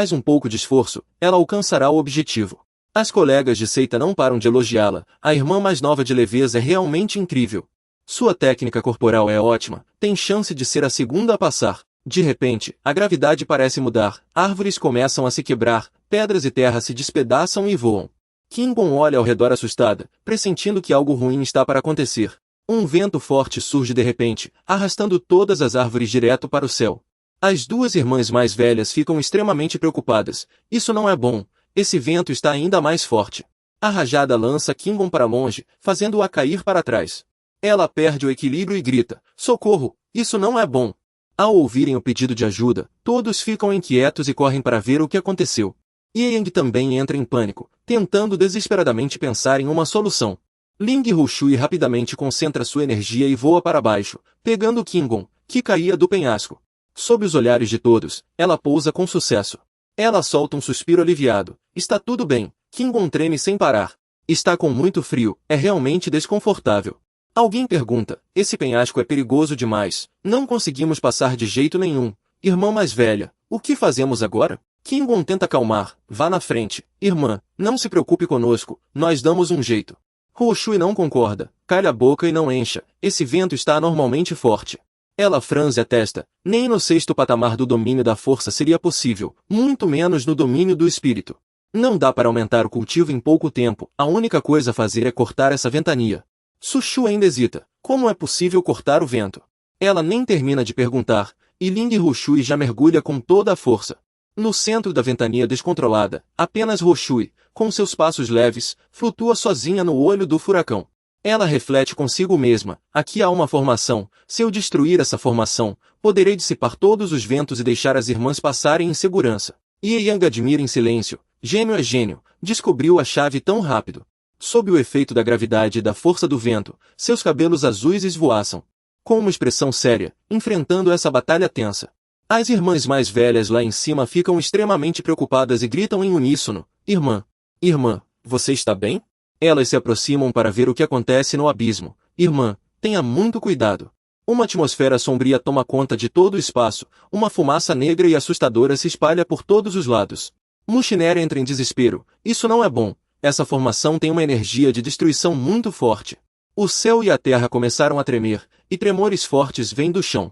Mas um pouco de esforço, ela alcançará o objetivo. As colegas de seita não param de elogiá-la. A irmã mais nova de leveza é realmente incrível. Sua técnica corporal é ótima, tem chance de ser a segunda a passar. De repente, a gravidade parece mudar, árvores começam a se quebrar, pedras e terra se despedaçam e voam. Kingon olha ao redor assustada, pressentindo que algo ruim está para acontecer. Um vento forte surge de repente, arrastando todas as árvores direto para o céu. As duas irmãs mais velhas ficam extremamente preocupadas. Isso não é bom. Esse vento está ainda mais forte. A rajada lança Kingon para longe, fazendo-a cair para trás. Ela perde o equilíbrio e grita: "Socorro! Isso não é bom!" Ao ouvirem o pedido de ajuda, todos ficam inquietos e correm para ver o que aconteceu. Yang também entra em pânico, tentando desesperadamente pensar em uma solução. Ling Rushui rapidamente concentra sua energia e voa para baixo, pegando Kingon, que caía do penhasco. Sob os olhares de todos, ela pousa com sucesso. Ela solta um suspiro aliviado. Está tudo bem. Kingon treme sem parar. Está com muito frio, é realmente desconfortável. Alguém pergunta: esse penhasco é perigoso demais, não conseguimos passar de jeito nenhum. Irmã mais velha, o que fazemos agora? Kingon tenta acalmar: vá na frente, irmã, não se preocupe conosco, nós damos um jeito. Rushui não concorda: calha a boca e não encha, esse vento está anormalmente forte. Ela franze a testa: nem no sexto patamar do domínio da força seria possível, muito menos no domínio do espírito. Não dá para aumentar o cultivo em pouco tempo, a única coisa a fazer é cortar essa ventania. Sushu ainda hesita: como é possível cortar o vento? Ela nem termina de perguntar, e Ling Rushui já mergulha com toda a força. No centro da ventania descontrolada, apenas Rushui, com seus passos leves, flutua sozinha no olho do furacão. Ela reflete consigo mesma: aqui há uma formação, se eu destruir essa formação, poderei dissipar todos os ventos e deixar as irmãs passarem em segurança. Yang admira em silêncio: gênio é gênio, descobriu a chave tão rápido. Sob o efeito da gravidade e da força do vento, seus cabelos azuis esvoaçam. Com uma expressão séria, enfrentando essa batalha tensa. As irmãs mais velhas lá em cima ficam extremamente preocupadas e gritam em uníssono: irmã, irmã, você está bem? Elas se aproximam para ver o que acontece no abismo. Irmã, tenha muito cuidado. Uma atmosfera sombria toma conta de todo o espaço, uma fumaça negra e assustadora se espalha por todos os lados. Mushiner entra em desespero: isso não é bom, essa formação tem uma energia de destruição muito forte. O céu e a terra começaram a tremer, e tremores fortes vêm do chão.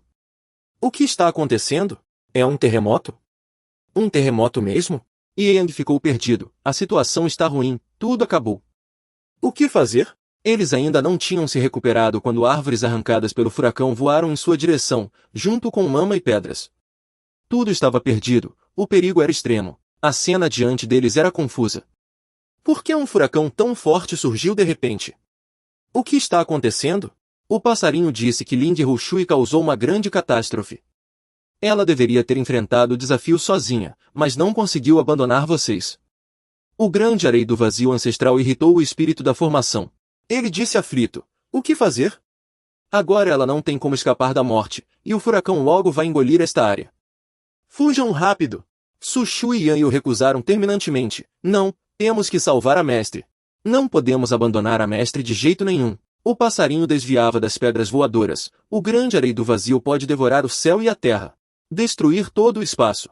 O que está acontecendo? É um terremoto? Um terremoto mesmo? Yang ficou perdido, a situação está ruim, tudo acabou. O que fazer? Eles ainda não tinham se recuperado quando árvores arrancadas pelo furacão voaram em sua direção, junto com lama e pedras. Tudo estava perdido, o perigo era extremo, a cena diante deles era confusa. Por que um furacão tão forte surgiu de repente? O que está acontecendo? O passarinho disse que Ling Rushui causou uma grande catástrofe. Ela deveria ter enfrentado o desafio sozinha, mas não conseguiu abandonar vocês. O grande arei do vazio ancestral irritou o espírito da formação. Ele disse aflito: o que fazer? Agora ela não tem como escapar da morte, e o furacão logo vai engolir esta área. Fujam rápido! Sushu e Yan o recusaram terminantemente. Não, temos que salvar a mestre. Não podemos abandonar a mestre de jeito nenhum. O passarinho desviava das pedras voadoras. O grande arei do vazio pode devorar o céu e a terra. Destruir todo o espaço.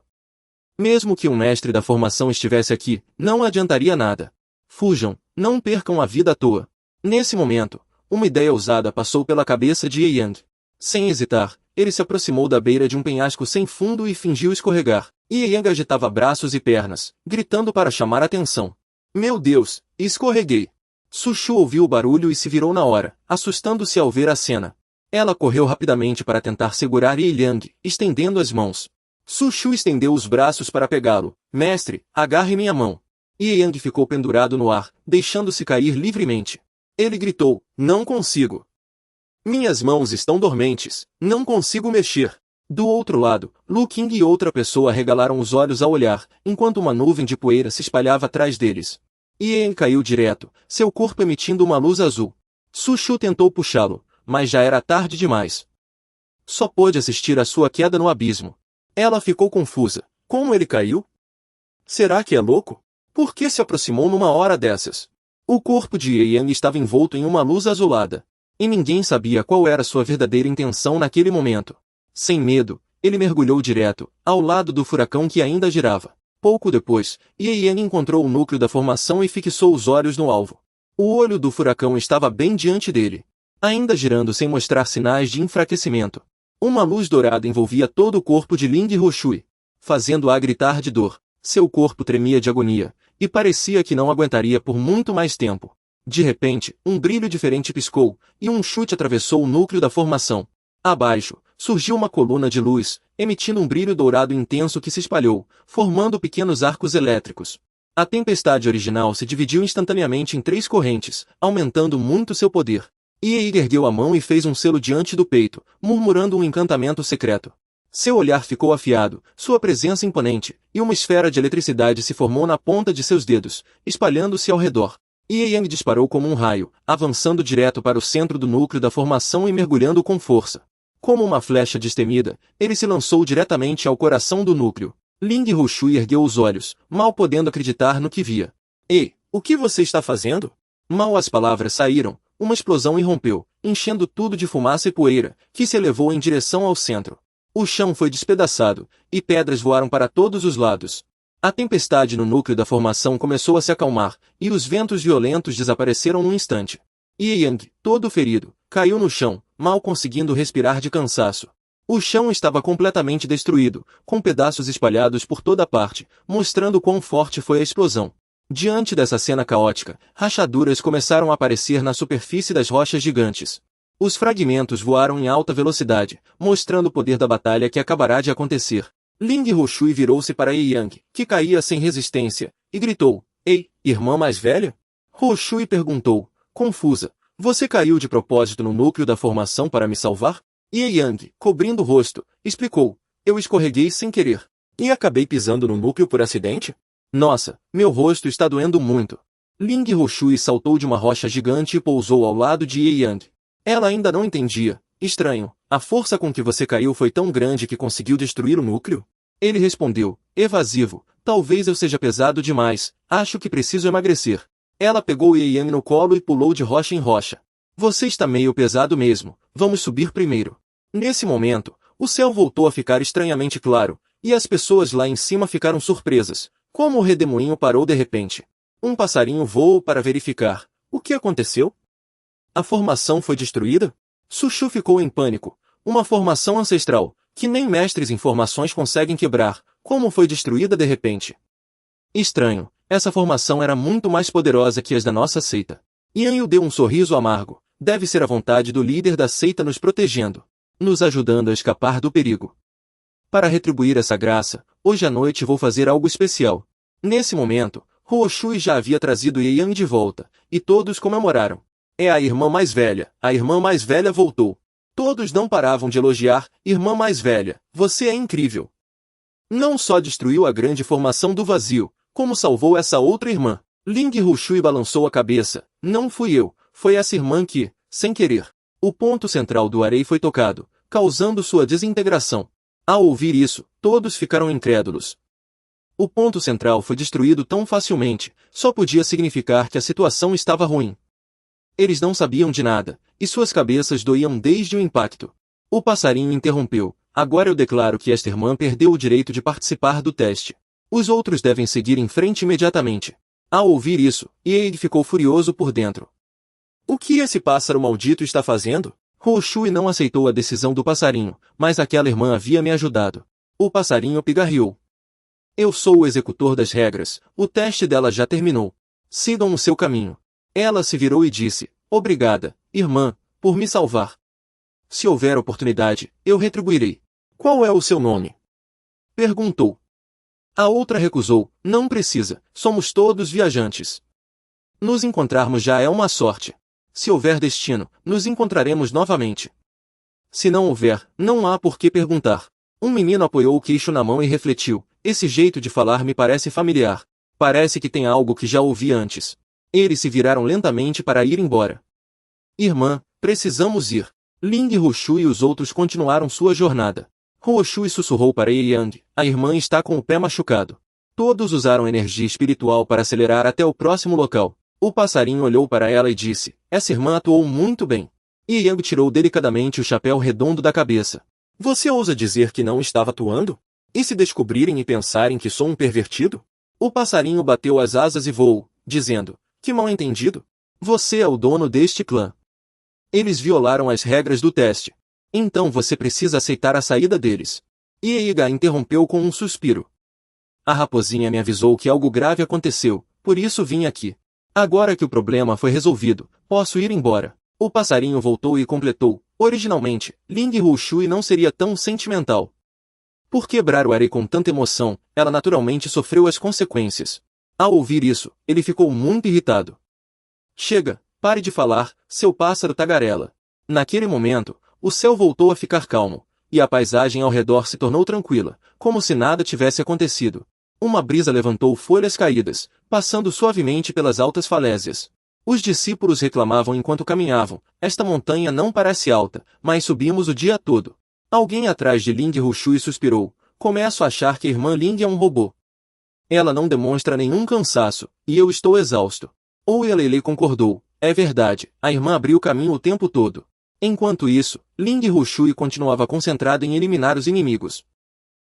Mesmo que um mestre da formação estivesse aqui, não adiantaria nada. Fujam, não percam a vida à toa. Nesse momento, uma ideia ousada passou pela cabeça de Yang. Sem hesitar, ele se aproximou da beira de um penhasco sem fundo e fingiu escorregar. Yang agitava braços e pernas, gritando para chamar atenção. Meu Deus, escorreguei! Sushu ouviu o barulho e se virou na hora, assustando-se ao ver a cena. Ela correu rapidamente para tentar segurar Yang, estendendo as mãos. Sushu estendeu os braços para pegá-lo. Mestre, agarre minha mão. Yang ficou pendurado no ar, deixando-se cair livremente. Ele gritou: não consigo. Minhas mãos estão dormentes, não consigo mexer. Do outro lado, Lu Qing e outra pessoa arregalaram os olhos ao olhar, enquanto uma nuvem de poeira se espalhava atrás deles. Yang caiu direto, seu corpo emitindo uma luz azul. Sushu tentou puxá-lo, mas já era tarde demais. Só pôde assistir à sua queda no abismo. Ela ficou confusa. Como ele caiu? Será que é louco? Por que se aproximou numa hora dessas? O corpo de Yang estava envolto em uma luz azulada. E ninguém sabia qual era sua verdadeira intenção naquele momento. Sem medo, ele mergulhou direto, ao lado do furacão que ainda girava. Pouco depois, Ye Yang encontrou o núcleo da formação e fixou os olhos no alvo. O olho do furacão estava bem diante dele, ainda girando sem mostrar sinais de enfraquecimento. Uma luz dourada envolvia todo o corpo de Ling Hoshui, fazendo-a gritar de dor. Seu corpo tremia de agonia, e parecia que não aguentaria por muito mais tempo. De repente, um brilho diferente piscou, e um chute atravessou o núcleo da formação. Abaixo, surgiu uma coluna de luz, emitindo um brilho dourado intenso que se espalhou, formando pequenos arcos elétricos. A tempestade original se dividiu instantaneamente em 3 correntes, aumentando muito seu poder. Ye ergueu a mão e fez um selo diante do peito, murmurando um encantamento secreto. Seu olhar ficou afiado, sua presença imponente, e uma esfera de eletricidade se formou na ponta de seus dedos, espalhando-se ao redor. Ye Yang disparou como um raio, avançando direto para o centro do núcleo da formação e mergulhando com força. Como uma flecha destemida, ele se lançou diretamente ao coração do núcleo. Ling Hoshui ergueu os olhos, mal podendo acreditar no que via. Ei, o que você está fazendo? Mal as palavras saíram, uma explosão irrompeu, enchendo tudo de fumaça e poeira, que se elevou em direção ao centro. O chão foi despedaçado, e pedras voaram para todos os lados. A tempestade no núcleo da formação começou a se acalmar, e os ventos violentos desapareceram num instante. Ye Yang, todo ferido, caiu no chão, mal conseguindo respirar de cansaço. O chão estava completamente destruído, com pedaços espalhados por toda parte, mostrando quão forte foi a explosão. Diante dessa cena caótica, rachaduras começaram a aparecer na superfície das rochas gigantes. Os fragmentos voaram em alta velocidade, mostrando o poder da batalha que acabará de acontecer. Ling Hoshui virou-se para Ye Yang, que caía sem resistência, e gritou, Ei, irmã mais velha? Hoshui perguntou, confusa, você caiu de propósito no núcleo da formação para me salvar? Ye Yang, cobrindo o rosto, explicou, eu escorreguei sem querer, e acabei pisando no núcleo por acidente? Nossa, meu rosto está doendo muito. Ling Hoshui saltou de uma rocha gigante e pousou ao lado de Ye Yang. Ela ainda não entendia. Estranho, a força com que você caiu foi tão grande que conseguiu destruir o núcleo? Ele respondeu, evasivo, talvez eu seja pesado demais, acho que preciso emagrecer. Ela pegou Ye Yang no colo e pulou de rocha em rocha. Você está meio pesado mesmo, vamos subir primeiro. Nesse momento, o céu voltou a ficar estranhamente claro, e as pessoas lá em cima ficaram surpresas, como o redemoinho parou de repente. Um passarinho voou para verificar. O que aconteceu? A formação foi destruída? Sushu ficou em pânico. Uma formação ancestral, que nem mestres em formações conseguem quebrar, como foi destruída de repente? Estranho, essa formação era muito mais poderosa que as da nossa seita. Yan deu um sorriso amargo. Deve ser a vontade do líder da seita nos protegendo, nos ajudando a escapar do perigo. Para retribuir essa graça, hoje à noite vou fazer algo especial. Nesse momento, Hoshui já havia trazido Ye Yang de volta, e todos comemoraram. É a irmã mais velha voltou. Todos não paravam de elogiar, irmã mais velha, você é incrível. Não só destruiu a grande formação do vazio, como salvou essa outra irmã. Ling Hoshui balançou a cabeça, não fui eu, foi essa irmã que, sem querer, o ponto central do arei foi tocado, causando sua desintegração. Ao ouvir isso, todos ficaram incrédulos. O ponto central foi destruído tão facilmente, só podia significar que a situação estava ruim. Eles não sabiam de nada, e suas cabeças doíam desde o impacto. O passarinho interrompeu, agora eu declaro que esta irmã perdeu o direito de participar do teste. Os outros devem seguir em frente imediatamente. Ao ouvir isso, Ye ficou furioso por dentro. O que esse pássaro maldito está fazendo? Hoshui não aceitou a decisão do passarinho, mas aquela irmã havia me ajudado. O passarinho pigarreou. Eu sou o executor das regras, o teste dela já terminou. Sigam o seu caminho. Ela se virou e disse, obrigada, irmã, por me salvar. Se houver oportunidade, eu retribuirei. Qual é o seu nome? Perguntou. A outra recusou, não precisa, somos todos viajantes. Nos encontrarmos já é uma sorte. Se houver destino, nos encontraremos novamente. Se não houver, não há por que perguntar. Um menino apoiou o queixo na mão e refletiu, esse jeito de falar me parece familiar. Parece que tem algo que já ouvi antes. Eles se viraram lentamente para ir embora. Irmã, precisamos ir. Ling Hoshui e os outros continuaram sua jornada. Hoshui sussurrou para Ye Yang, a irmã está com o pé machucado. Todos usaram energia espiritual para acelerar até o próximo local. O passarinho olhou para ela e disse, essa irmã atuou muito bem. Ye Yang tirou delicadamente o chapéu redondo da cabeça. Você ousa dizer que não estava atuando? E se descobrirem e pensarem que sou um pervertido? O passarinho bateu as asas e voou, dizendo: que mal-entendido! Você é o dono deste clã. Eles violaram as regras do teste. Então você precisa aceitar a saída deles. E Iga interrompeu com um suspiro. A raposinha me avisou que algo grave aconteceu, por isso vim aqui. Agora que o problema foi resolvido, posso ir embora. O passarinho voltou e completou: originalmente, Ling Rushui não seria tão sentimental. Por quebrar o arei com tanta emoção, ela naturalmente sofreu as consequências. Ao ouvir isso, ele ficou muito irritado. Chega, pare de falar, seu pássaro tagarela. Naquele momento, o céu voltou a ficar calmo, e a paisagem ao redor se tornou tranquila, como se nada tivesse acontecido. Uma brisa levantou folhas caídas, passando suavemente pelas altas falésias. Os discípulos reclamavam enquanto caminhavam: esta montanha não parece alta, mas subimos o dia todo. Alguém atrás de Ling Rushui suspirou: começo a achar que a irmã Ling é um robô. Ela não demonstra nenhum cansaço, e eu estou exausto. Ouyelele concordou: é verdade, a irmã abriu caminho o tempo todo. Enquanto isso, Ling Rushui continuava concentrada em eliminar os inimigos.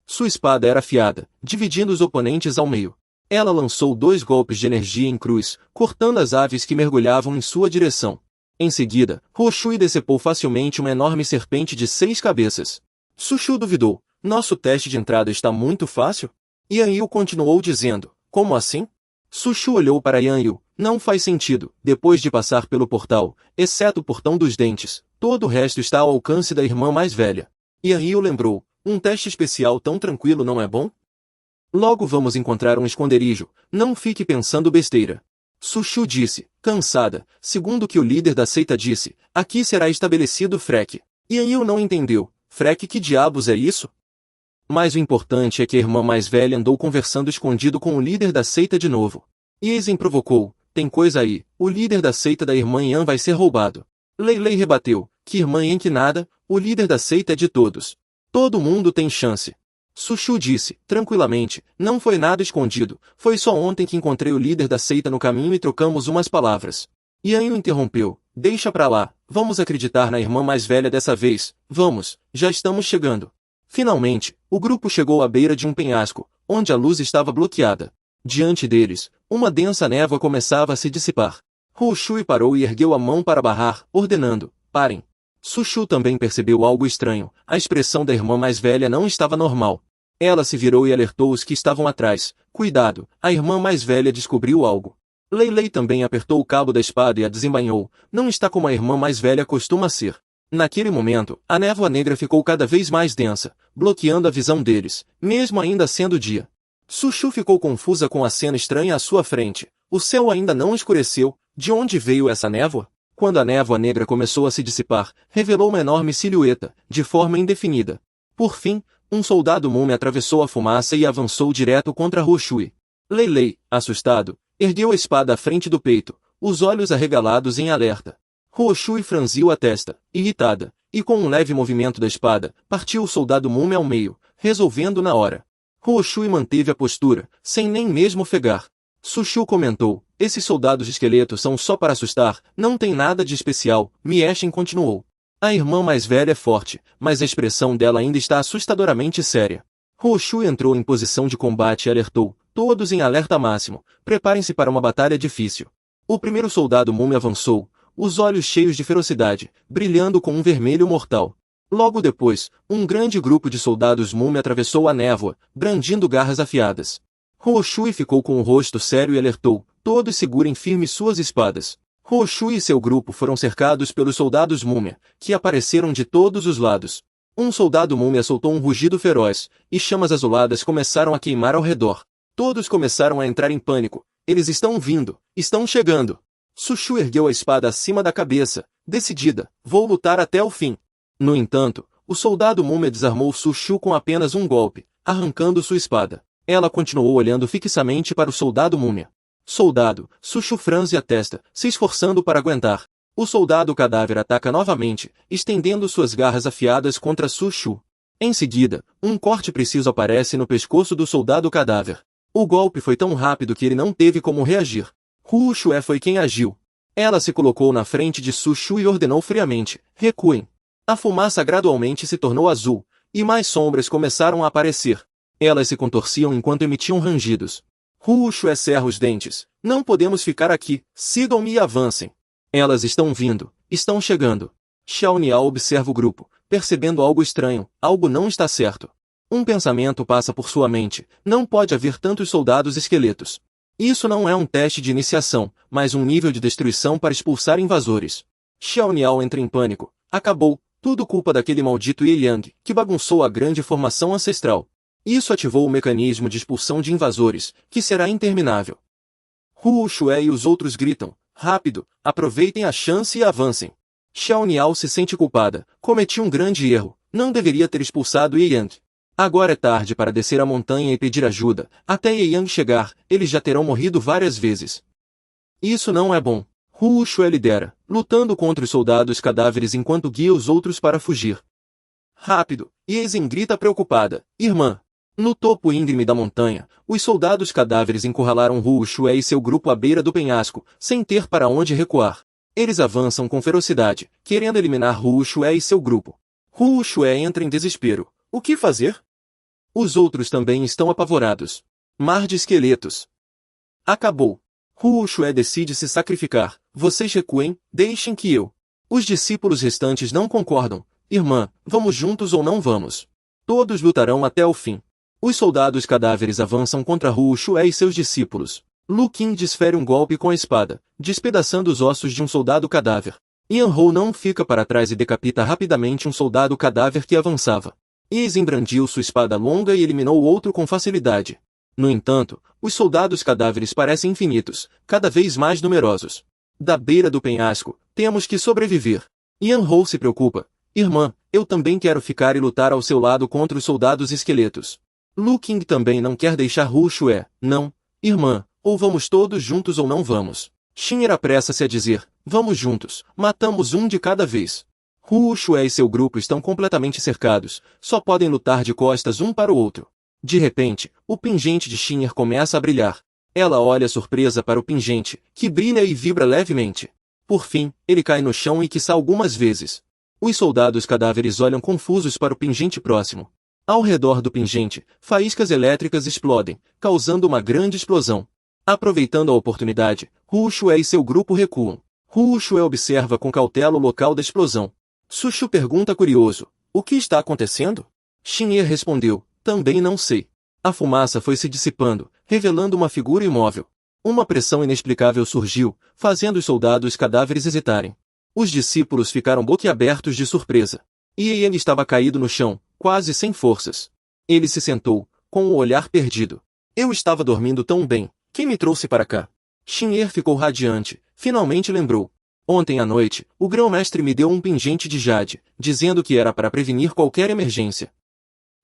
Sua espada era afiada, dividindo os oponentes ao meio. Ela lançou 2 golpes de energia em cruz, cortando as aves que mergulhavam em sua direção. Em seguida, Rushui decepou facilmente uma enorme serpente de 6 cabeças. Sushu duvidou: nosso teste de entrada está muito fácil? Yanyu continuou dizendo: como assim? Sushu olhou para Yanyu: não faz sentido, depois de passar pelo portal, exceto o portão dos dentes, todo o resto está ao alcance da irmã mais velha. Yanyu lembrou: um teste especial tão tranquilo não é bom? Logo vamos encontrar um esconderijo, não fique pensando besteira. Sushu disse, cansada: segundo o que o líder da seita disse, aqui será estabelecido Frek. Yanyu não entendeu: Frek, que diabos é isso? Mas o importante é que a irmã mais velha andou conversando escondido com o líder da seita de novo. Eisen provocou: tem coisa aí, o líder da seita da irmã Yan vai ser roubado. Leilei rebateu: que irmã Yan que nada, o líder da seita é de todos. Todo mundo tem chance. Sushu disse, tranquilamente: não foi nada escondido, foi só ontem que encontrei o líder da seita no caminho e trocamos umas palavras. Yanyu interrompeu: deixa pra lá, vamos acreditar na irmã mais velha dessa vez, vamos, já estamos chegando. Finalmente, o grupo chegou à beira de um penhasco, onde a luz estava bloqueada. Diante deles, uma densa névoa começava a se dissipar. Rushui parou e ergueu a mão para barrar, ordenando: parem. Sushu também percebeu algo estranho: a expressão da irmã mais velha não estava normal. Ela se virou e alertou os que estavam atrás: cuidado, a irmã mais velha descobriu algo. Leilei também apertou o cabo da espada e a desembainhou: não está como a irmã mais velha costuma ser. Naquele momento, a névoa negra ficou cada vez mais densa, bloqueando a visão deles, mesmo ainda sendo dia. Sushu ficou confusa com a cena estranha à sua frente. O céu ainda não escureceu. De onde veio essa névoa? Quando a névoa negra começou a se dissipar, revelou uma enorme silhueta, de forma indefinida. Por fim, um soldado múmia atravessou a fumaça e avançou direto contra Rushui. Leilei, assustado, ergueu a espada à frente do peito, os olhos arregalados em alerta. Rushui franziu a testa, irritada, e com um leve movimento da espada, partiu o soldado múmia ao meio, resolvendo na hora. Rushui manteve a postura, sem nem mesmo ofegar. Sushu comentou: esses soldados esqueletos são só para assustar, não tem nada de especial. Mieshin continuou: a irmã mais velha é forte, mas a expressão dela ainda está assustadoramente séria. Rushui entrou em posição de combate e alertou: todos em alerta máximo, preparem-se para uma batalha difícil. O primeiro soldado múmia avançou, os olhos cheios de ferocidade, brilhando com um vermelho mortal. Logo depois, um grande grupo de soldados múmia atravessou a névoa, brandindo garras afiadas. Rushui ficou com o rosto sério e alertou: todos segurem firme suas espadas. Rushui e seu grupo foram cercados pelos soldados múmia, que apareceram de todos os lados. Um soldado múmia soltou um rugido feroz, e chamas azuladas começaram a queimar ao redor. Todos começaram a entrar em pânico. Eles estão vindo, estão chegando. Sushu ergueu a espada acima da cabeça, decidida: vou lutar até o fim. No entanto, o soldado múmia desarmou Sushu com apenas um golpe, arrancando sua espada. Ela continuou olhando fixamente para o soldado múmia. Soldado, Sushu franze a testa, se esforçando para aguentar. O soldado cadáver ataca novamente, estendendo suas garras afiadas contra Sushu. Em seguida, um corte preciso aparece no pescoço do soldado cadáver. O golpe foi tão rápido que ele não teve como reagir. Rushue foi quem agiu. Ela se colocou na frente de Sushu e ordenou friamente: recuem. A fumaça gradualmente se tornou azul, e mais sombras começaram a aparecer. Elas se contorciam enquanto emitiam rangidos. Hu Shué cerra os dentes. Não podemos ficar aqui. Sigam-me e avancem. Elas estão vindo. Estão chegando. Xiao Niao observa o grupo, percebendo algo estranho. Algo não está certo. Um pensamento passa por sua mente. Não pode haver tantos soldados esqueletos. Isso não é um teste de iniciação, mas um nível de destruição para expulsar invasores. Xiao Niao entra em pânico. Acabou. Tudo culpa daquele maldito Ye Yang, que bagunçou a grande formação ancestral. Isso ativou o mecanismo de expulsão de invasores, que será interminável. Hu Shué e os outros gritam. Rápido, aproveitem a chance e avancem. Xiao Niao se sente culpada. Cometi um grande erro. Não deveria ter expulsado Ye Yang. Agora é tarde para descer a montanha e pedir ajuda. Até Ye Yang chegar, eles já terão morrido várias vezes. Isso não é bom. Hu Shué lidera, lutando contra os soldados cadáveres enquanto guia os outros para fugir. Rápido! Yezen grita preocupada. Irmã! No topo íngreme da montanha, os soldados cadáveres encurralaram Hu Shué e seu grupo à beira do penhasco, sem ter para onde recuar. Eles avançam com ferocidade, querendo eliminar Hu Shué e seu grupo. Hu Shué entra em desespero. O que fazer? Os outros também estão apavorados. Mar de esqueletos. Acabou. Hu Shué decide se sacrificar. Vocês recuem, deixem que eu. Os discípulos restantes não concordam. Irmã, vamos juntos ou não vamos? Todos lutarão até o fim. Os soldados cadáveres avançam contra Hu Shué e seus discípulos. Lu Qing desfere um golpe com a espada, despedaçando os ossos de um soldado cadáver. Yan Hou não fica para trás e decapita rapidamente um soldado cadáver que avançava. Yezen brandiu sua espada longa e eliminou o outro com facilidade. No entanto, os soldados cadáveres parecem infinitos, cada vez mais numerosos. Da beira do penhasco, temos que sobreviver. Yan Hou se preocupa. Irmã, eu também quero ficar e lutar ao seu lado contra os soldados esqueletos. Lu Qing também não quer deixar Hu Shué. Não, irmã, ou vamos todos juntos ou não vamos. Xin'er apressa-se a dizer, vamos juntos, matamos um de cada vez. Hu Shué e seu grupo estão completamente cercados, só podem lutar de costas um para o outro. De repente, o pingente de Xin'er começa a brilhar. Ela olha surpresa para o pingente, que brilha e vibra levemente. Por fim, ele cai no chão e quiçá algumas vezes. Os soldados cadáveres olham confusos para o pingente próximo. Ao redor do pingente, faíscas elétricas explodem, causando uma grande explosão. Aproveitando a oportunidade, Hu Shué e seu grupo recuam. Hu Shué observa com cautela o local da explosão. Su Shu pergunta curioso, o que está acontecendo? Xin'er respondeu, também não sei. A fumaça foi se dissipando, revelando uma figura imóvel. Uma pressão inexplicável surgiu, fazendo os soldados cadáveres hesitarem. Os discípulos ficaram boquiabertos de surpresa. E ele estava caído no chão, quase sem forças. Ele se sentou, com o olhar perdido. Eu estava dormindo tão bem. Quem me trouxe para cá? Xin'er ficou radiante, finalmente lembrou. Ontem à noite, o grão-mestre me deu um pingente de jade, dizendo que era para prevenir qualquer emergência.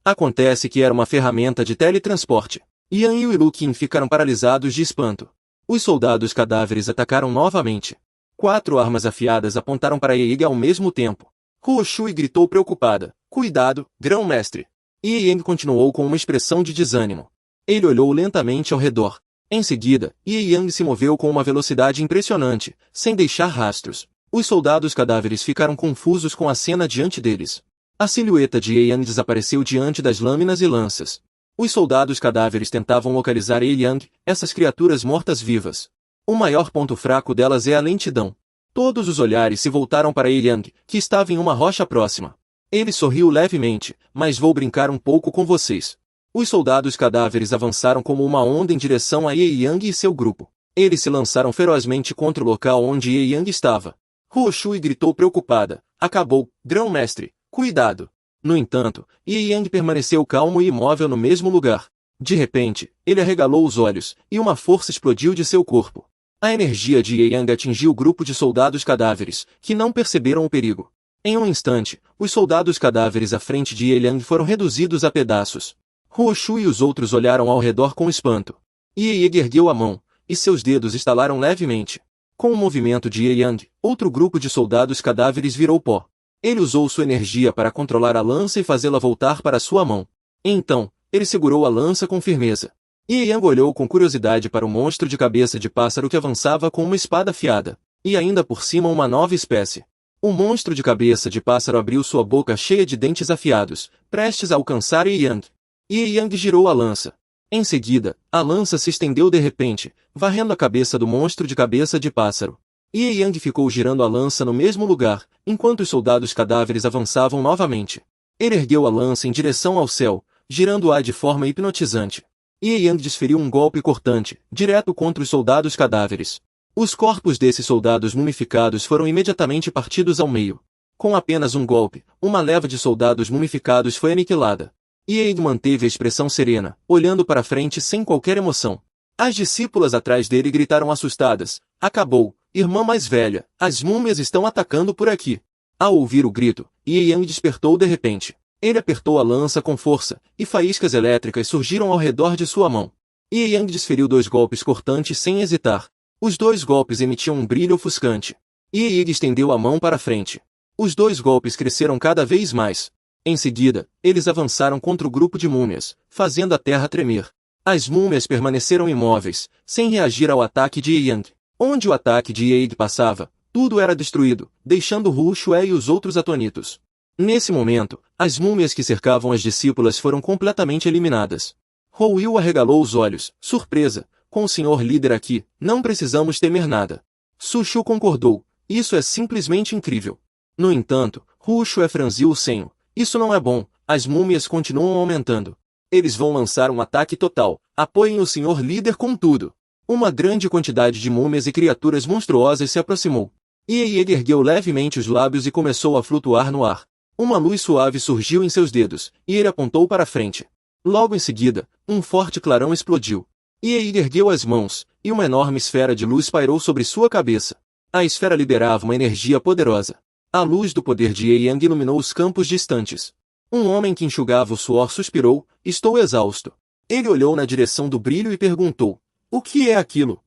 Acontece que era uma ferramenta de teletransporte. Yan Yu e Lu Qing ficaram paralisados de espanto. Os soldados cadáveres atacaram novamente. 4 armas afiadas apontaram para Ye Yang ao mesmo tempo. Hu Shui gritou preocupada. Cuidado, grão-mestre. Ye Yang continuou com uma expressão de desânimo. Ele olhou lentamente ao redor. Em seguida, Ye Yang se moveu com uma velocidade impressionante, sem deixar rastros. Os soldados cadáveres ficaram confusos com a cena diante deles. A silhueta de Ye Yang desapareceu diante das lâminas e lanças. Os soldados cadáveres tentavam localizar Ye Yang, essas criaturas mortas-vivas. O maior ponto fraco delas é a lentidão. Todos os olhares se voltaram para Ye Yang, que estava em uma rocha próxima. Ele sorriu levemente, mas vou brincar um pouco com vocês. Os soldados cadáveres avançaram como uma onda em direção a Ye Yang e seu grupo. Eles se lançaram ferozmente contra o local onde Ye Yang estava. Hu Shui gritou preocupada. Acabou, grão-mestre, cuidado. No entanto, Ye Yang permaneceu calmo e imóvel no mesmo lugar. De repente, ele arregalou os olhos, e uma força explodiu de seu corpo. A energia de Ye Yang atingiu o grupo de soldados cadáveres, que não perceberam o perigo. Em um instante, os soldados cadáveres à frente de Ye Yang foram reduzidos a pedaços. Hu Shui e os outros olharam ao redor com espanto. Ye Yang ergueu a mão, e seus dedos estalaram levemente. Com o movimento de Ye Yang, outro grupo de soldados cadáveres virou pó. Ele usou sua energia para controlar a lança e fazê-la voltar para sua mão. Então, ele segurou a lança com firmeza. Ye Yang olhou com curiosidade para o monstro de cabeça de pássaro que avançava com uma espada afiada, e ainda por cima uma nova espécie. O monstro de cabeça de pássaro abriu sua boca cheia de dentes afiados, prestes a alcançar Ye Yang. Ye Yang girou a lança. Em seguida, a lança se estendeu de repente, varrendo a cabeça do monstro de cabeça de pássaro. Ye Yang ficou girando a lança no mesmo lugar, enquanto os soldados cadáveres avançavam novamente. Ele ergueu a lança em direção ao céu, girando-a de forma hipnotizante. Ye Yang desferiu um golpe cortante, direto contra os soldados cadáveres. Os corpos desses soldados mumificados foram imediatamente partidos ao meio. Com apenas um golpe, uma leva de soldados mumificados foi aniquilada. Ye Yang manteve a expressão serena, olhando para frente sem qualquer emoção. As discípulas atrás dele gritaram assustadas: "Acabou, irmã mais velha, as múmias estão atacando por aqui." Ao ouvir o grito, Ye Yang despertou de repente. Ele apertou a lança com força, e faíscas elétricas surgiram ao redor de sua mão. Ye Yang desferiu 2 golpes cortantes sem hesitar. Os 2 golpes emitiam um brilho ofuscante. Ye Yang estendeu a mão para frente. Os 2 golpes cresceram cada vez mais. Em seguida, eles avançaram contra o grupo de múmias, fazendo a terra tremer. As múmias permaneceram imóveis, sem reagir ao ataque de Ye Yang. Onde o ataque de Ye Yang passava, tudo era destruído, deixando Hu Shuai e os outros atônitos. Nesse momento, as múmias que cercavam as discípulas foram completamente eliminadas. Hou Yu arregalou os olhos, surpresa. "Com o senhor líder aqui, não precisamos temer nada." Su Shu concordou: "Isso é simplesmente incrível." No entanto, Hu Shuai franziu o senho. "Isso não é bom, as múmias continuam aumentando. Eles vão lançar um ataque total, apoiem o senhor líder com tudo." Uma grande quantidade de múmias e criaturas monstruosas se aproximou. Ye Yang ergueu levemente os lábios e começou a flutuar no ar. Uma luz suave surgiu em seus dedos, e ele apontou para frente. Logo em seguida, um forte clarão explodiu. Ye Yang ergueu as mãos, e uma enorme esfera de luz pairou sobre sua cabeça. A esfera liberava uma energia poderosa. A luz do poder de Ye Yang iluminou os campos distantes. Um homem que enxugava o suor suspirou: "Estou exausto." Ele olhou na direção do brilho e perguntou: "O que é aquilo?"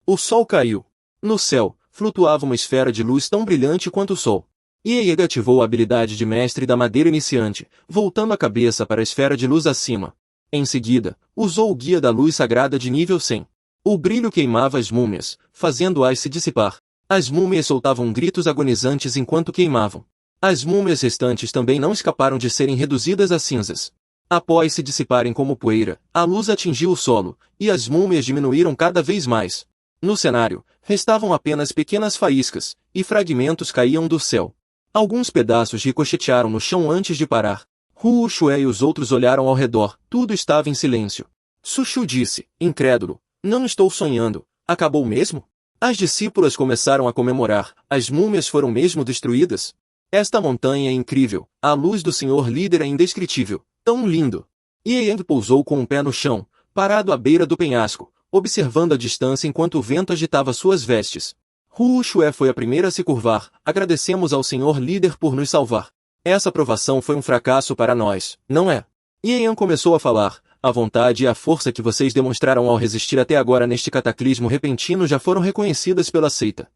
O sol caiu. No céu, flutuava uma esfera de luz tão brilhante quanto o sol. Ye Yang ativou a habilidade de mestre da madeira iniciante, voltando a cabeça para a esfera de luz acima. Em seguida, usou o guia da luz sagrada de nível 100. O brilho queimava as múmias, fazendo-as se dissipar. As múmias soltavam gritos agonizantes enquanto queimavam. As múmias restantes também não escaparam de serem reduzidas a cinzas. Após se dissiparem como poeira, a luz atingiu o solo, e as múmias diminuíram cada vez mais. No cenário, restavam apenas pequenas faíscas, e fragmentos caíam do céu. Alguns pedaços ricochetearam no chão antes de parar. Hu Shuai e os outros olharam ao redor, tudo estava em silêncio. Su Shu disse, incrédulo: "Não estou sonhando, acabou mesmo?" As discípulas começaram a comemorar: "As múmias foram mesmo destruídas? Esta montanha é incrível, a luz do senhor líder é indescritível, tão lindo." Ye Yang pousou com um pé no chão, parado à beira do penhasco, observando a distância enquanto o vento agitava suas vestes. Hu Shuai foi a primeira a se curvar: "Agradecemos ao senhor líder por nos salvar. Essa provação foi um fracasso para nós, não é?" Ye Yang começou a falar: "A vontade e a força que vocês demonstraram ao resistir até agora neste cataclismo repentino já foram reconhecidas pela seita.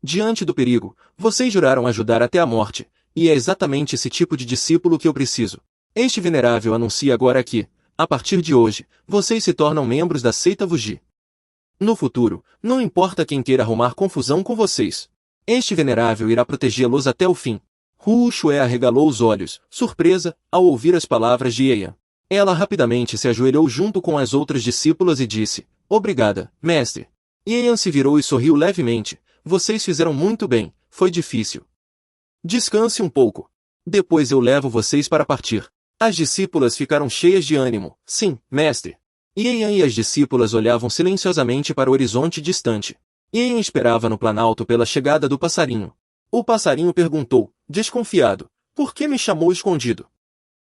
Diante do perigo, vocês juraram ajudar até a morte, e é exatamente esse tipo de discípulo que eu preciso. Este venerável anuncia agora que, a partir de hoje, vocês se tornam membros da seita Wuji. No futuro, não importa quem queira arrumar confusão com vocês. Este venerável irá protegê-los até o fim." Hu Shuai arregalou os olhos, surpresa, ao ouvir as palavras de Ye Yang. Ela rapidamente se ajoelhou junto com as outras discípulas e disse: "Obrigada, mestre." Ye Yang se virou e sorriu levemente: "Vocês fizeram muito bem, foi difícil. Descanse um pouco. Depois eu levo vocês para partir." As discípulas ficaram cheias de ânimo. "Sim, mestre." Ye Yang e as discípulas olhavam silenciosamente para o horizonte distante. Ye Yang esperava no planalto pela chegada do passarinho. O passarinho perguntou, desconfiado: "Por que me chamou escondido?"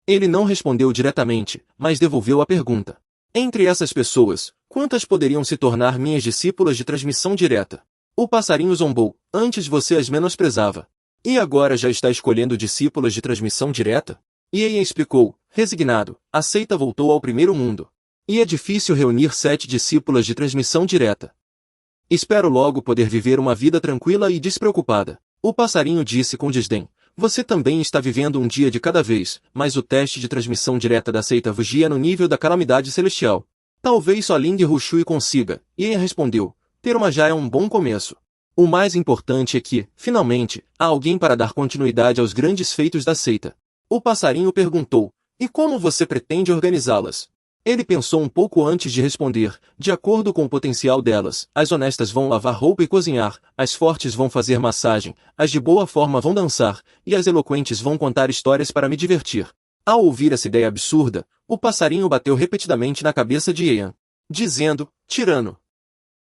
Ele não respondeu diretamente, mas devolveu a pergunta: "Entre essas pessoas, quantas poderiam se tornar minhas discípulas de transmissão direta?" O passarinho zombou: "Antes você as menosprezava. E agora já está escolhendo discípulas de transmissão direta?" Ye Yang explicou, resignado: "A seita voltou ao primeiro mundo. E é difícil reunir 7 discípulas de transmissão direta. Espero logo poder viver uma vida tranquila e despreocupada." O passarinho disse com desdém: "Você também está vivendo um dia de cada vez, mas o teste de transmissão direta da seita Wuji é no nível da calamidade celestial. Talvez só Ling Rushui consiga." Ye respondeu: "Ter uma já é um bom começo. O mais importante é que, finalmente, há alguém para dar continuidade aos grandes feitos da seita." O passarinho perguntou: E como você pretende organizá-las? Ele pensou um pouco antes de responder. De acordo com o potencial delas, as honestas vão lavar roupa e cozinhar, as fortes vão fazer massagem, as de boa forma vão dançar, e as eloquentes vão contar histórias para me divertir. Ao ouvir essa ideia absurda, o passarinho bateu repetidamente na cabeça de Ian, dizendo, tirano.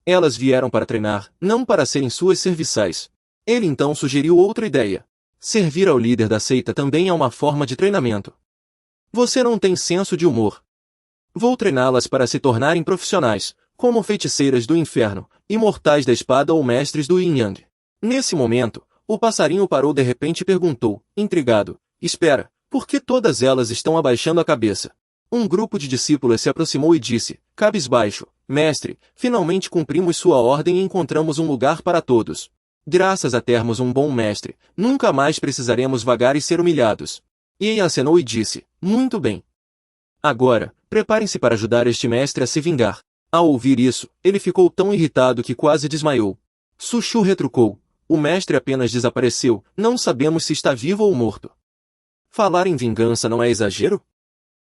Elas vieram para treinar, não para serem suas serviçais. Ele então sugeriu outra ideia. Servir ao líder da seita também é uma forma de treinamento. Você não tem senso de humor. Vou treiná-las para se tornarem profissionais, como feiticeiras do inferno, imortais da espada ou mestres do Yin Yang. Nesse momento, o passarinho parou de repente e perguntou, intrigado, espera, por que todas elas estão abaixando a cabeça? Um grupo de discípulos se aproximou e disse, cabisbaixo, mestre, finalmente cumprimos sua ordem e encontramos um lugar para todos. Graças a termos um bom mestre, nunca mais precisaremos vagar e ser humilhados. Ian acenou e disse, muito bem. Agora, preparem-se para ajudar este mestre a se vingar. Ao ouvir isso, ele ficou tão irritado que quase desmaiou. Sushu retrucou, o mestre apenas desapareceu, não sabemos se está vivo ou morto. Falar em vingança não é exagero?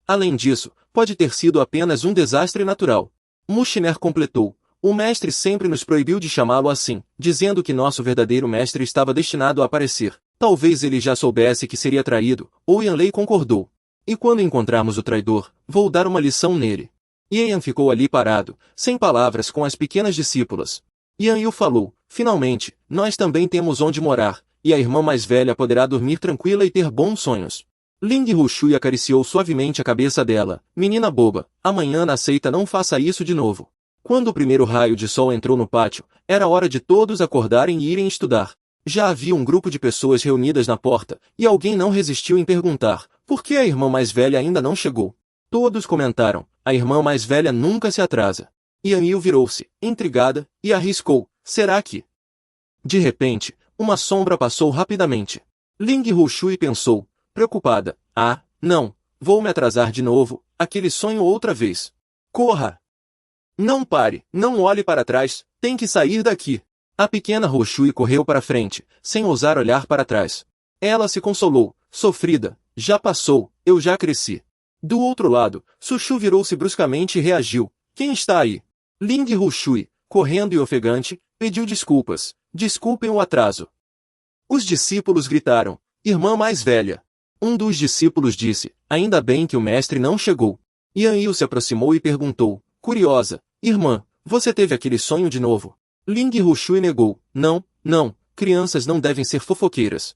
Além disso, pode ter sido apenas um desastre natural. Mushiner completou, o mestre sempre nos proibiu de chamá-lo assim, dizendo que nosso verdadeiro mestre estava destinado a aparecer. Talvez ele já soubesse que seria traído, ou Yanlei concordou. E quando encontrarmos o traidor, vou dar uma lição nele. Ian ficou ali parado, sem palavras com as pequenas discípulas. Yan Yu falou, finalmente, nós também temos onde morar, e a irmã mais velha poderá dormir tranquila e ter bons sonhos. Ling Rushui acariciou suavemente a cabeça dela. Menina boba, amanhã na seita não faça isso de novo. Quando o primeiro raio de sol entrou no pátio, era hora de todos acordarem e irem estudar. Já havia um grupo de pessoas reunidas na porta, e alguém não resistiu em perguntar, por que a irmã mais velha ainda não chegou? Todos comentaram, a irmã mais velha nunca se atrasa. Yan Yu virou-se, intrigada, e arriscou, será que? De repente, uma sombra passou rapidamente. Ling Rushui pensou, preocupada, ah, não, vou me atrasar de novo, aquele sonho outra vez. Corra! Não pare, não olhe para trás, tem que sair daqui. A pequena Rushui correu para frente, sem ousar olhar para trás. Ela se consolou, sofrida, já passou, eu já cresci. Do outro lado, Sushu virou-se bruscamente e reagiu, quem está aí? Ling Rushui, correndo e ofegante, pediu desculpas, desculpem o atraso. Os discípulos gritaram, irmã mais velha. Um dos discípulos disse, ainda bem que o mestre não chegou. Yan Yu se aproximou e perguntou, curiosa, irmã, você teve aquele sonho de novo? Ling Rushui negou, não, crianças não devem ser fofoqueiras.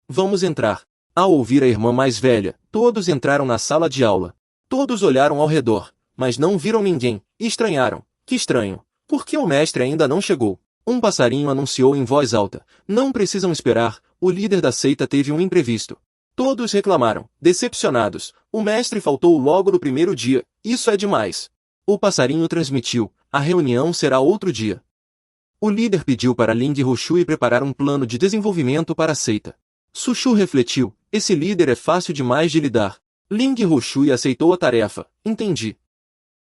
Vamos entrar. Ao ouvir a irmã mais velha, todos entraram na sala de aula. Todos olharam ao redor, mas não viram ninguém, e estranharam. Que estranho, por que o mestre ainda não chegou? Um passarinho anunciou em voz alta, não precisam esperar, o líder da seita teve um imprevisto. Todos reclamaram, decepcionados, o mestre faltou logo no primeiro dia, isso é demais. O passarinho transmitiu, a reunião será outro dia. O líder pediu para Ling Rushui preparar um plano de desenvolvimento para a seita. Sushu refletiu, esse líder é fácil demais de lidar. Ling Rushui aceitou a tarefa, entendi.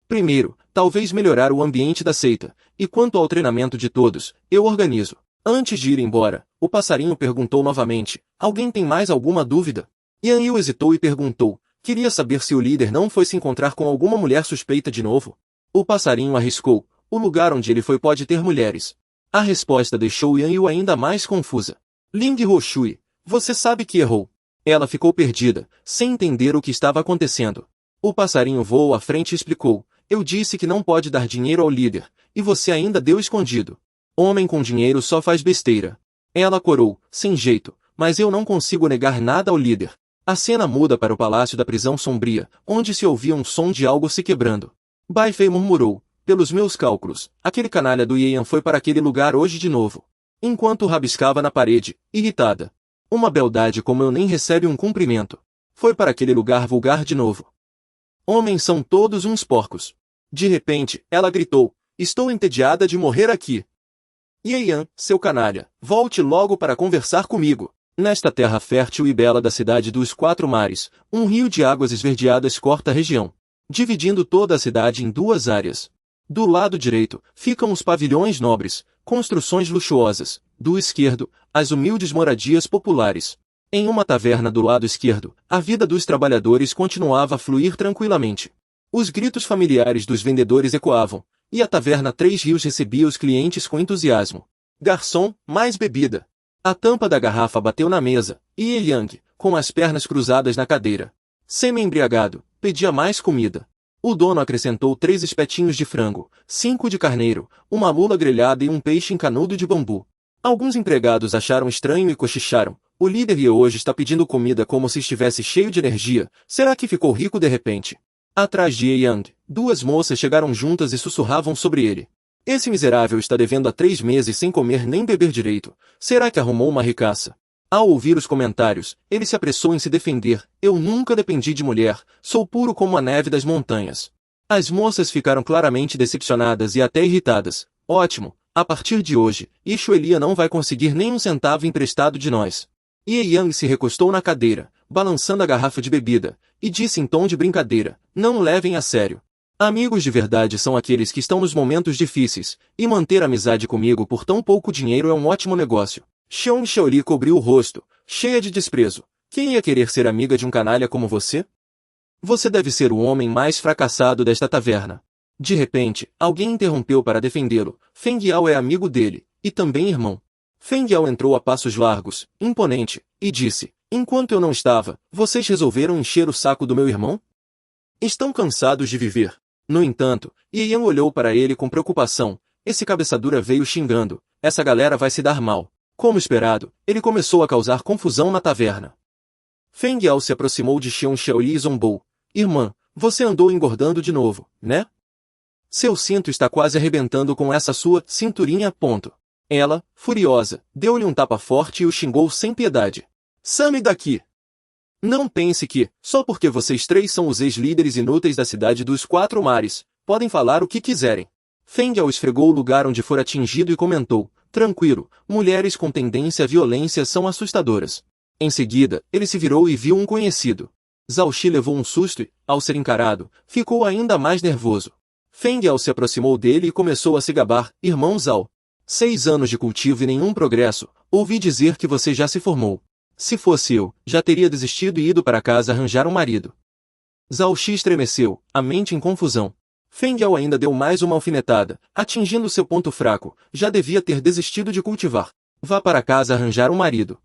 Primeiro, talvez melhorar o ambiente da seita, e quanto ao treinamento de todos, eu organizo. Antes de ir embora, o passarinho perguntou novamente, alguém tem mais alguma dúvida? Yan Yu hesitou e perguntou, queria saber se o líder não foi se encontrar com alguma mulher suspeita de novo. O passarinho arriscou, o lugar onde ele foi pode ter mulheres. A resposta deixou Yan Yu ainda mais confusa. Ling Rushui, você sabe que errou. Ela ficou perdida, sem entender o que estava acontecendo. O passarinho voou à frente e explicou, eu disse que não pode dar dinheiro ao líder, e você ainda deu escondido. Homem com dinheiro só faz besteira. Ela corou, sem jeito, mas eu não consigo negar nada ao líder. A cena muda para o palácio da prisão sombria, onde se ouvia um som de algo se quebrando. Bai Fei murmurou, pelos meus cálculos, aquele canalha do Ian foi para aquele lugar hoje de novo. Enquanto rabiscava na parede, irritada. Uma beldade como eu nem recebe um cumprimento. Foi para aquele lugar vulgar de novo. Homens são todos uns porcos. De repente, ela gritou, estou entediada de morrer aqui. Ian, seu canalha, volte logo para conversar comigo. Nesta terra fértil e bela da cidade dos quatro mares, um rio de águas esverdeadas corta a região, dividindo toda a cidade em duas áreas. Do lado direito, ficam os pavilhões nobres, construções luxuosas. Do esquerdo, as humildes moradias populares. Em uma taverna do lado esquerdo, a vida dos trabalhadores continuava a fluir tranquilamente. Os gritos familiares dos vendedores ecoavam, e a taverna Três Rios recebia os clientes com entusiasmo. Garçom, mais bebida. A tampa da garrafa bateu na mesa, e Yang, com as pernas cruzadas na cadeira, semi-embriagado, pedia mais comida. O dono acrescentou 3 espetinhos de frango, 5 de carneiro, uma lula grelhada e um peixe em canudo de bambu. Alguns empregados acharam estranho e cochicharam. O líder Ye hoje está pedindo comida como se estivesse cheio de energia. Será que ficou rico de repente? Atrás de Yang, 2 moças chegaram juntas e sussurravam sobre ele. Esse miserável está devendo há 3 meses sem comer nem beber direito. Será que arrumou uma ricaça? Ao ouvir os comentários, ele se apressou em se defender. Eu nunca dependi de mulher, sou puro como a neve das montanhas. As moças ficaram claramente decepcionadas e até irritadas. Ótimo, a partir de hoje, Ishuelia não vai conseguir nem um centavo emprestado de nós. Ye Yang se recostou na cadeira, balançando a garrafa de bebida, e disse em tom de brincadeira, não o levem a sério. Amigos de verdade são aqueles que estão nos momentos difíceis, e manter amizade comigo por tão pouco dinheiro é um ótimo negócio. Xiong Xiaoli cobriu o rosto, cheia de desprezo. Quem ia querer ser amiga de um canalha como você? Você deve ser o homem mais fracassado desta taverna. De repente, alguém interrompeu para defendê-lo. Feng Yao é amigo dele, e também irmão. Feng Yao entrou a passos largos, imponente, e disse, enquanto eu não estava, vocês resolveram encher o saco do meu irmão? Estão cansados de viver. No entanto, Ye Yang olhou para ele com preocupação. Esse cabeçadura veio xingando. Essa galera vai se dar mal. Como esperado, ele começou a causar confusão na taverna. Feng Yao se aproximou de Xiong Xiaoli e zombou. Irmã, você andou engordando de novo, né? Seu cinto está quase arrebentando com essa sua cinturinha. Ela, furiosa, deu-lhe um tapa forte e o xingou sem piedade. Some daqui! Não pense que, só porque vocês 3 são os ex-líderes inúteis da cidade dos 4 mares, podem falar o que quiserem. Feng Yao esfregou o lugar onde fora atingido e comentou, tranquilo, mulheres com tendência à violência são assustadoras. Em seguida, ele se virou e viu um conhecido. Zhao Xi levou um susto e, ao ser encarado, ficou ainda mais nervoso. Feng Yao se aproximou dele e começou a se gabar, irmão Zhao. 6 anos de cultivo e nenhum progresso, ouvi dizer que você já se formou. Se fosse eu, já teria desistido e ido para casa arranjar um marido. Zhao Xi estremeceu, a mente em confusão. Feng Yao ainda deu mais uma alfinetada, atingindo seu ponto fraco, já devia ter desistido de cultivar. Vá para casa arranjar um marido.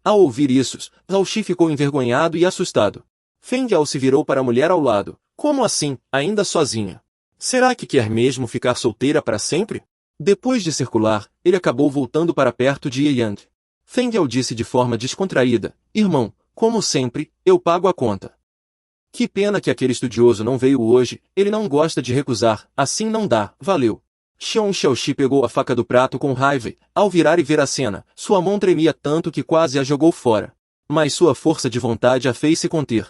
Ao ouvir isso, Zhao Xi ficou envergonhado e assustado. Feng Yao se virou para a mulher ao lado. Como assim, ainda sozinha? Será que quer mesmo ficar solteira para sempre? Depois de circular, ele acabou voltando para perto de Ye Yang. Feng Yao disse de forma descontraída, irmão, como sempre, eu pago a conta. Que pena que aquele estudioso não veio hoje, ele não gosta de recusar, assim não dá, valeu. Xiong Xiaoxi pegou a faca do prato com raiva e, ao virar e ver a cena, sua mão tremia tanto que quase a jogou fora. Mas sua força de vontade a fez se conter.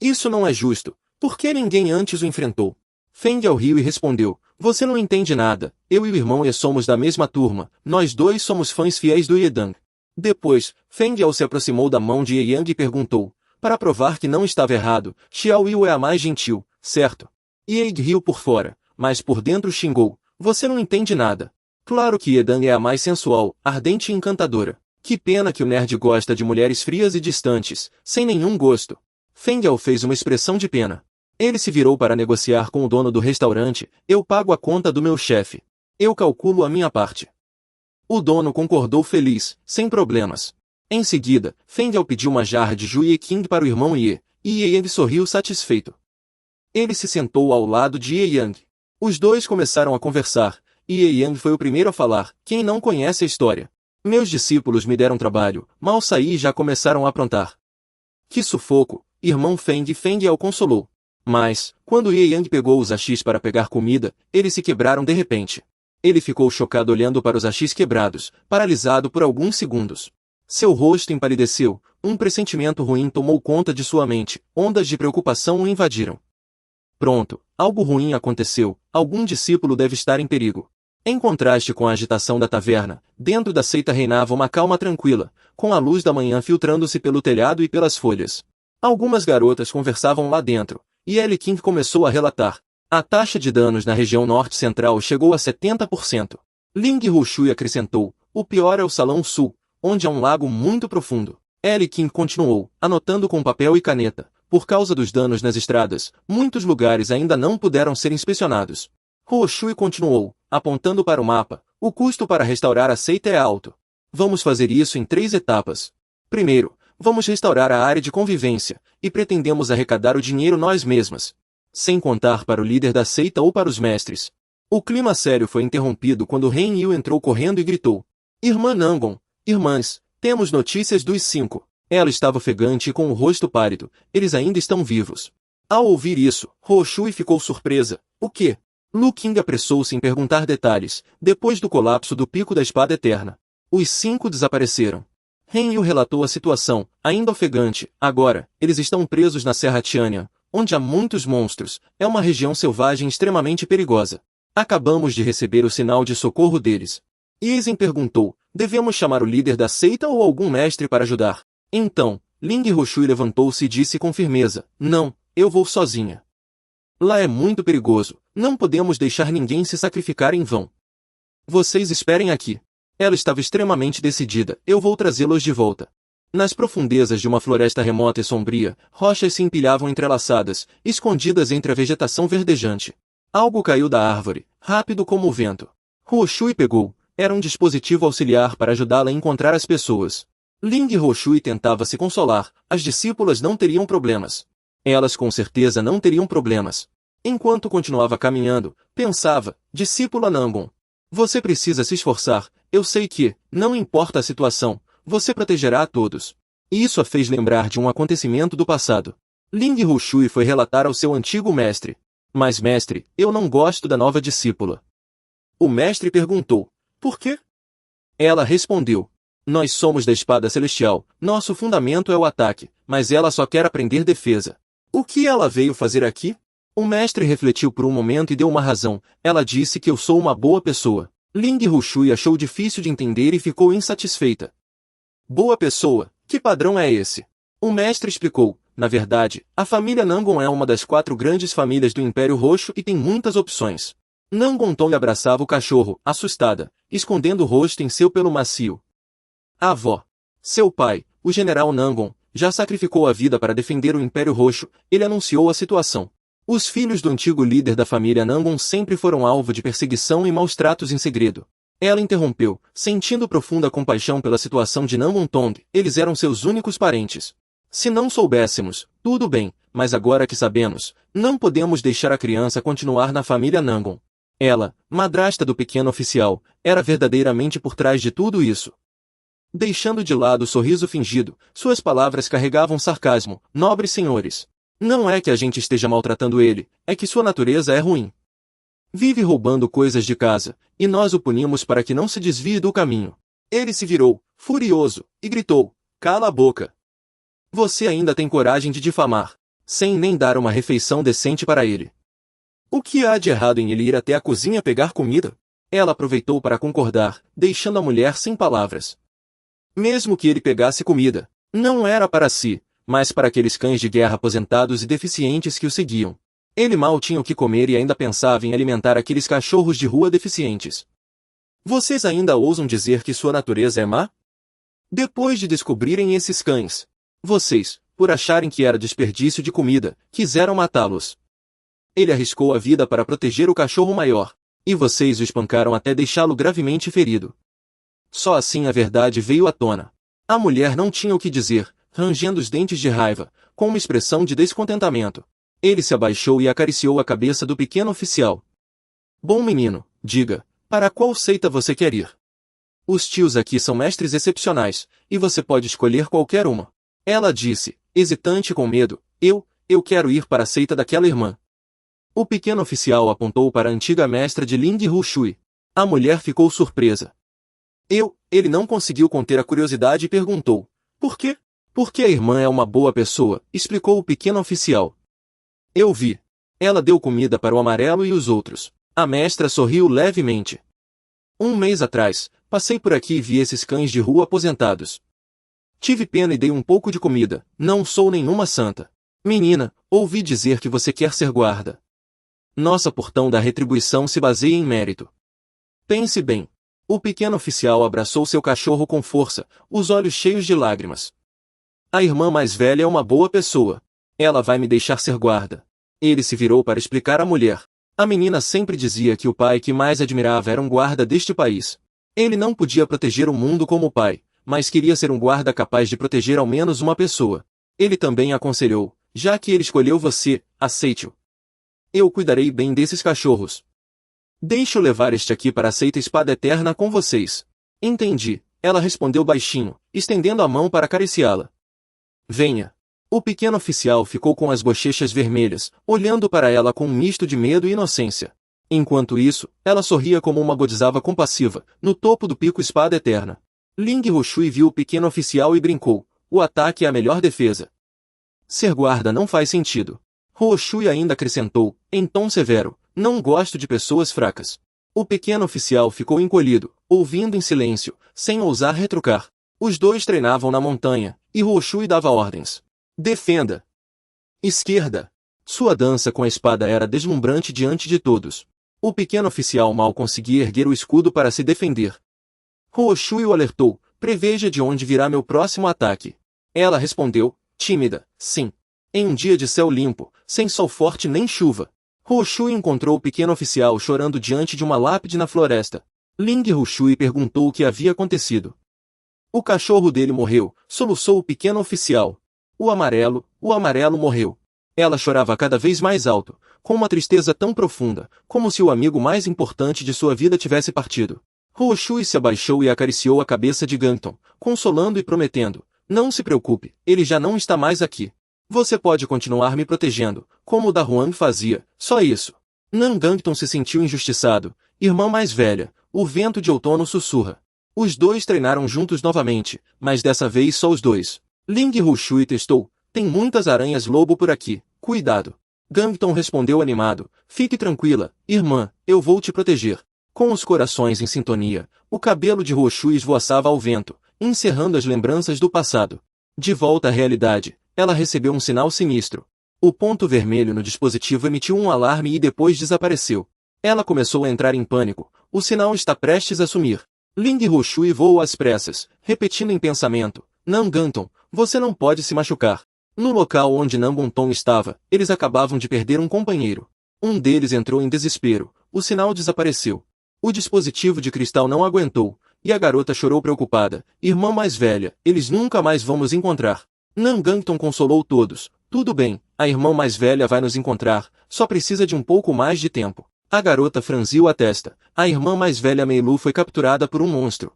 Isso não é justo, por que ninguém antes o enfrentou? Feng Yao riu e respondeu, você não entende nada, eu e o irmão Ye somos da mesma turma, nós 2 somos fãs fiéis do Yedang. Depois, Feng Yao se aproximou da mão de Ye Yang e perguntou, para provar que não estava errado, Xiao Yu é a mais gentil, certo? Ye riu por fora, mas por dentro xingou, você não entende nada. Claro que Yedang é a mais sensual, ardente e encantadora. Que pena que o nerd gosta de mulheres frias e distantes, sem nenhum gosto. Feng Yao fez uma expressão de pena. Ele se virou para negociar com o dono do restaurante, eu pago a conta do meu chefe. Eu calculo a minha parte. O dono concordou feliz, sem problemas. Em seguida, Feng Yao pediu uma jarra de Juye King para o irmão Ye, e Ye Yang sorriu satisfeito. Ele se sentou ao lado de Ye Yang. Os 2 começaram a conversar, e Ye Yang foi o primeiro a falar, quem não conhece a história. Meus discípulos me deram trabalho, mal saí e já começaram a aprontar. Que sufoco, irmão Feng Yao consolou. Mas, quando Ye Yang pegou os hashis para pegar comida, eles se quebraram de repente. Ele ficou chocado olhando para os hashis quebrados, paralisado por alguns segundos. Seu rosto empalideceu, um pressentimento ruim tomou conta de sua mente, ondas de preocupação o invadiram. Pronto, algo ruim aconteceu, algum discípulo deve estar em perigo. Em contraste com a agitação da taverna, dentro da seita reinava uma calma tranquila, com a luz da manhã filtrando-se pelo telhado e pelas folhas. Algumas garotas conversavam lá dentro, e Ellie King começou a relatar. A taxa de danos na região norte-central chegou a 70%. Ling Rushui acrescentou, o pior é o Salão Sul, onde há um lago muito profundo. Ellie King continuou, anotando com papel e caneta. Por causa dos danos nas estradas, muitos lugares ainda não puderam ser inspecionados. Huo Shui continuou, apontando para o mapa. O custo para restaurar a seita é alto. Vamos fazer isso em 3 etapas. Primeiro, vamos restaurar a área de convivência, e pretendemos arrecadar o dinheiro nós mesmas. Sem contar para o líder da seita ou para os mestres. O clima sério foi interrompido quando Ren Yu entrou correndo e gritou. Irmã Nangon, irmãs, temos notícias dos 5. Ela estava ofegante e com o rosto pálido. Eles ainda estão vivos. Ao ouvir isso, Huo Shui ficou surpresa. O quê? Lu Qing apressou-se em perguntar detalhes. Depois do colapso do pico da espada eterna, os 5 desapareceram. Ren Yu relatou a situação, ainda ofegante. Agora, eles estão presos na Serra Tianyan, onde há muitos monstros. É uma região selvagem extremamente perigosa. Acabamos de receber o sinal de socorro deles. Eisen perguntou, devemos chamar o líder da seita ou algum mestre para ajudar? Então, Ling Hoshui levantou-se e disse com firmeza, não, eu vou sozinha. Lá é muito perigoso, não podemos deixar ninguém se sacrificar em vão. Vocês esperem aqui. Ela estava extremamente decidida, eu vou trazê-los de volta. Nas profundezas de uma floresta remota e sombria, rochas se empilhavam entrelaçadas, escondidas entre a vegetação verdejante. Algo caiu da árvore, rápido como o vento. Huo Shui pegou, era um dispositivo auxiliar para ajudá-la a encontrar as pessoas. Ling Hoshui tentava se consolar, as discípulas não teriam problemas. Elas com certeza não teriam problemas. Enquanto continuava caminhando, pensava, discípula Nangon. Você precisa se esforçar, eu sei que, não importa a situação, você protegerá a todos. Isso a fez lembrar de um acontecimento do passado. Ling Hoshui foi relatar ao seu antigo mestre. Mas mestre, eu não gosto da nova discípula. O mestre perguntou, por quê? Ela respondeu, nós somos da espada celestial, nosso fundamento é o ataque, mas ela só quer aprender defesa. O que ela veio fazer aqui? O mestre refletiu por um momento e deu uma razão, ela disse que eu sou uma boa pessoa. Ling Hoshui achou difícil de entender e ficou insatisfeita. Boa pessoa, que padrão é esse? O mestre explicou, na verdade, a família Nangon é uma das 4 grandes famílias do Império Roxo e tem muitas opções. Nangon Tong abraçava o cachorro, assustada, escondendo o rosto em seu pelo macio. A avó. Seu pai, o general Nangon, já sacrificou a vida para defender o Império Roxo, ele anunciou a situação. Os filhos do antigo líder da família Nangon sempre foram alvo de perseguição e maus-tratos em segredo. Ela interrompeu, sentindo profunda compaixão pela situação de Nangon Tong, eles eram seus únicos parentes. Se não soubéssemos, tudo bem, mas agora que sabemos, não podemos deixar a criança continuar na família Nangon. Ela, madrasta do pequeno oficial, era verdadeiramente por trás de tudo isso. Deixando de lado o sorriso fingido, suas palavras carregavam sarcasmo. Nobres senhores. Não é que a gente esteja maltratando ele, é que sua natureza é ruim. Vive roubando coisas de casa, e nós o punimos para que não se desvie do caminho. Ele se virou, furioso, e gritou, cala a boca. Você ainda tem coragem de difamar, sem nem dar uma refeição decente para ele. O que há de errado em ele ir até a cozinha pegar comida? Ela aproveitou para concordar, deixando a mulher sem palavras. Mesmo que ele pegasse comida, não era para si, mas para aqueles cães de guerra aposentados e deficientes que o seguiam. Ele mal tinha o que comer e ainda pensava em alimentar aqueles cachorros de rua deficientes. Vocês ainda ousam dizer que sua natureza é má? Depois de descobrirem esses cães, vocês, por acharem que era desperdício de comida, quiseram matá-los. Ele arriscou a vida para proteger o cachorro maior, e vocês o espancaram até deixá-lo gravemente ferido. Só assim a verdade veio à tona. A mulher não tinha o que dizer, rangendo os dentes de raiva, com uma expressão de descontentamento. Ele se abaixou e acariciou a cabeça do pequeno oficial. Bom menino, diga, para qual seita você quer ir? Os tios aqui são mestres excepcionais, e você pode escolher qualquer uma. Ela disse, hesitante com medo, eu quero ir para a seita daquela irmã. O pequeno oficial apontou para a antiga mestra de Ling Hoshui. A mulher ficou surpresa. Ele não conseguiu conter a curiosidade e perguntou, por quê? Porque a irmã é uma boa pessoa, explicou o pequeno oficial. Eu vi. Ela deu comida para o amarelo e os outros. A mestra sorriu levemente. 1 mês atrás, passei por aqui e vi esses cães de rua aposentados. Tive pena e dei um pouco de comida, não sou nenhuma santa. Menina, ouvi dizer que você quer ser guarda. Nossa portão da retribuição se baseia em mérito. Pense bem. O pequeno oficial abraçou seu cachorro com força, os olhos cheios de lágrimas. A irmã mais velha é uma boa pessoa. Ela vai me deixar ser guarda. Ele se virou para explicar à mulher. A menina sempre dizia que o pai que mais admirava era um guarda deste país. Ele não podia proteger o mundo como o pai, mas queria ser um guarda capaz de proteger ao menos uma pessoa. Ele também aconselhou, já que ele escolheu você, aceite-o. Eu cuidarei bem desses cachorros. Deixe-o levar este aqui para a seita espada eterna com vocês. Entendi, ela respondeu baixinho, estendendo a mão para acariciá-la. Venha. O pequeno oficial ficou com as bochechas vermelhas, olhando para ela com um misto de medo e inocência. Enquanto isso, ela sorria como uma bodhisattva compassiva, no topo do pico espada eterna. Ling Hoshui viu o pequeno oficial e brincou, o ataque é a melhor defesa. Ser guarda não faz sentido. Hoshui ainda acrescentou, em tom severo, não gosto de pessoas fracas. O pequeno oficial ficou encolhido, ouvindo em silêncio, sem ousar retrucar. Os dois treinavam na montanha, e Hoshui dava ordens. Defenda! Esquerda! Sua dança com a espada era deslumbrante diante de todos. O pequeno oficial mal conseguia erguer o escudo para se defender. Hoshui o alertou, preveja de onde virá meu próximo ataque. Ela respondeu, tímida, sim. Em um dia de céu limpo, sem sol forte nem chuva. Hoshui encontrou o pequeno oficial chorando diante de uma lápide na floresta. Ling Hoshui perguntou o que havia acontecido. O cachorro dele morreu, soluçou o pequeno oficial. O amarelo morreu. Ela chorava cada vez mais alto, com uma tristeza tão profunda, como se o amigo mais importante de sua vida tivesse partido. Hoshui se abaixou e acariciou a cabeça de Gangton, consolando e prometendo, não se preocupe, ele já não está mais aqui. Você pode continuar me protegendo, como o da Huang fazia, só isso. Nan Gangton se sentiu injustiçado. Irmã mais velha, o vento de outono sussurra. Os dois treinaram juntos novamente, mas dessa vez só os dois. Ling Hoshui testou, tem muitas aranhas-lobo por aqui, cuidado. Gangton respondeu animado, fique tranquila, irmã, eu vou te proteger. Com os corações em sintonia, o cabelo de Hoshui esvoaçava ao vento, encerrando as lembranças do passado. De volta à realidade, ela recebeu um sinal sinistro. O ponto vermelho no dispositivo emitiu um alarme e depois desapareceu. Ela começou a entrar em pânico, o sinal está prestes a sumir. Ling Hoshui voou às pressas, repetindo em pensamento, Nan Gangton, você não pode se machucar. No local onde Nan Gangton estava, eles acabavam de perder um companheiro. Um deles entrou em desespero, o sinal desapareceu. O dispositivo de cristal não aguentou, e a garota chorou preocupada, irmã mais velha, eles nunca mais vão nos encontrar. Nan Gangton consolou todos, tudo bem, a irmã mais velha vai nos encontrar, só precisa de um pouco mais de tempo. A garota franziu a testa, a irmã mais velha Mei Lu foi capturada por um monstro.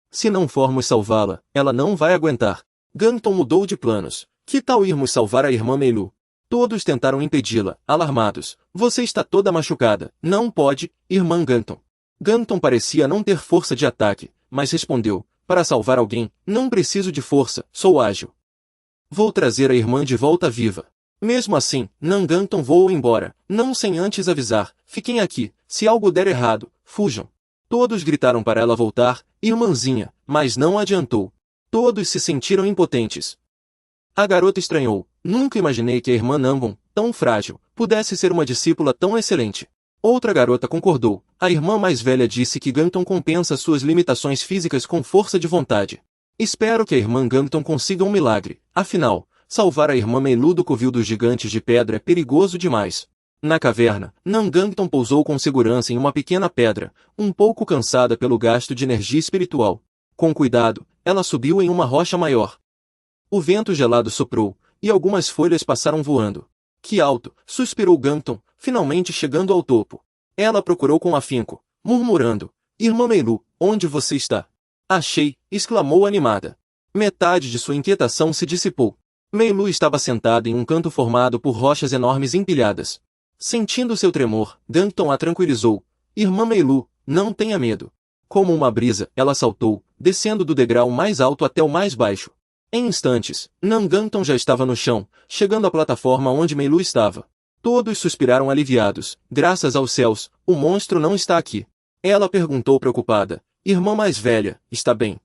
Se não formos salvá-la, ela não vai aguentar. Gangton mudou de planos. Que tal irmos salvar a irmã Mei Lu? Todos tentaram impedi-la, alarmados. Você está toda machucada. Não pode, irmã Gangton. Gangton parecia não ter força de ataque, mas respondeu, para salvar alguém, não preciso de força, sou ágil. Vou trazer a irmã de volta viva. Mesmo assim, Nan Gangton voou embora, não sem antes avisar, fiquem aqui, se algo der errado, fujam. Todos gritaram para ela voltar, irmãzinha, mas não adiantou. Todos se sentiram impotentes. A garota estranhou, nunca imaginei que a irmã Nangon, tão frágil, pudesse ser uma discípula tão excelente. Outra garota concordou, a irmã mais velha disse que Gangton compensa suas limitações físicas com força de vontade. Espero que a irmã Gangton consiga um milagre, afinal, salvar a irmã Mei Lu do covil dos gigantes de pedra é perigoso demais. Na caverna, Nan Gangton pousou com segurança em uma pequena pedra, um pouco cansada pelo gasto de energia espiritual. Com cuidado, ela subiu em uma rocha maior. O vento gelado soprou, e algumas folhas passaram voando. Que alto, suspirou Gangton, finalmente chegando ao topo. Ela procurou com afinco, murmurando, irmã Mei Lu, onde você está? Achei, exclamou animada. Metade de sua inquietação se dissipou. Mei Lu estava sentada em um canto formado por rochas enormes empilhadas. Sentindo seu tremor, Gangton a tranquilizou. Irmã Mei Lu, não tenha medo. Como uma brisa, ela saltou, descendo do degrau mais alto até o mais baixo. Em instantes, Nan Gangton já estava no chão, chegando à plataforma onde Mei Lu estava. Todos suspiraram aliviados. Graças aos céus, o monstro não está aqui. Ela perguntou preocupada. Irmã mais velha, está bem?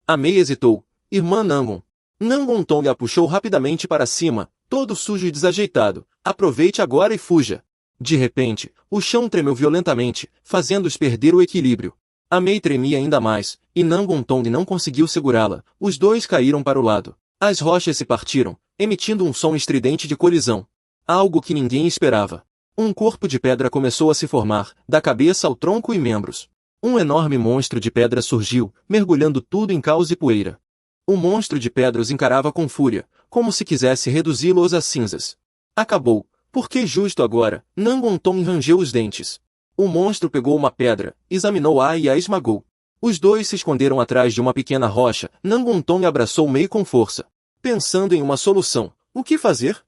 A Mei hesitou. Irmã Nangon. Nan Gangton a puxou rapidamente para cima, todo sujo e desajeitado. Aproveite agora e fuja. De repente, o chão tremeu violentamente, fazendo-os perder o equilíbrio. A Mei tremia ainda mais, e Nan Gangton não conseguiu segurá-la. Os dois caíram para o lado. As rochas se partiram, emitindo um som estridente de colisão. Algo que ninguém esperava. Um corpo de pedra começou a se formar, da cabeça ao tronco e membros. Um enorme monstro de pedra surgiu, mergulhando tudo em caos e poeira. O monstro de pedra os encarava com fúria, como se quisesse reduzi-los a cinzas. Acabou, porque justo agora, Nangonton rangeu os dentes. O monstro pegou uma pedra, examinou-a e a esmagou. Os dois se esconderam atrás de uma pequena rocha. Nangonton abraçou Mei com força. Pensando em uma solução, o que fazer?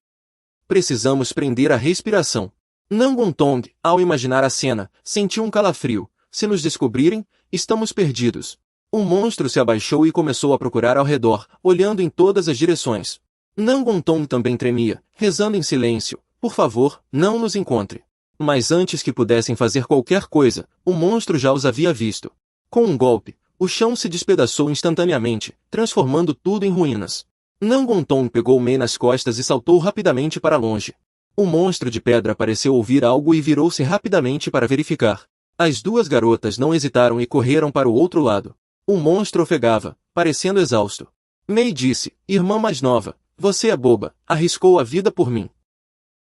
Precisamos prender a respiração. Nangonton, ao imaginar a cena, sentiu um calafrio. Se nos descobrirem, estamos perdidos. O monstro se abaixou e começou a procurar ao redor, olhando em todas as direções. Nangonton também tremia, rezando em silêncio. Por favor, não nos encontre. Mas antes que pudessem fazer qualquer coisa, o monstro já os havia visto. Com um golpe, o chão se despedaçou instantaneamente, transformando tudo em ruínas. Nangonton pegou Mei nas costas e saltou rapidamente para longe. O monstro de pedra pareceu ouvir algo e virou-se rapidamente para verificar. As duas garotas não hesitaram e correram para o outro lado. O monstro ofegava, parecendo exausto. Mei disse, irmã mais nova, você é boba, arriscou a vida por mim.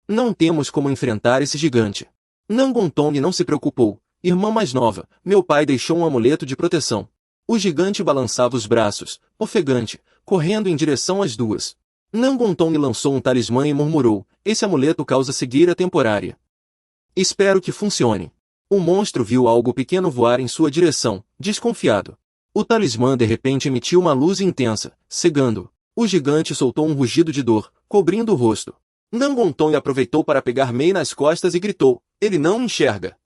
Não temos como enfrentar esse gigante. Nangonton não se preocupou. Irmã mais nova, meu pai deixou um amuleto de proteção. O gigante balançava os braços, ofegante, correndo em direção às duas. Nangonton lançou um talismã e murmurou, esse amuleto causa cegueira temporária. Espero que funcione. O monstro viu algo pequeno voar em sua direção, desconfiado. O talismã de repente emitiu uma luz intensa, cegando. O gigante soltou um rugido de dor, cobrindo o rosto. Nangonton aproveitou para pegar Mei nas costas e gritou, ele não enxerga.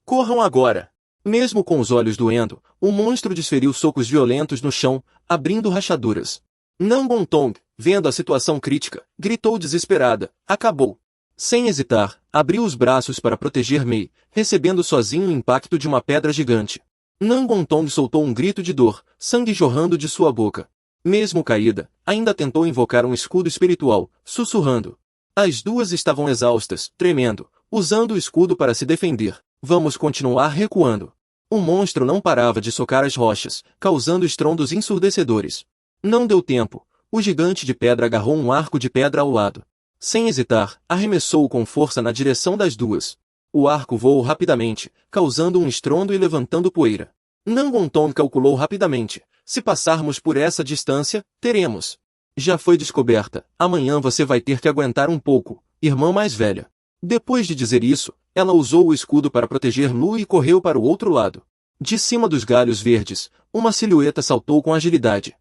Corram agora! Mesmo com os olhos doendo, o monstro desferiu socos violentos no chão, abrindo rachaduras. Nangonton, vendo a situação crítica, gritou desesperada, acabou. Sem hesitar, abriu os braços para proteger Mei, recebendo sozinho o impacto de uma pedra gigante. Nangonton soltou um grito de dor, sangue jorrando de sua boca. Mesmo caída, ainda tentou invocar um escudo espiritual, sussurrando. As duas estavam exaustas, tremendo, usando o escudo para se defender. Vamos continuar recuando. O monstro não parava de socar as rochas, causando estrondos ensurdecedores. Não deu tempo. O gigante de pedra agarrou um arco de pedra ao lado. Sem hesitar, arremessou-o com força na direção das duas. O arco voou rapidamente, causando um estrondo e levantando poeira. Nangonton calculou rapidamente. Se passarmos por essa distância, teremos. Já foi descoberta. Amanhã você vai ter que aguentar um pouco, irmã mais velha. Depois de dizer isso, ela usou o escudo para proteger Lu e correu para o outro lado. De cima dos galhos verdes, uma silhueta saltou com agilidade.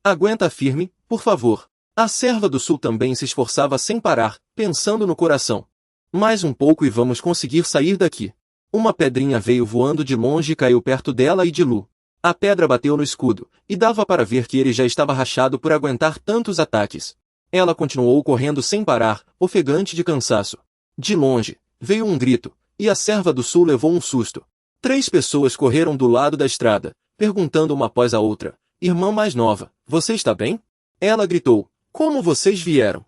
Aguenta firme, por favor. A serva do sul também se esforçava sem parar, pensando no coração. Mais um pouco e vamos conseguir sair daqui. Uma pedrinha veio voando de longe e caiu perto dela e de Lu. A pedra bateu no escudo, e dava para ver que ele já estava rachado por aguentar tantos ataques. Ela continuou correndo sem parar, ofegante de cansaço. De longe, veio um grito, e a serva do sul levou um susto. 3 pessoas correram do lado da estrada, perguntando uma após a outra, irmã mais nova, você está bem? Ela gritou, como vocês vieram?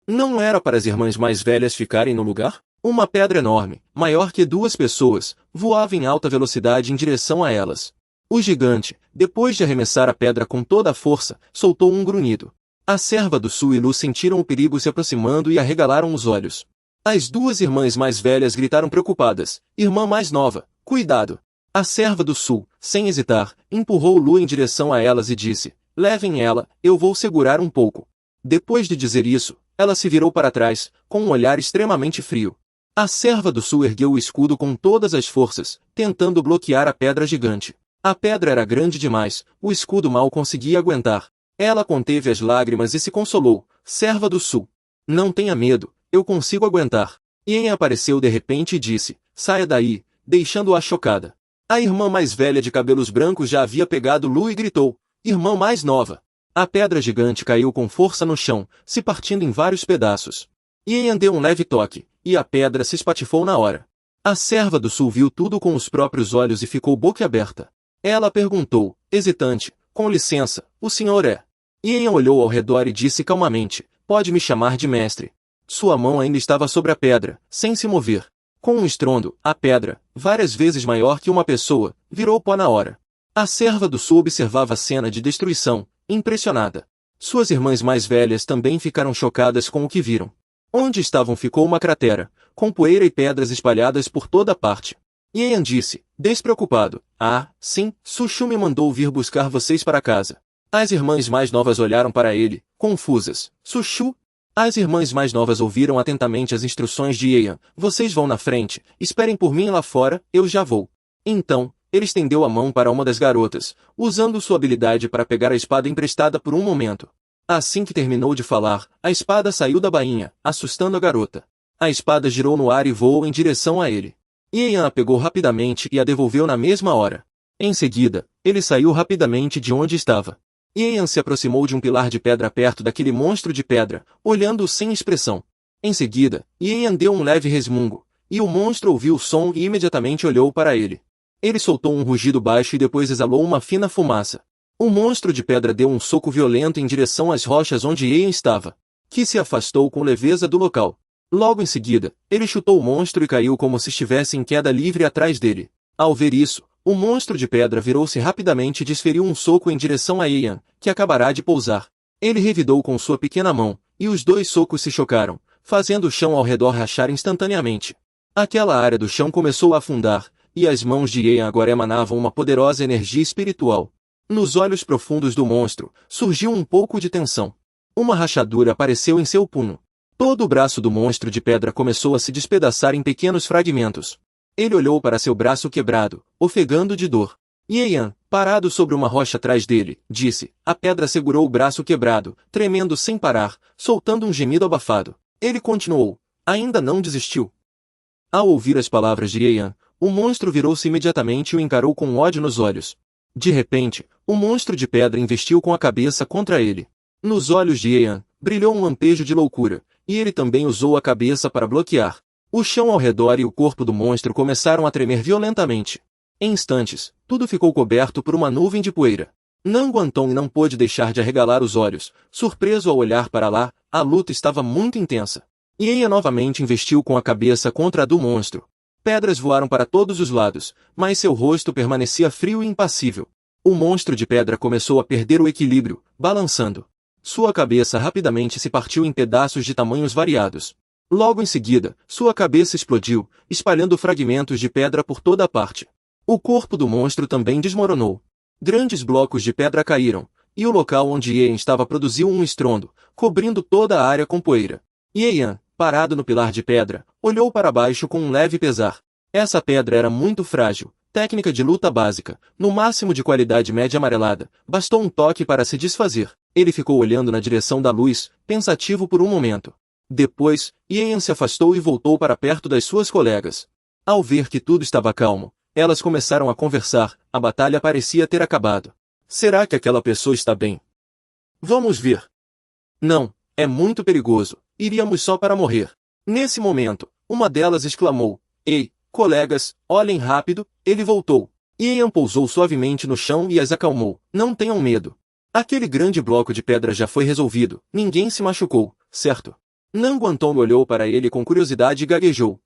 Não era para as irmãs mais velhas ficarem no lugar? Uma pedra enorme, maior que 2 pessoas, voava em alta velocidade em direção a elas. O gigante, depois de arremessar a pedra com toda a força, soltou um grunhido. A serva do sul e Lu sentiram o perigo se aproximando e arregalaram os olhos. As 2 irmãs mais velhas gritaram preocupadas, irmã mais nova, cuidado! A serva do sul, sem hesitar, empurrou Lu em direção a elas e disse, levem ela, eu vou segurar um pouco. Depois de dizer isso, ela se virou para trás, com um olhar extremamente frio. A serva do sul ergueu o escudo com todas as forças, tentando bloquear a pedra gigante. A pedra era grande demais, o escudo mal conseguia aguentar. Ela conteve as lágrimas e se consolou, serva do sul. Não tenha medo, eu consigo aguentar. Ien apareceu de repente e disse, saia daí, deixando-a chocada. A irmã mais velha de cabelos brancos já havia pegado Lu e gritou, irmã mais nova. A pedra gigante caiu com força no chão, se partindo em vários pedaços. Ien deu um leve toque, e a pedra se espatifou na hora. A serva do sul viu tudo com os próprios olhos e ficou boquiaberta. Ela perguntou, hesitante, com licença, o senhor é? Ien olhou ao redor e disse calmamente, pode me chamar de mestre. Sua mão ainda estava sobre a pedra, sem se mover. Com um estrondo, a pedra, várias vezes maior que uma pessoa, virou pó na hora. A serva do sul observava a cena de destruição, impressionada. Suas irmãs mais velhas também ficaram chocadas com o que viram. Onde estavam ficou uma cratera, com poeira e pedras espalhadas por toda parte. Ian disse, despreocupado, sim, Sushu me mandou vir buscar vocês para casa. As irmãs mais novas olharam para ele, confusas. Sushu? As irmãs mais novas ouviram atentamente as instruções de Ian. Vocês vão na frente, esperem por mim lá fora, eu já vou. Então, ele estendeu a mão para uma das garotas, usando sua habilidade para pegar a espada emprestada por um momento. Assim que terminou de falar, a espada saiu da bainha, assustando a garota. A espada girou no ar e voou em direção a ele. Ian a pegou rapidamente e a devolveu na mesma hora. Em seguida, ele saiu rapidamente de onde estava. Ian se aproximou de um pilar de pedra perto daquele monstro de pedra, olhando-o sem expressão. Em seguida, Ian deu um leve resmungo, e o monstro ouviu o som e imediatamente olhou para ele. Ele soltou um rugido baixo e depois exalou uma fina fumaça. O monstro de pedra deu um soco violento em direção às rochas onde Ian estava, que se afastou com leveza do local. Logo em seguida, ele chutou o monstro e caiu como se estivesse em queda livre atrás dele. Ao ver isso, o monstro de pedra virou-se rapidamente e desferiu um soco em direção a Ian, que acabará de pousar. Ele revidou com sua pequena mão, e os dois socos se chocaram, fazendo o chão ao redor rachar instantaneamente. Aquela área do chão começou a afundar, e as mãos de Ian agora emanavam uma poderosa energia espiritual. Nos olhos profundos do monstro, surgiu um pouco de tensão. Uma rachadura apareceu em seu punho. Todo o braço do monstro de pedra começou a se despedaçar em pequenos fragmentos. Ele olhou para seu braço quebrado, ofegando de dor. Ian, parado sobre uma rocha atrás dele, disse. A pedra segurou o braço quebrado, tremendo sem parar, soltando um gemido abafado. Ele continuou. Ainda não desistiu. Ao ouvir as palavras de Ian, o monstro virou-se imediatamente e o encarou com ódio nos olhos. De repente, o monstro de pedra investiu com a cabeça contra ele. Nos olhos de Ian, brilhou um lampejo de loucura, e ele também usou a cabeça para bloquear. O chão ao redor e o corpo do monstro começaram a tremer violentamente. Em instantes, tudo ficou coberto por uma nuvem de poeira. Nanguantong não pôde deixar de arregalar os olhos, surpreso ao olhar para lá, a luta estava muito intensa. Ian novamente investiu com a cabeça contra a do monstro. Pedras voaram para todos os lados, mas seu rosto permanecia frio e impassível. O monstro de pedra começou a perder o equilíbrio, balançando. Sua cabeça rapidamente se partiu em pedaços de tamanhos variados. Logo em seguida, sua cabeça explodiu, espalhando fragmentos de pedra por toda a parte. O corpo do monstro também desmoronou. Grandes blocos de pedra caíram, e o local onde Ian estava produziu um estrondo, cobrindo toda a área com poeira. Ian, parado no pilar de pedra, olhou para baixo com um leve pesar. Essa pedra era muito frágil, técnica de luta básica, no máximo de qualidade média amarelada, bastou um toque para se desfazer. Ele ficou olhando na direção da luz, pensativo por um momento. Depois, Ian se afastou e voltou para perto das suas colegas. Ao ver que tudo estava calmo, elas começaram a conversar, a batalha parecia ter acabado. Será que aquela pessoa está bem? Vamos ver. Não, é muito perigoso. Iríamos só para morrer. Nesse momento, uma delas exclamou. Ei, colegas, olhem rápido, ele voltou. Ian pousou suavemente no chão e as acalmou. Não tenham medo. Aquele grande bloco de pedra já foi resolvido. Ninguém se machucou, certo? Nanguantong olhou para ele com curiosidade e gaguejou.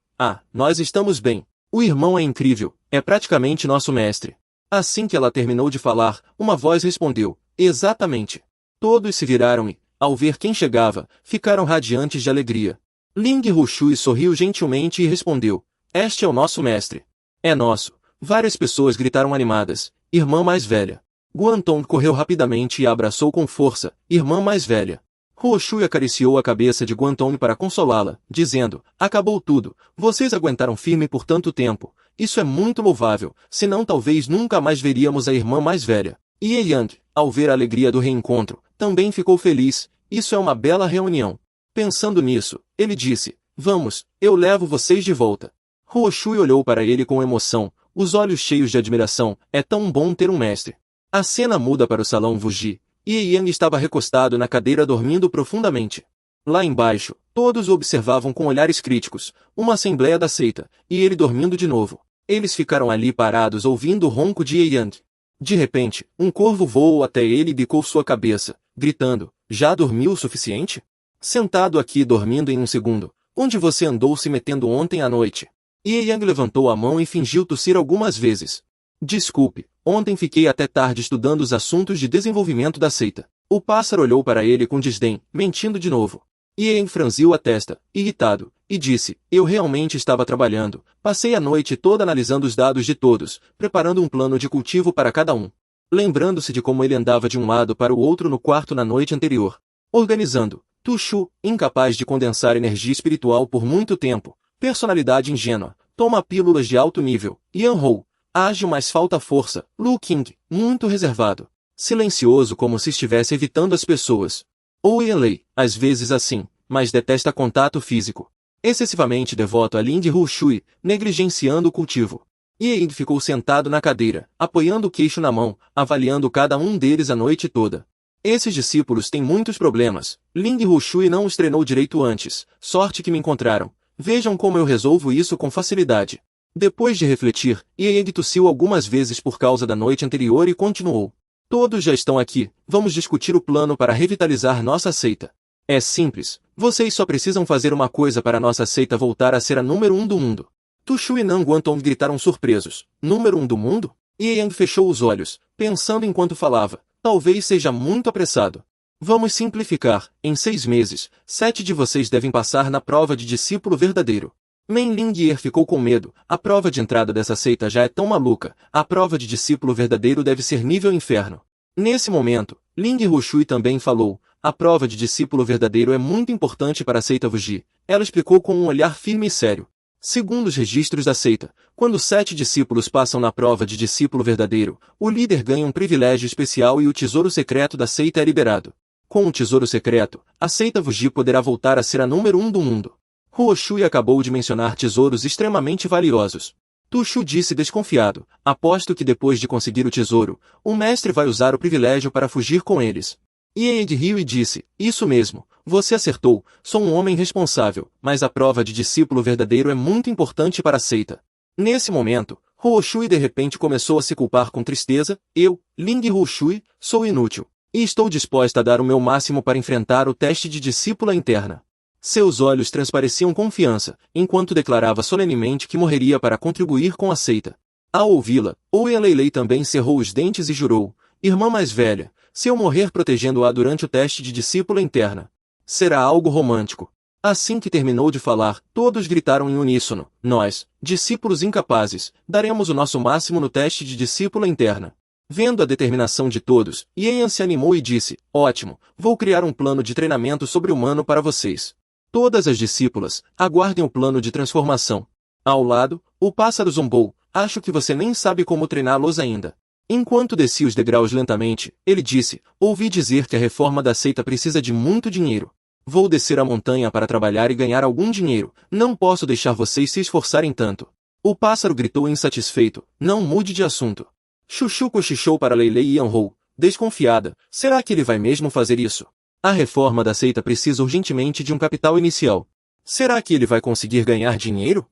Nós estamos bem. O irmão é incrível, é praticamente nosso mestre. Assim que ela terminou de falar, uma voz respondeu. Exatamente. Todos se viraram e, ao ver quem chegava, ficaram radiantes de alegria. Ling Rushui sorriu gentilmente e respondeu. Este é o nosso mestre. É nosso. Várias pessoas gritaram animadas. Irmã mais velha. Guantong correu rapidamente e a abraçou com força. Irmã mais velha. Rushui acariciou a cabeça de Guantong para consolá-la, dizendo. Acabou tudo. Vocês aguentaram firme por tanto tempo. Isso é muito louvável. Senão talvez nunca mais veríamos a irmã mais velha. E Yang, ao ver a alegria do reencontro, também ficou feliz. Isso é uma bela reunião. Pensando nisso, ele disse, vamos, eu levo vocês de volta. Rushui olhou para ele com emoção, os olhos cheios de admiração, é tão bom ter um mestre. A cena muda para o salão Wuji, e Yang estava recostado na cadeira dormindo profundamente. Lá embaixo, todos o observavam com olhares críticos, uma assembleia da seita, e ele dormindo de novo. Eles ficaram ali parados ouvindo o ronco de Yang. De repente, um corvo voou até ele e bicou sua cabeça, gritando, já dormiu o suficiente? Sentado aqui dormindo em um segundo, onde você andou se metendo ontem à noite? Yang levantou a mão e fingiu tossir algumas vezes. Desculpe, ontem fiquei até tarde estudando os assuntos de desenvolvimento da seita. O pássaro olhou para ele com desdém, mentindo de novo. Yang franziu a testa, irritado, e disse, eu realmente estava trabalhando, passei a noite toda analisando os dados de todos, preparando um plano de cultivo para cada um. Lembrando-se de como ele andava de um lado para o outro no quarto na noite anterior. Organizando. Tu Shu, incapaz de condensar energia espiritual por muito tempo. Personalidade ingênua. Toma pílulas de alto nível. Yan Hou. Ágil mas falta força. Lu King. Muito reservado. Silencioso como se estivesse evitando as pessoas. Ou Yanlei, às vezes assim, mas detesta contato físico. Excessivamente devoto a Lin de Hu Shui, negligenciando o cultivo. Yang ficou sentado na cadeira, apoiando o queixo na mão, avaliando cada um deles a noite toda. Esses discípulos têm muitos problemas. Lin de Hu Shui não os treinou direito antes. Sorte que me encontraram. Vejam como eu resolvo isso com facilidade. Depois de refletir, Yang tossiu algumas vezes por causa da noite anterior e continuou. Todos já estão aqui, vamos discutir o plano para revitalizar nossa seita. É simples, vocês só precisam fazer uma coisa para nossa seita voltar a ser a número 1 do mundo. Tu Shu e Nan Guantong gritaram surpresos. Número 1 do mundo? Yang fechou os olhos, pensando enquanto falava. Talvez seja muito apressado. Vamos simplificar, em 6 meses, 7 de vocês devem passar na prova de discípulo verdadeiro. Men Lingyer ficou com medo, a prova de entrada dessa seita já é tão maluca, a prova de discípulo verdadeiro deve ser nível inferno. Nesse momento, Ling Rushui também falou, a prova de discípulo verdadeiro é muito importante para a seita Wuji, ela explicou com um olhar firme e sério. Segundo os registros da seita, quando 7 discípulos passam na prova de discípulo verdadeiro, o líder ganha um privilégio especial e o tesouro secreto da seita é liberado. Com o tesouro secreto, a seita Wuji poderá voltar a ser a número 1 do mundo. Huo Shui acabou de mencionar tesouros extremamente valiosos. Tu Shu disse desconfiado, aposto que depois de conseguir o tesouro, o mestre vai usar o privilégio para fugir com eles. Yang riu e disse, isso mesmo, você acertou, sou um homem responsável, mas a prova de discípulo verdadeiro é muito importante para a seita. Nesse momento, Huo Shui de repente começou a se culpar com tristeza, eu, Ling Huo Shui, sou inútil, e estou disposta a dar o meu máximo para enfrentar o teste de discípula interna. Seus olhos transpareciam confiança, enquanto declarava solenemente que morreria para contribuir com a seita. Ao ouvi-la, Oya Leilei também cerrou os dentes e jurou, irmã mais velha, se eu morrer protegendo-a durante o teste de discípula interna, será algo romântico. Assim que terminou de falar, todos gritaram em uníssono, nós, discípulos incapazes, daremos o nosso máximo no teste de discípula interna. Vendo a determinação de todos, Yan se animou e disse, ótimo, vou criar um plano de treinamento sobre-humano para vocês. Todas as discípulas, aguardem o plano de transformação. Ao lado, o pássaro zombou, acho que você nem sabe como treiná-los ainda. Enquanto descia os degraus lentamente, ele disse, ouvi dizer que a reforma da seita precisa de muito dinheiro. Vou descer a montanha para trabalhar e ganhar algum dinheiro, não posso deixar vocês se esforçarem tanto. O pássaro gritou insatisfeito, não mude de assunto. Chuchu cochichou para Leilei e Yanhou, desconfiada, será que ele vai mesmo fazer isso? A reforma da seita precisa urgentemente de um capital inicial. Será que ele vai conseguir ganhar dinheiro?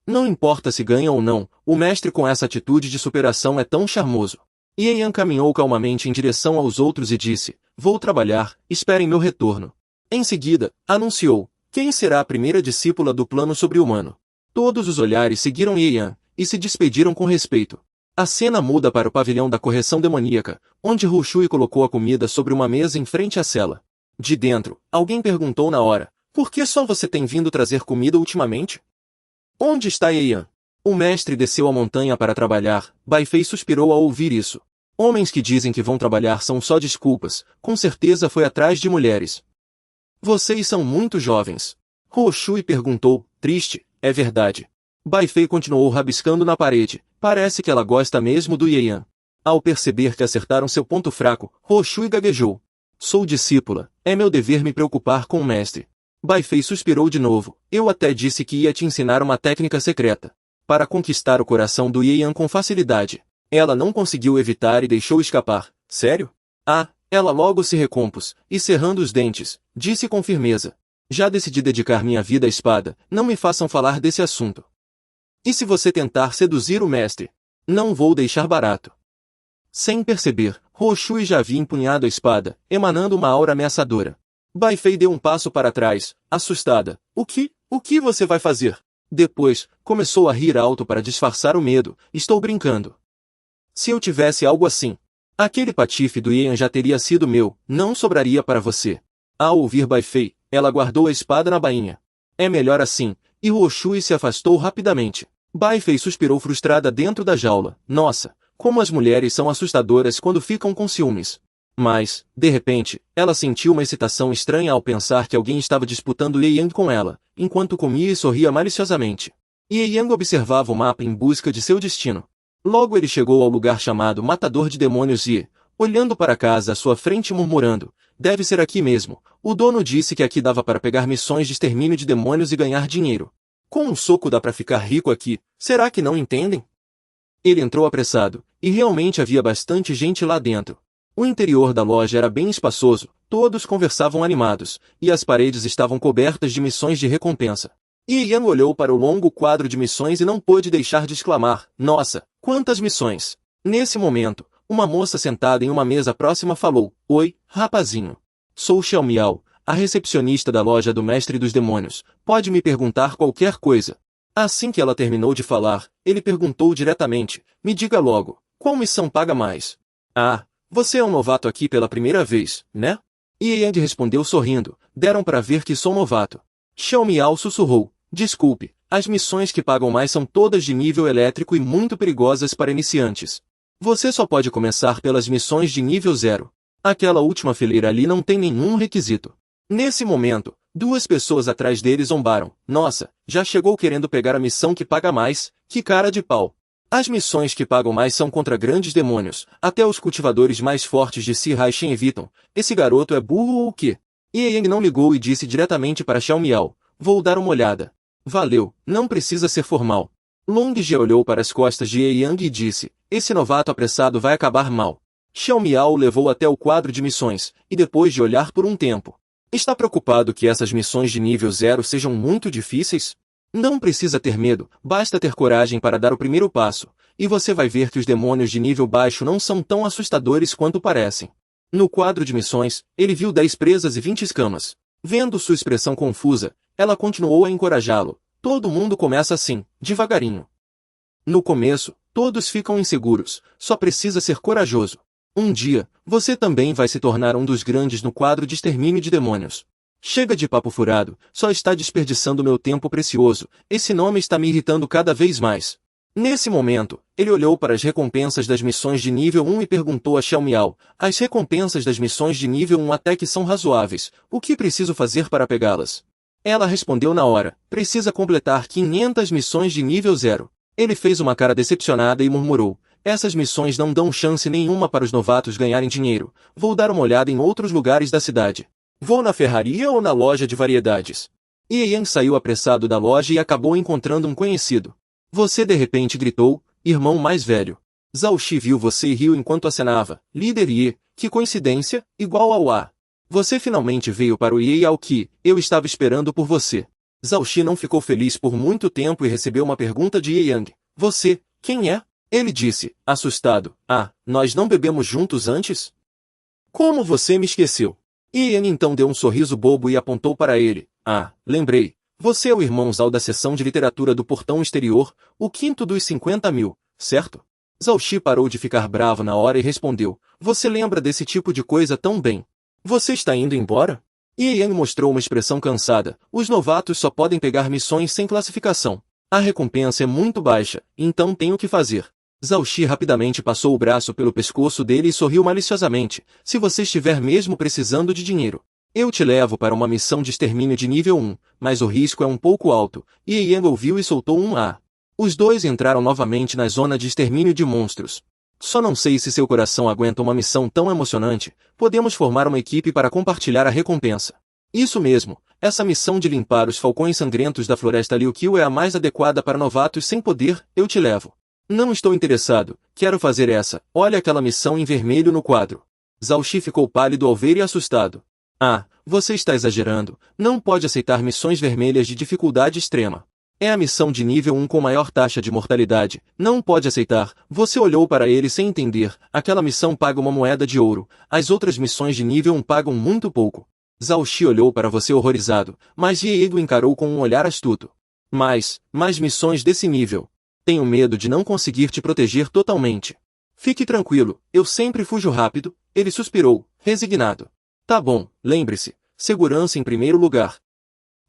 Não importa se ganha ou não, o mestre com essa atitude de superação é tão charmoso. Yan caminhou calmamente em direção aos outros e disse, vou trabalhar, esperem meu retorno. Em seguida, anunciou, quem será a primeira discípula do plano sobre-humano? Todos os olhares seguiram Yan, e se despediram com respeito. A cena muda para o pavilhão da correção demoníaca, onde Hu Shui colocou a comida sobre uma mesa em frente à cela. De dentro, alguém perguntou na hora, por que só você tem vindo trazer comida ultimamente? Onde está Yan? O mestre desceu a montanha para trabalhar, Bai Fei suspirou ao ouvir isso. Homens que dizem que vão trabalhar são só desculpas, com certeza foi atrás de mulheres. Vocês são muito jovens. Hu Shui perguntou, triste, é verdade. Bai Fei continuou rabiscando na parede, parece que ela gosta mesmo do Yan. Ao perceber que acertaram seu ponto fraco, Hu Shui gaguejou. Sou discípula, é meu dever me preocupar com o mestre. Bai Fei suspirou de novo, eu até disse que ia te ensinar uma técnica secreta. Para conquistar o coração do Yan com facilidade. Ela não conseguiu evitar e deixou escapar, sério? Ah, ela logo se recompôs, e cerrando os dentes, disse com firmeza. Já decidi dedicar minha vida à espada, não me façam falar desse assunto. E se você tentar seduzir o mestre? Não vou deixar barato. Sem perceber, Hu Shui já havia empunhado a espada, emanando uma aura ameaçadora. Bai Fei deu um passo para trás, assustada. O que você vai fazer? Depois, começou a rir alto para disfarçar o medo. Estou brincando. Se eu tivesse algo assim. Aquele patife do Ian já teria sido meu, não sobraria para você. Ao ouvir Bai Fei, ela guardou a espada na bainha. É melhor assim, e Huo Shui se afastou rapidamente. Bai Fei suspirou frustrada dentro da jaula. Nossa, como as mulheres são assustadoras quando ficam com ciúmes. Mas, de repente, ela sentiu uma excitação estranha ao pensar que alguém estava disputando Ye Yang com ela, enquanto comia e sorria maliciosamente. Ye Yang observava o mapa em busca de seu destino. Logo ele chegou ao lugar chamado Matador de Demônios e, olhando para a casa à sua frente murmurando, deve ser aqui mesmo. O dono disse que aqui dava para pegar missões de extermínio de demônios e ganhar dinheiro. Com um soco dá para ficar rico aqui, será que não entendem? Ele entrou apressado, e realmente havia bastante gente lá dentro. O interior da loja era bem espaçoso, todos conversavam animados, e as paredes estavam cobertas de missões de recompensa. Ian olhou para o longo quadro de missões e não pôde deixar de exclamar, nossa, quantas missões! Nesse momento, uma moça sentada em uma mesa próxima falou, oi, rapazinho. Sou Xiao Miao, a recepcionista da loja do Mestre dos Demônios, pode me perguntar qualquer coisa. Assim que ela terminou de falar, ele perguntou diretamente, me diga logo, qual missão paga mais? Ah, você é um novato aqui pela primeira vez, né? Ian respondeu sorrindo, deram para ver que sou novato. Xiao Miao sussurrou, desculpe, as missões que pagam mais são todas de nível elétrico e muito perigosas para iniciantes. Você só pode começar pelas missões de nível 0. Aquela última fileira ali não tem nenhum requisito. Nesse momento, duas pessoas atrás dele zombaram. Nossa, já chegou querendo pegar a missão que paga mais, que cara de pau. As missões que pagam mais são contra grandes demônios, até os cultivadores mais fortes de Si Haishen evitam. Esse garoto é burro ou o quê? Yang não ligou e disse diretamente para Xiao Miao, vou dar uma olhada. Valeu, não precisa ser formal. Long Jie olhou para as costas de Yang e disse, esse novato apressado vai acabar mal. Xiao Miao o levou até o quadro de missões, e depois de olhar por um tempo. Está preocupado que essas missões de nível 0 sejam muito difíceis? Não precisa ter medo, basta ter coragem para dar o primeiro passo, e você vai ver que os demônios de nível baixo não são tão assustadores quanto parecem. No quadro de missões, ele viu 10 presas e 20 escamas. Vendo sua expressão confusa, ela continuou a encorajá-lo. Todo mundo começa assim, devagarinho. No começo, todos ficam inseguros, só precisa ser corajoso. Um dia, você também vai se tornar um dos grandes no quadro de extermínio de demônios. Chega de papo furado, só está desperdiçando meu tempo precioso, esse nome está me irritando cada vez mais. Nesse momento, ele olhou para as recompensas das missões de nível 1 e perguntou a Xiao Miao, as recompensas das missões de nível 1 até que são razoáveis, o que preciso fazer para pegá-las? Ela respondeu na hora, precisa completar 500 missões de nível 0. Ele fez uma cara decepcionada e murmurou, essas missões não dão chance nenhuma para os novatos ganharem dinheiro, vou dar uma olhada em outros lugares da cidade. Vou na ferraria ou na loja de variedades? Ian saiu apressado da loja e acabou encontrando um conhecido. Você de repente gritou, irmão mais velho. Zhao Xi viu você e riu enquanto acenava. Líder Ye, que coincidência, igual ao A. Você finalmente veio para o Ye ao que eu estava esperando por você. Zhao Xi não ficou feliz por muito tempo e recebeu uma pergunta de Yang. Você, quem é? Ele disse, assustado. Ah, nós não bebemos juntos antes? Como você me esqueceu? Ian então deu um sorriso bobo e apontou para ele. Ah, lembrei. Você é o irmão Zhao da seção de literatura do portão exterior, o quinto dos 50.000, certo? Zhao Xi parou de ficar bravo na hora e respondeu. Você lembra desse tipo de coisa tão bem. Você está indo embora? Ian mostrou uma expressão cansada. Os novatos só podem pegar missões sem classificação. A recompensa é muito baixa, então tenho que fazer. Zhao Xi rapidamente passou o braço pelo pescoço dele e sorriu maliciosamente. Se você estiver mesmo precisando de dinheiro, eu te levo para uma missão de extermínio de nível 1, mas o risco é um pouco alto. Ian ouviu e soltou um A. Os dois entraram novamente na zona de extermínio de monstros. Só não sei se seu coração aguenta uma missão tão emocionante. Podemos formar uma equipe para compartilhar a recompensa. Isso mesmo, essa missão de limpar os falcões sangrentos da floresta Liuqiu é a mais adequada para novatos sem poder, eu te levo. Não estou interessado, quero fazer essa. Olha aquela missão em vermelho no quadro. Zhao Xi ficou pálido ao ver e assustado. Ah, você está exagerando, não pode aceitar missões vermelhas de dificuldade extrema. É a missão de nível 1 com maior taxa de mortalidade, não pode aceitar. Você olhou para ele sem entender, aquela missão paga uma moeda de ouro, as outras missões de nível 1 pagam muito pouco. Zhao Xi olhou para você horrorizado, mas Ye o encarou com um olhar astuto. Mais missões desse nível. Tenho medo de não conseguir te proteger totalmente. Fique tranquilo, eu sempre fujo rápido, ele suspirou, resignado. Tá bom, lembre-se, segurança em primeiro lugar.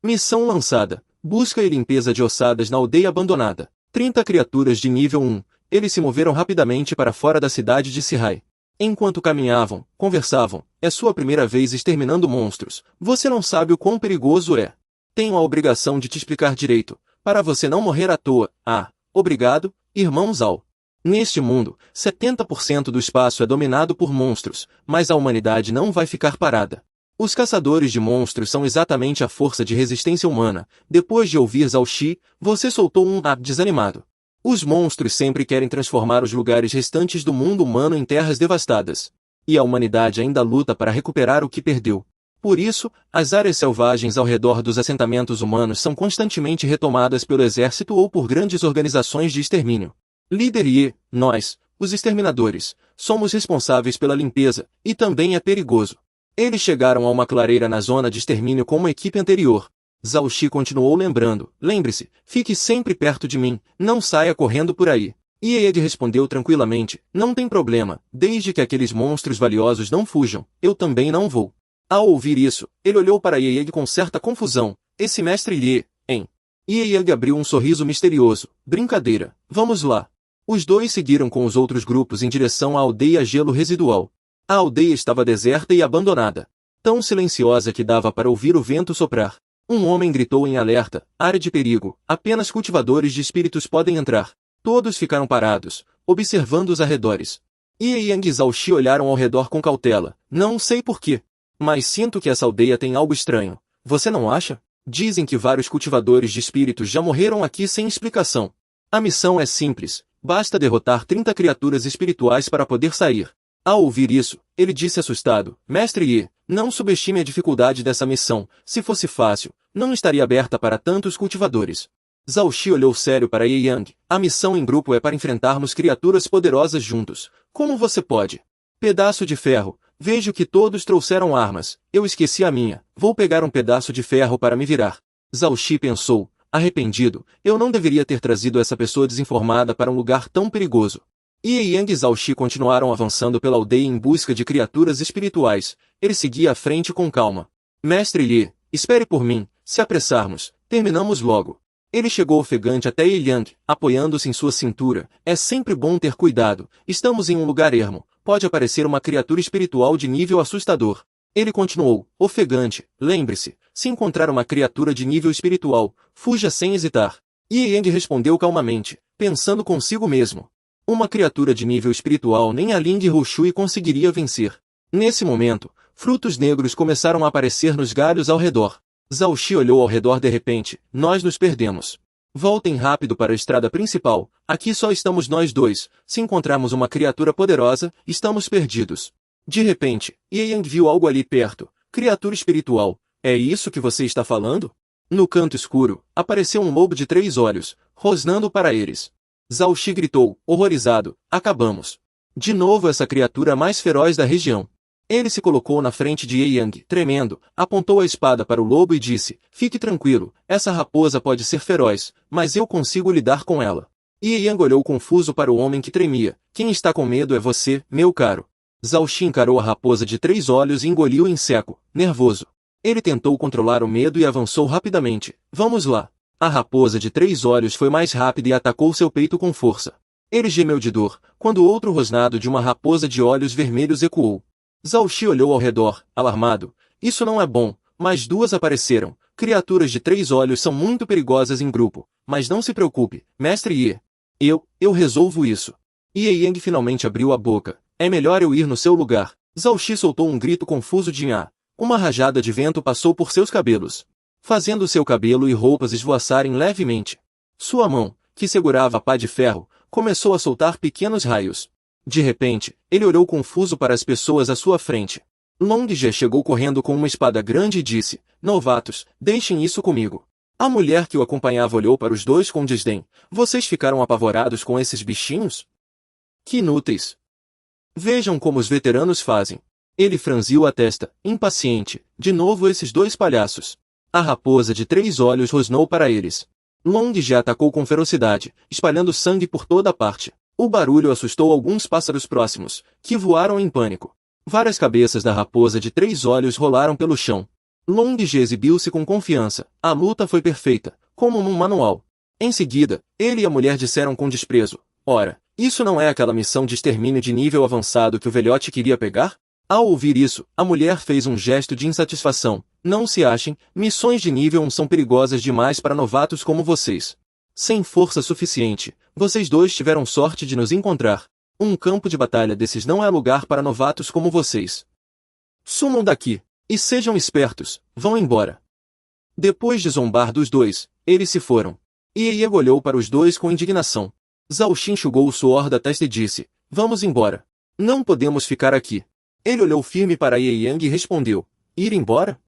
Missão lançada, busca e limpeza de ossadas na aldeia abandonada. 30 criaturas de nível 1, eles se moveram rapidamente para fora da cidade de Sihai. Enquanto caminhavam, conversavam, é sua primeira vez exterminando monstros, você não sabe o quão perigoso é. Tenho a obrigação de te explicar direito, para você não morrer à toa. Ah, obrigado, irmão Zal. Neste mundo, 70% do espaço é dominado por monstros, mas a humanidade não vai ficar parada. Os caçadores de monstros são exatamente a força de resistência humana. Depois de ouvir Zhao Xi, você soltou um "ah" desanimado. Os monstros sempre querem transformar os lugares restantes do mundo humano em terras devastadas. E a humanidade ainda luta para recuperar o que perdeu. Por isso, as áreas selvagens ao redor dos assentamentos humanos são constantemente retomadas pelo exército ou por grandes organizações de extermínio. Líder Ye, nós, os exterminadores, somos responsáveis pela limpeza, e também é perigoso. Eles chegaram a uma clareira na zona de extermínio com uma equipe anterior. Zhao Xi continuou lembrando, lembre-se, fique sempre perto de mim, não saia correndo por aí. E Ye respondeu tranquilamente, não tem problema, desde que aqueles monstros valiosos não fujam, eu também não vou. Ao ouvir isso, ele olhou para Ye com certa confusão, esse mestre Ye, hein? Ye abriu um sorriso misterioso, brincadeira, vamos lá. Os dois seguiram com os outros grupos em direção à aldeia Gelo Residual. A aldeia estava deserta e abandonada, tão silenciosa que dava para ouvir o vento soprar. Um homem gritou em alerta, área de perigo, apenas cultivadores de espíritos podem entrar. Todos ficaram parados, observando os arredores. Ye e Zhao Xi olharam ao redor com cautela, não sei porquê, mas sinto que essa aldeia tem algo estranho, você não acha? Dizem que vários cultivadores de espíritos já morreram aqui sem explicação. A missão é simples, basta derrotar 30 criaturas espirituais para poder sair. Ao ouvir isso, ele disse assustado, Mestre Ye, não subestime a dificuldade dessa missão, se fosse fácil, não estaria aberta para tantos cultivadores. Zhao Xi olhou sério para Ye Yang, a missão em grupo é para enfrentarmos criaturas poderosas juntos, como você pode? Pedaço de ferro, vejo que todos trouxeram armas, eu esqueci a minha, vou pegar um pedaço de ferro para me virar. Zhao Xi pensou, arrependido, eu não deveria ter trazido essa pessoa desinformada para um lugar tão perigoso. Ye Yang e Zhao Xi continuaram avançando pela aldeia em busca de criaturas espirituais. Ele seguia à frente com calma. Mestre Ye, espere por mim, se apressarmos, terminamos logo. Ele chegou ofegante até Ye Yang, apoiando-se em sua cintura. É sempre bom ter cuidado, estamos em um lugar ermo, pode aparecer uma criatura espiritual de nível assustador. Ele continuou, ofegante, lembre-se, se encontrar uma criatura de nível espiritual, fuja sem hesitar. Ye Yang respondeu calmamente, pensando consigo mesmo. Uma criatura de nível espiritual nem a Ling Hushui conseguiria vencer. Nesse momento, frutos negros começaram a aparecer nos galhos ao redor. Zhao Xi olhou ao redor de repente, nós nos perdemos. Voltem rápido para a estrada principal, aqui só estamos nós dois, se encontrarmos uma criatura poderosa, estamos perdidos. De repente, Ye Yang viu algo ali perto, criatura espiritual, é isso que você está falando? No canto escuro, apareceu um lobo de 3 olhos, rosnando para eles. Zhao Xi gritou, horrorizado, acabamos. De novo essa criatura mais feroz da região. Ele se colocou na frente de Ye Yang, tremendo, apontou a espada para o lobo e disse, fique tranquilo, essa raposa pode ser feroz, mas eu consigo lidar com ela. Ye Yang olhou confuso para o homem que tremia, quem está com medo é você, meu caro. Zhao Xi encarou a raposa de 3 olhos e engoliu em seco, nervoso. Ele tentou controlar o medo e avançou rapidamente, vamos lá. A raposa de 3 olhos foi mais rápida e atacou seu peito com força. Ele gemeu de dor, quando outro rosnado de uma raposa de olhos vermelhos ecoou. Zhao Xi olhou ao redor, alarmado. Isso não é bom, mas 2 apareceram. Criaturas de 3 olhos são muito perigosas em grupo, mas não se preocupe, mestre Ye. Eu resolvo isso. Ye Yang finalmente abriu a boca. É melhor eu ir no seu lugar. Zhao Xi soltou um grito confuso de "ah". Uma rajada de vento passou por seus cabelos, fazendo seu cabelo e roupas esvoaçarem levemente. Sua mão, que segurava a pá de ferro, começou a soltar pequenos raios. De repente, ele olhou confuso para as pessoas à sua frente. Long Jie chegou correndo com uma espada grande e disse, novatos, deixem isso comigo. A mulher que o acompanhava olhou para os dois com desdém. Vocês ficaram apavorados com esses bichinhos? Que inúteis. Vejam como os veteranos fazem. Ele franziu a testa, impaciente. De novo esses 2 palhaços. A raposa de 3 olhos rosnou para eles. Long Jie atacou com ferocidade, espalhando sangue por toda parte. O barulho assustou alguns pássaros próximos, que voaram em pânico. Várias cabeças da raposa de 3 olhos rolaram pelo chão. Long Ge exibiu-se com confiança. A luta foi perfeita, como num manual. Em seguida, ele e a mulher disseram com desprezo: ora, isso não é aquela missão de extermínio de nível avançado que o velhote queria pegar? Ao ouvir isso, a mulher fez um gesto de insatisfação. Não se achem, missões de nível 1 são perigosas demais para novatos como vocês. Sem força suficiente, vocês dois tiveram sorte de nos encontrar. Um campo de batalha desses não é lugar para novatos como vocês. Sumam daqui, e sejam espertos, vão embora. Depois de zombar dos dois, eles se foram. Ye olhou para os dois com indignação. Zhao Xin enxugou o suor da testa e disse: vamos embora. Não podemos ficar aqui. Ele olhou firme para Ye Yang e respondeu: ir embora?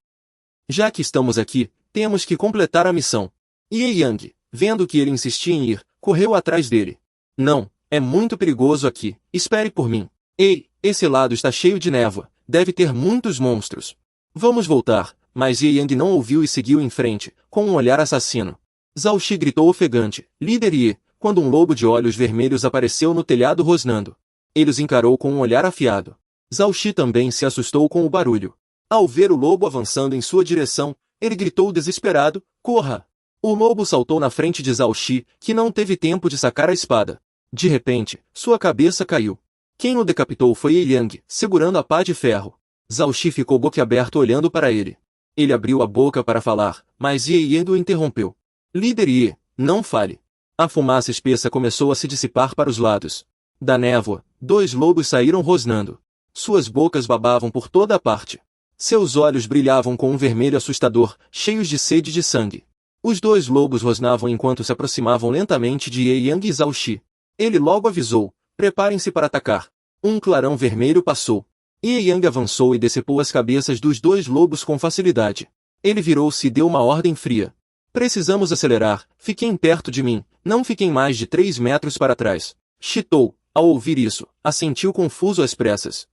Já que estamos aqui, temos que completar a missão. Ye Yang, vendo que ele insistia em ir, correu atrás dele. Não, é muito perigoso aqui, espere por mim. Ei, esse lado está cheio de névoa, deve ter muitos monstros. Vamos voltar, mas Ye Yang não ouviu e seguiu em frente, com um olhar assassino. Zhao Xi gritou ofegante: líder Ye, quando um lobo de olhos vermelhos apareceu no telhado rosnando. Ele os encarou com um olhar afiado. Zhao Xi também se assustou com o barulho. Ao ver o lobo avançando em sua direção, ele gritou desesperado: corra! O lobo saltou na frente de Zhao Xi, que não teve tempo de sacar a espada. De repente, sua cabeça caiu. Quem o decapitou foi Ye Yang, segurando a pá de ferro. Zhao Xi ficou boquiaberto olhando para ele. Ele abriu a boca para falar, mas Ye Yang o interrompeu. Líder Ye, não fale. A fumaça espessa começou a se dissipar para os lados. Da névoa, 2 lobos saíram rosnando. Suas bocas babavam por toda a parte. Seus olhos brilhavam com um vermelho assustador, cheios de sede de sangue. Os 2 lobos rosnavam enquanto se aproximavam lentamente de Ye Yang e Zhao Xi. Ele logo avisou: preparem-se para atacar. Um clarão vermelho passou. Ye Yang avançou e decepou as cabeças dos 2 lobos com facilidade. Ele virou-se e deu uma ordem fria. Precisamos acelerar, fiquem perto de mim, não fiquem mais de 3 metros para trás. Chitou, ao ouvir isso, assentiu confuso às pressas.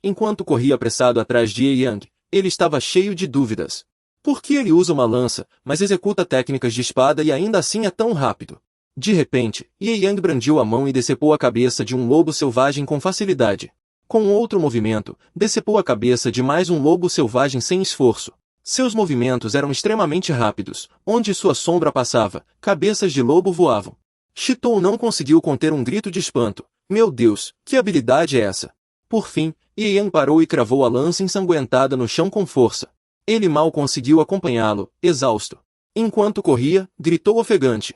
Enquanto corria apressado atrás de Ye Yang, ele estava cheio de dúvidas. Por que ele usa uma lança, mas executa técnicas de espada e ainda assim é tão rápido? De repente, Ye Yang brandiu a mão e decepou a cabeça de um lobo selvagem com facilidade. Com outro movimento, decepou a cabeça de mais um lobo selvagem sem esforço. Seus movimentos eram extremamente rápidos. Onde sua sombra passava, cabeças de lobo voavam. Chitou não conseguiu conter um grito de espanto. Meu Deus, que habilidade é essa? Por fim, Ye Yang parou e cravou a lança ensanguentada no chão com força. Ele mal conseguiu acompanhá-lo, exausto. Enquanto corria, gritou ofegante: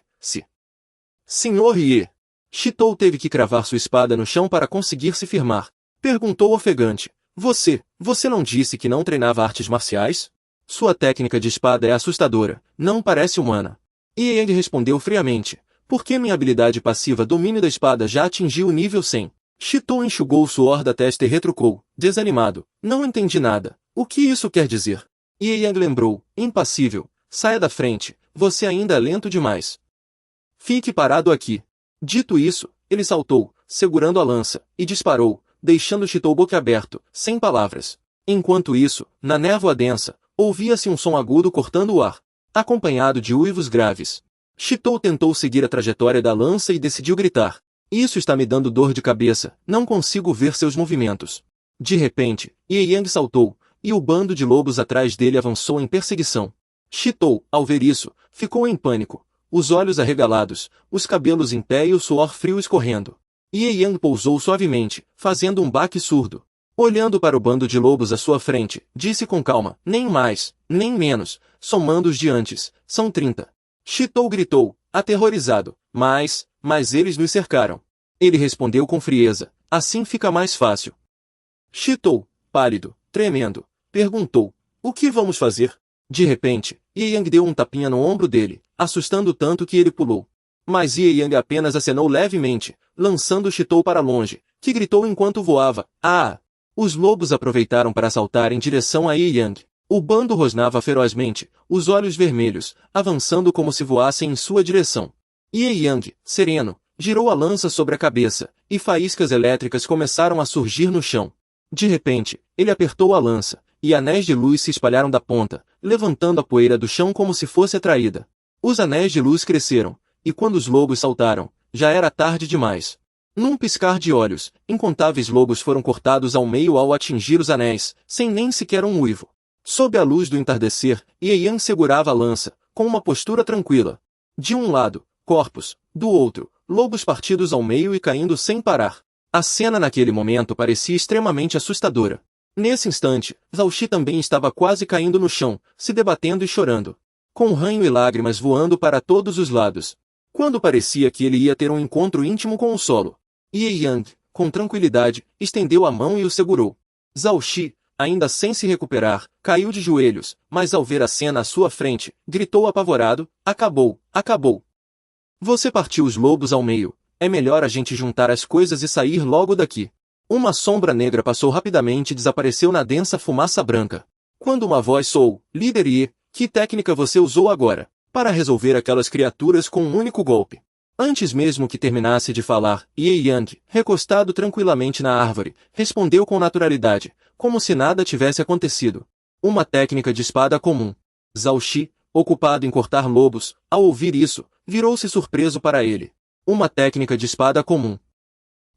Senhor Ye! Chitou teve que cravar sua espada no chão para conseguir se firmar. Perguntou ofegante: Você não disse que não treinava artes marciais? Sua técnica de espada é assustadora, não parece humana. Ye Yang respondeu friamente: porque minha habilidade passiva domínio da espada já atingiu o nível 100. Chitou enxugou o suor da testa e retrucou, desanimado: não entendi nada. O que isso quer dizer? Ye Yang lembrou: impassível, saia da frente, você ainda é lento demais. Fique parado aqui. Dito isso, ele saltou, segurando a lança, e disparou, deixando Chitou boquiaberto, sem palavras. Enquanto isso, na névoa densa, ouvia-se um som agudo cortando o ar, acompanhado de uivos graves. Chitou tentou seguir a trajetória da lança e decidiu gritar: isso está me dando dor de cabeça, não consigo ver seus movimentos. De repente, Ye Yang saltou, e o bando de lobos atrás dele avançou em perseguição. Chitou, ao ver isso, ficou em pânico, os olhos arregalados, os cabelos em pé e o suor frio escorrendo. Ye Yang pousou suavemente, fazendo um baque surdo. Olhando para o bando de lobos à sua frente, disse com calma: nem mais, nem menos, somando os de antes, são 30. Chitou gritou, aterrorizado: mas eles nos cercaram. Ele respondeu com frieza: assim fica mais fácil. Chitou, pálido, tremendo, perguntou: o que vamos fazer? De repente, Ye Yang deu um tapinha no ombro dele, assustando tanto que ele pulou. Mas Ye Yang apenas acenou levemente, lançando Chitou para longe, que gritou enquanto voava: ah! Os lobos aproveitaram para saltar em direção a Ye Yang. O bando rosnava ferozmente, os olhos vermelhos, avançando como se voassem em sua direção. Ye Yang, sereno, girou a lança sobre a cabeça, e faíscas elétricas começaram a surgir no chão. De repente, ele apertou a lança, e anéis de luz se espalharam da ponta, levantando a poeira do chão como se fosse atraída. Os anéis de luz cresceram, e quando os lobos saltaram, já era tarde demais. Num piscar de olhos, incontáveis lobos foram cortados ao meio ao atingir os anéis, sem nem sequer um uivo. Sob a luz do entardecer, Ieyan segurava a lança, com uma postura tranquila. De um lado, corpos, do outro, lobos partidos ao meio e caindo sem parar. A cena naquele momento parecia extremamente assustadora. Nesse instante, Zhao Xi também estava quase caindo no chão, se debatendo e chorando, com ranho e lágrimas voando para todos os lados. Quando parecia que ele ia ter um encontro íntimo com o solo, Ieyan, com tranquilidade, estendeu a mão e o segurou. Zhao Xi, ainda sem se recuperar, caiu de joelhos, mas ao ver a cena à sua frente, gritou apavorado: acabou, acabou. Você partiu os lobos ao meio, é melhor a gente juntar as coisas e sair logo daqui. Uma sombra negra passou rapidamente e desapareceu na densa fumaça branca. Quando uma voz soou: líder Yi, que técnica você usou agora, para resolver aquelas criaturas com um único golpe? Antes mesmo que terminasse de falar, Ieyan, recostado tranquilamente na árvore, respondeu com naturalidade, como se nada tivesse acontecido. Uma técnica de espada comum. Zhao Xi, ocupado em cortar lobos, ao ouvir isso, virou-se surpreso para ele. Uma técnica de espada comum.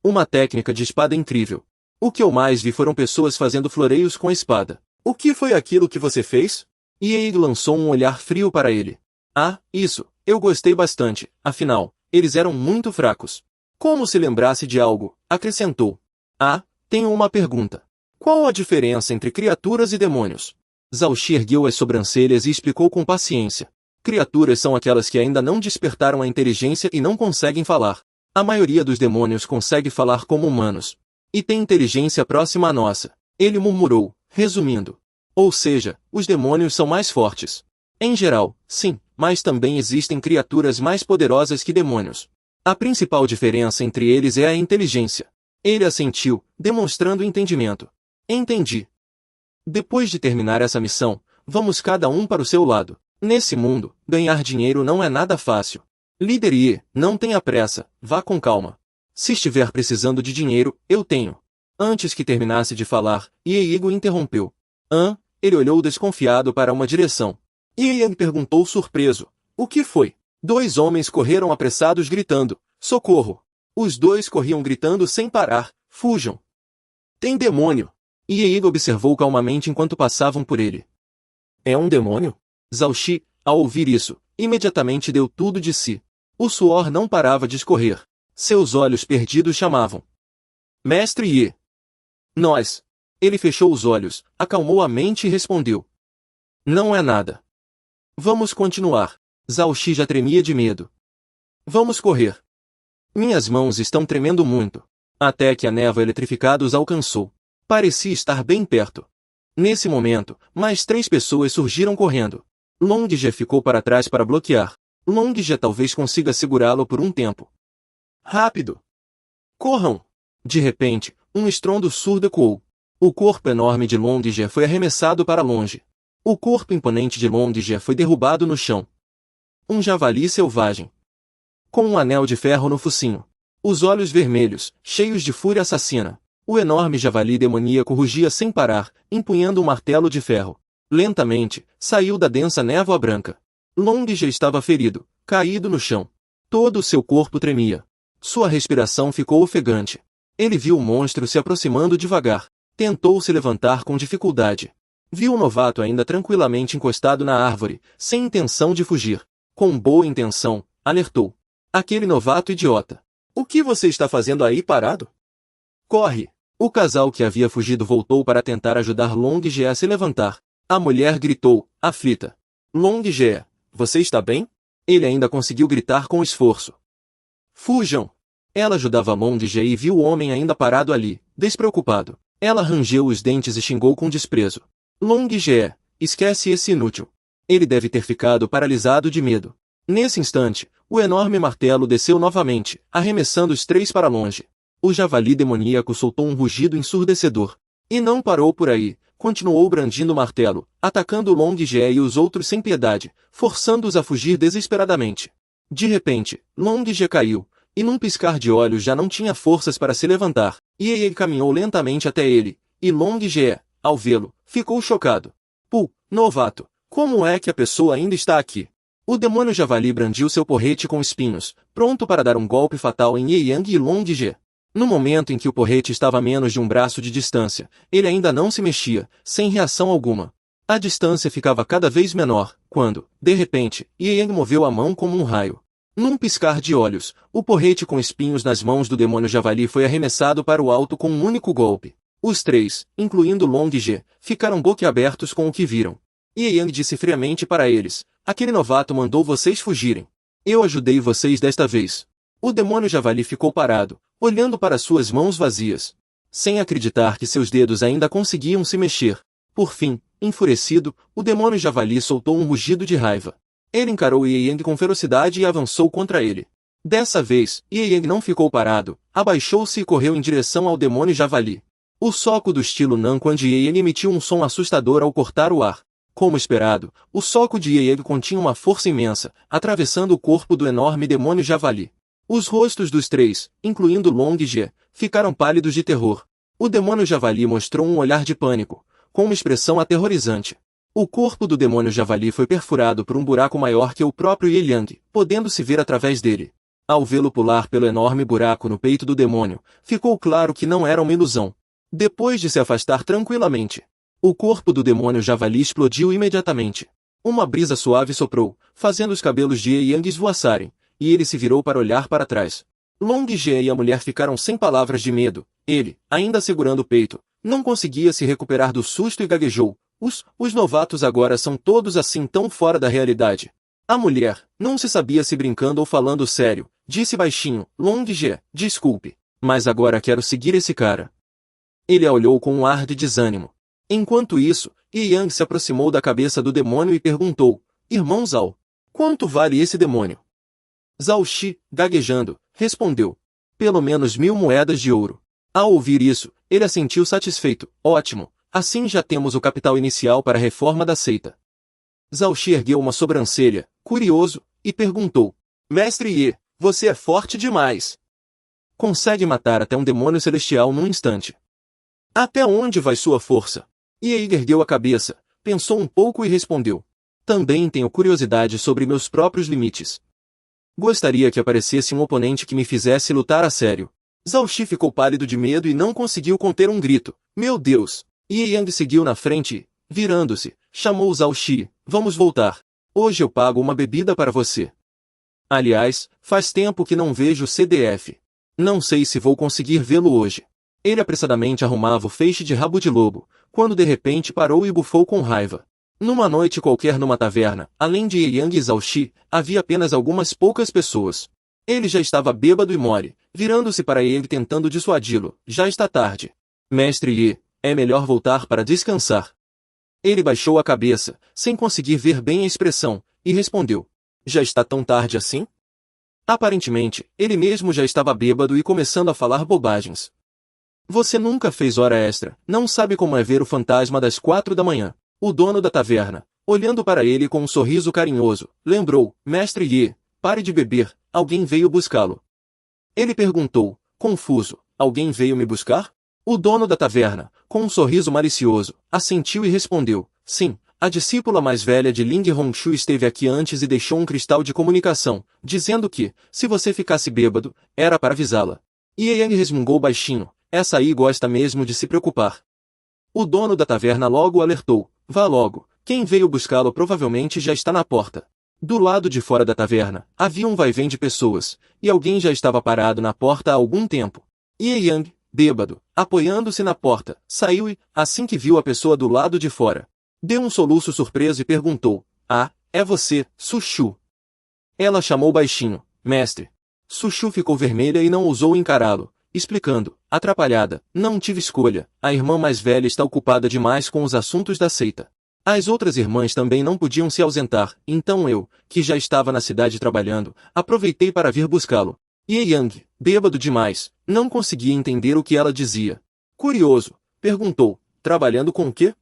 Uma técnica de espada incrível. O que eu mais vi foram pessoas fazendo floreios com a espada. O que foi aquilo que você fez? Ieyan lançou um olhar frio para ele. Ah, isso, eu gostei bastante, afinal, eles eram muito fracos. Como se lembrasse de algo, acrescentou. Ah, tenho uma pergunta. Qual a diferença entre criaturas e demônios? Zhao Xi ergueu as sobrancelhas e explicou com paciência. Criaturas são aquelas que ainda não despertaram a inteligência e não conseguem falar. A maioria dos demônios consegue falar como humanos. E tem inteligência próxima à nossa. Ele murmurou, resumindo. Ou seja, os demônios são mais fortes. Em geral, sim, mas também existem criaturas mais poderosas que demônios. A principal diferença entre eles é a inteligência. Ele assentiu, demonstrando entendimento. Entendi. Depois de terminar essa missão, vamos cada um para o seu lado. Nesse mundo, ganhar dinheiro não é nada fácil. Líder Yi, não tenha pressa, vá com calma. Se estiver precisando de dinheiro, eu tenho. Antes que terminasse de falar, Ieyan interrompeu. Ele olhou desconfiado para uma direção. Ieyan perguntou surpreso. O que foi? Dois homens correram apressados gritando. Socorro! Os dois corriam gritando sem parar. Fujam! Tem demônio! Ieyan observou calmamente enquanto passavam por ele. É um demônio? Zhao Xi, ao ouvir isso, imediatamente deu tudo de si. O suor não parava de escorrer. Seus olhos perdidos chamavam. Mestre Yi! Nós! Ele fechou os olhos, acalmou a mente e respondeu. Não é nada. Vamos continuar. Zhao Xi já tremia de medo. Vamos correr. Minhas mãos estão tremendo muito. Até que a névoa eletrificada os alcançou. Parecia estar bem perto. Nesse momento, mais 3 pessoas surgiram correndo. Longje ficou para trás para bloquear. Longje talvez consiga segurá-lo por um tempo. Rápido! Corram! De repente, um estrondo surdo ecoou. O corpo enorme de Longje foi arremessado para longe. O corpo imponente de Longje foi derrubado no chão. Um javali selvagem. Com um anel de ferro no focinho. Os olhos vermelhos, cheios de fúria assassina. O enorme javali demoníaco rugia sem parar, empunhando um martelo de ferro. Lentamente, saiu da densa névoa branca. Longje estava ferido, caído no chão. Todo o seu corpo tremia. Sua respiração ficou ofegante. Ele viu o monstro se aproximando devagar. Tentou se levantar com dificuldade. Viu o novato ainda tranquilamente encostado na árvore, sem intenção de fugir. Com boa intenção, alertou. Aquele novato idiota. O que você está fazendo aí parado? Corre! O casal que havia fugido voltou para tentar ajudar Longje a se levantar. A mulher gritou, aflita. Longje, você está bem? Ele ainda conseguiu gritar com esforço. Fujam! Ela ajudava Longje e viu o homem ainda parado ali, despreocupado. Ela rangeu os dentes e xingou com desprezo. Longje, esquece esse inútil. Ele deve ter ficado paralisado de medo. Nesse instante, o enorme martelo desceu novamente, arremessando os 3 para longe. O javali demoníaco soltou um rugido ensurdecedor. E não parou por aí, continuou brandindo o martelo, atacando Longje e os outros sem piedade, forçando-os a fugir desesperadamente. De repente, Longje caiu, e num piscar de olhos já não tinha forças para se levantar. Ieyan caminhou lentamente até ele, e Longje, ao vê-lo, ficou chocado. Novato, como é que a pessoa ainda está aqui? O demônio javali brandiu seu porrete com espinhos, pronto para dar um golpe fatal em Ye Yang e Long Ge. No momento em que o porrete estava a menos de um braço de distância, ele ainda não se mexia, sem reação alguma. A distância ficava cada vez menor, quando, de repente, Ye Yang moveu a mão como um raio. Num piscar de olhos, o porrete com espinhos nas mãos do demônio javali foi arremessado para o alto com um único golpe. Os três, incluindo Long Ge, ficaram boquiabertos com o que viram. Ye Yang disse friamente para eles: aquele novato mandou vocês fugirem. Eu ajudei vocês desta vez. O demônio javali ficou parado, olhando para suas mãos vazias, sem acreditar que seus dedos ainda conseguiam se mexer. Por fim, enfurecido, o demônio javali soltou um rugido de raiva. Ele encarou Ye Yang com ferocidade e avançou contra ele. Dessa vez, Ye Yang não ficou parado, abaixou-se e correu em direção ao demônio javali. O soco do estilo Nanquan de Ye Yang emitiu um som assustador ao cortar o ar. Como esperado, o soco de Ye Yang continha uma força imensa, atravessando o corpo do enorme demônio javali. Os rostos dos três, incluindo Long Ge, ficaram pálidos de terror. O demônio javali mostrou um olhar de pânico, com uma expressão aterrorizante. O corpo do demônio javali foi perfurado por um buraco maior que o próprio Ye Yang, podendo-se ver através dele. Ao vê-lo pular pelo enorme buraco no peito do demônio, ficou claro que não era uma ilusão. Depois de se afastar tranquilamente, o corpo do demônio javali explodiu imediatamente. Uma brisa suave soprou, fazendo os cabelos de Ye Yang esvoaçarem, e ele se virou para olhar para trás. Long Ge e a mulher ficaram sem palavras de medo. Ele, ainda segurando o peito, não conseguia se recuperar do susto e gaguejou. Os novatos agora são todos assim tão fora da realidade. A mulher, não se sabia se brincando ou falando sério, disse baixinho: Long Ge, desculpe, mas agora quero seguir esse cara. Ele a olhou com um ar de desânimo. Enquanto isso, Ye Yang se aproximou da cabeça do demônio e perguntou: Irmão Zhao, quanto vale esse demônio? Zhao Shi, gaguejando, respondeu: pelo menos 1000 moedas de ouro. Ao ouvir isso, ele assentiu satisfeito: ótimo, assim já temos o capital inicial para a reforma da seita. Zhao Shi ergueu uma sobrancelha, curioso, e perguntou: Mestre Ye, você é forte demais. Consegue matar até um demônio celestial num instante. Até onde vai sua força? Ye ergueu a cabeça, pensou um pouco e respondeu: também tenho curiosidade sobre meus próprios limites. Gostaria que aparecesse um oponente que me fizesse lutar a sério. Zhao Shi ficou pálido de medo e não conseguiu conter um grito: meu Deus! Ye Yang seguiu na frente e, virando-se, chamou Zhao Shi: vamos voltar. Hoje eu pago uma bebida para você. Aliás, faz tempo que não vejo o CDF. Não sei se vou conseguir vê-lo hoje. Ele apressadamente arrumava o feixe de rabo de lobo, quando de repente parou e bufou com raiva. Numa noite qualquer numa taverna, além de Ye Yang e Zhao Shi, havia apenas algumas poucas pessoas. Ele já estava bêbado e mole, virando-se para Ye Yang tentando dissuadi-lo: já está tarde. Mestre Ye, é melhor voltar para descansar. Ele baixou a cabeça, sem conseguir ver bem a expressão, e respondeu: já está tão tarde assim? Aparentemente, ele mesmo já estava bêbado e começando a falar bobagens. Você nunca fez hora extra, não sabe como é ver o fantasma das 4 da manhã. O dono da taverna, olhando para ele com um sorriso carinhoso, lembrou: Mestre Ye, pare de beber, alguém veio buscá-lo. Ele perguntou, confuso: alguém veio me buscar? O dono da taverna, com um sorriso malicioso, assentiu e respondeu: sim, a discípula mais velha de Ling Hongshu esteve aqui antes e deixou um cristal de comunicação, dizendo que, se você ficasse bêbado, era para avisá-la. Ye Yang resmungou baixinho: essa aí gosta mesmo de se preocupar. O dono da taverna logo o alertou: vá logo, quem veio buscá-lo provavelmente já está na porta. Do lado de fora da taverna, havia um vai-vem de pessoas, e alguém já estava parado na porta há algum tempo. Ye Yang, bêbado, apoiando-se na porta, saiu e, assim que viu a pessoa do lado de fora, deu um soluço surpreso e perguntou: ah, é você, Sushu? Ela chamou baixinho: mestre. Sushu ficou vermelha e não ousou encará-lo, explicando: atrapalhada, não tive escolha, a irmã mais velha está ocupada demais com os assuntos da seita. As outras irmãs também não podiam se ausentar, então eu, que já estava na cidade trabalhando, aproveitei para vir buscá-lo. Ye Yang, bêbado demais, não conseguia entender o que ela dizia. Curioso, perguntou: trabalhando com o quê?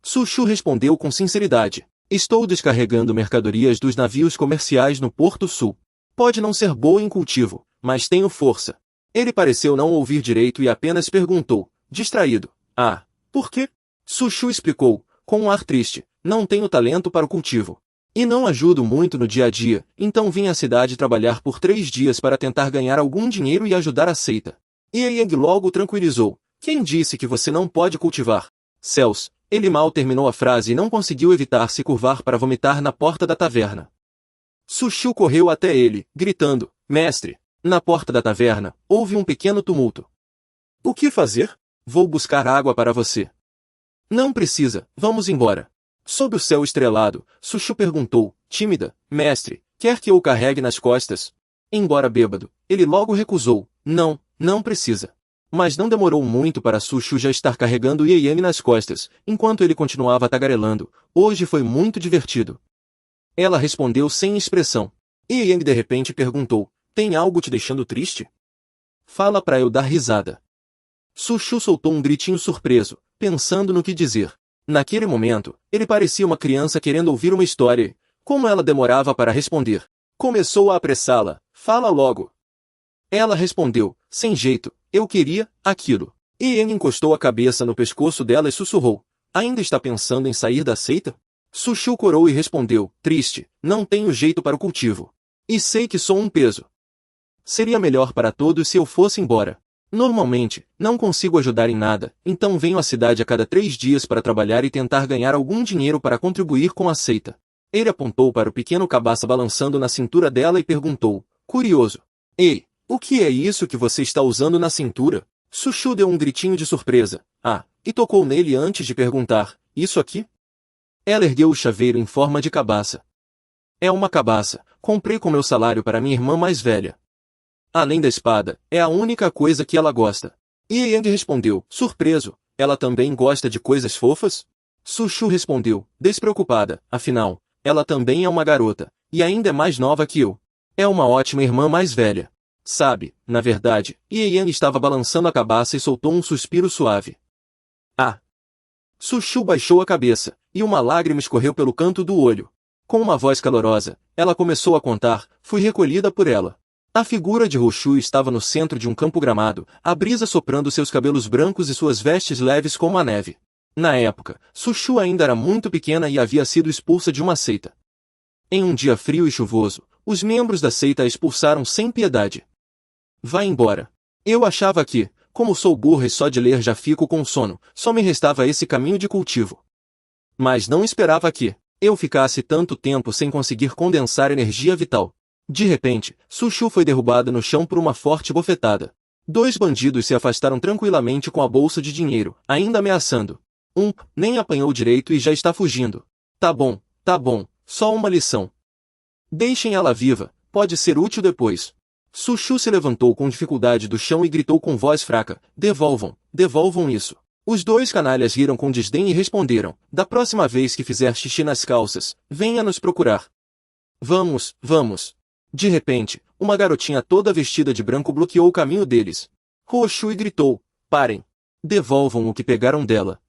Sushu respondeu com sinceridade: estou descarregando mercadorias dos navios comerciais no Porto Sul. Pode não ser boa em cultivo, mas tenho força. Ele pareceu não ouvir direito e apenas perguntou, distraído: ah, por quê? Sushu explicou, com um ar triste: não tenho talento para o cultivo. E não ajudo muito no dia a dia, então vim à cidade trabalhar por 3 dias para tentar ganhar algum dinheiro e ajudar a seita. E Yang logo tranquilizou. Quem disse que você não pode cultivar? Céus, ele mal terminou a frase e não conseguiu evitar se curvar para vomitar na porta da taverna. Sushu correu até ele, gritando, mestre. Na porta da taverna, houve um pequeno tumulto. O que fazer? Vou buscar água para você. Não precisa, vamos embora. Sob o céu estrelado, Sushu perguntou, tímida, mestre, quer que eu o carregue nas costas? Embora bêbado, ele logo recusou, não, não precisa. Mas não demorou muito para Sushu já estar carregando Yang nas costas, enquanto ele continuava tagarelando, hoje foi muito divertido. Ela respondeu sem expressão. Yang de repente perguntou, tem algo te deixando triste? Fala para eu dar risada. Sushu soltou um gritinho surpreso, pensando no que dizer. Naquele momento, ele parecia uma criança querendo ouvir uma história e, como ela demorava para responder, começou a apressá-la, fala logo. Ela respondeu, sem jeito, eu queria aquilo. E Yang encostou a cabeça no pescoço dela e sussurrou, ainda está pensando em sair da seita? Sushu corou e respondeu, triste, não tenho jeito para o cultivo. E sei que sou um peso. Seria melhor para todos se eu fosse embora. Normalmente, não consigo ajudar em nada, então venho à cidade a cada 3 dias para trabalhar e tentar ganhar algum dinheiro para contribuir com a seita. Ele apontou para o pequeno cabaça balançando na cintura dela e perguntou, curioso. Ei, o que é isso que você está usando na cintura? Sushu deu um gritinho de surpresa, e tocou nele antes de perguntar, isso aqui? Ela ergueu o chaveiro em forma de cabaça. É uma cabaça, comprei com meu salário para minha irmã mais velha. Além da espada, é a única coisa que ela gosta. E Yang respondeu, surpreso, ela também gosta de coisas fofas? Sushu respondeu, despreocupada, afinal, ela também é uma garota, e ainda é mais nova que eu. É uma ótima irmã mais velha. Sabe, na verdade, Yang estava balançando a cabaça e soltou um suspiro suave. Sushu baixou a cabeça, e uma lágrima escorreu pelo canto do olho. Com uma voz calorosa, ela começou a contar, fui recolhida por ela. A figura de Roshu estava no centro de um campo gramado, a brisa soprando seus cabelos brancos e suas vestes leves como a neve. Na época, Sushu ainda era muito pequena e havia sido expulsa de uma seita. Em um dia frio e chuvoso, os membros da seita a expulsaram sem piedade. Vá embora. Eu achava que, como sou burra e só de ler já fico com sono, só me restava esse caminho de cultivo. Mas não esperava que eu ficasse tanto tempo sem conseguir condensar energia vital. De repente, Sushu foi derrubada no chão por uma forte bofetada. 2 bandidos se afastaram tranquilamente com a bolsa de dinheiro, ainda ameaçando. Nem apanhou direito e já está fugindo. Tá bom, só uma lição. Deixem ela viva, pode ser útil depois. Sushu se levantou com dificuldade do chão e gritou com voz fraca, devolvam isso. Os 2 canalhas riram com desdém e responderam, da próxima vez que fizer xixi nas calças, venha nos procurar. Vamos. De repente, uma garotinha toda vestida de branco bloqueou o caminho deles. Roshui gritou, parem. Devolvam o que pegaram dela.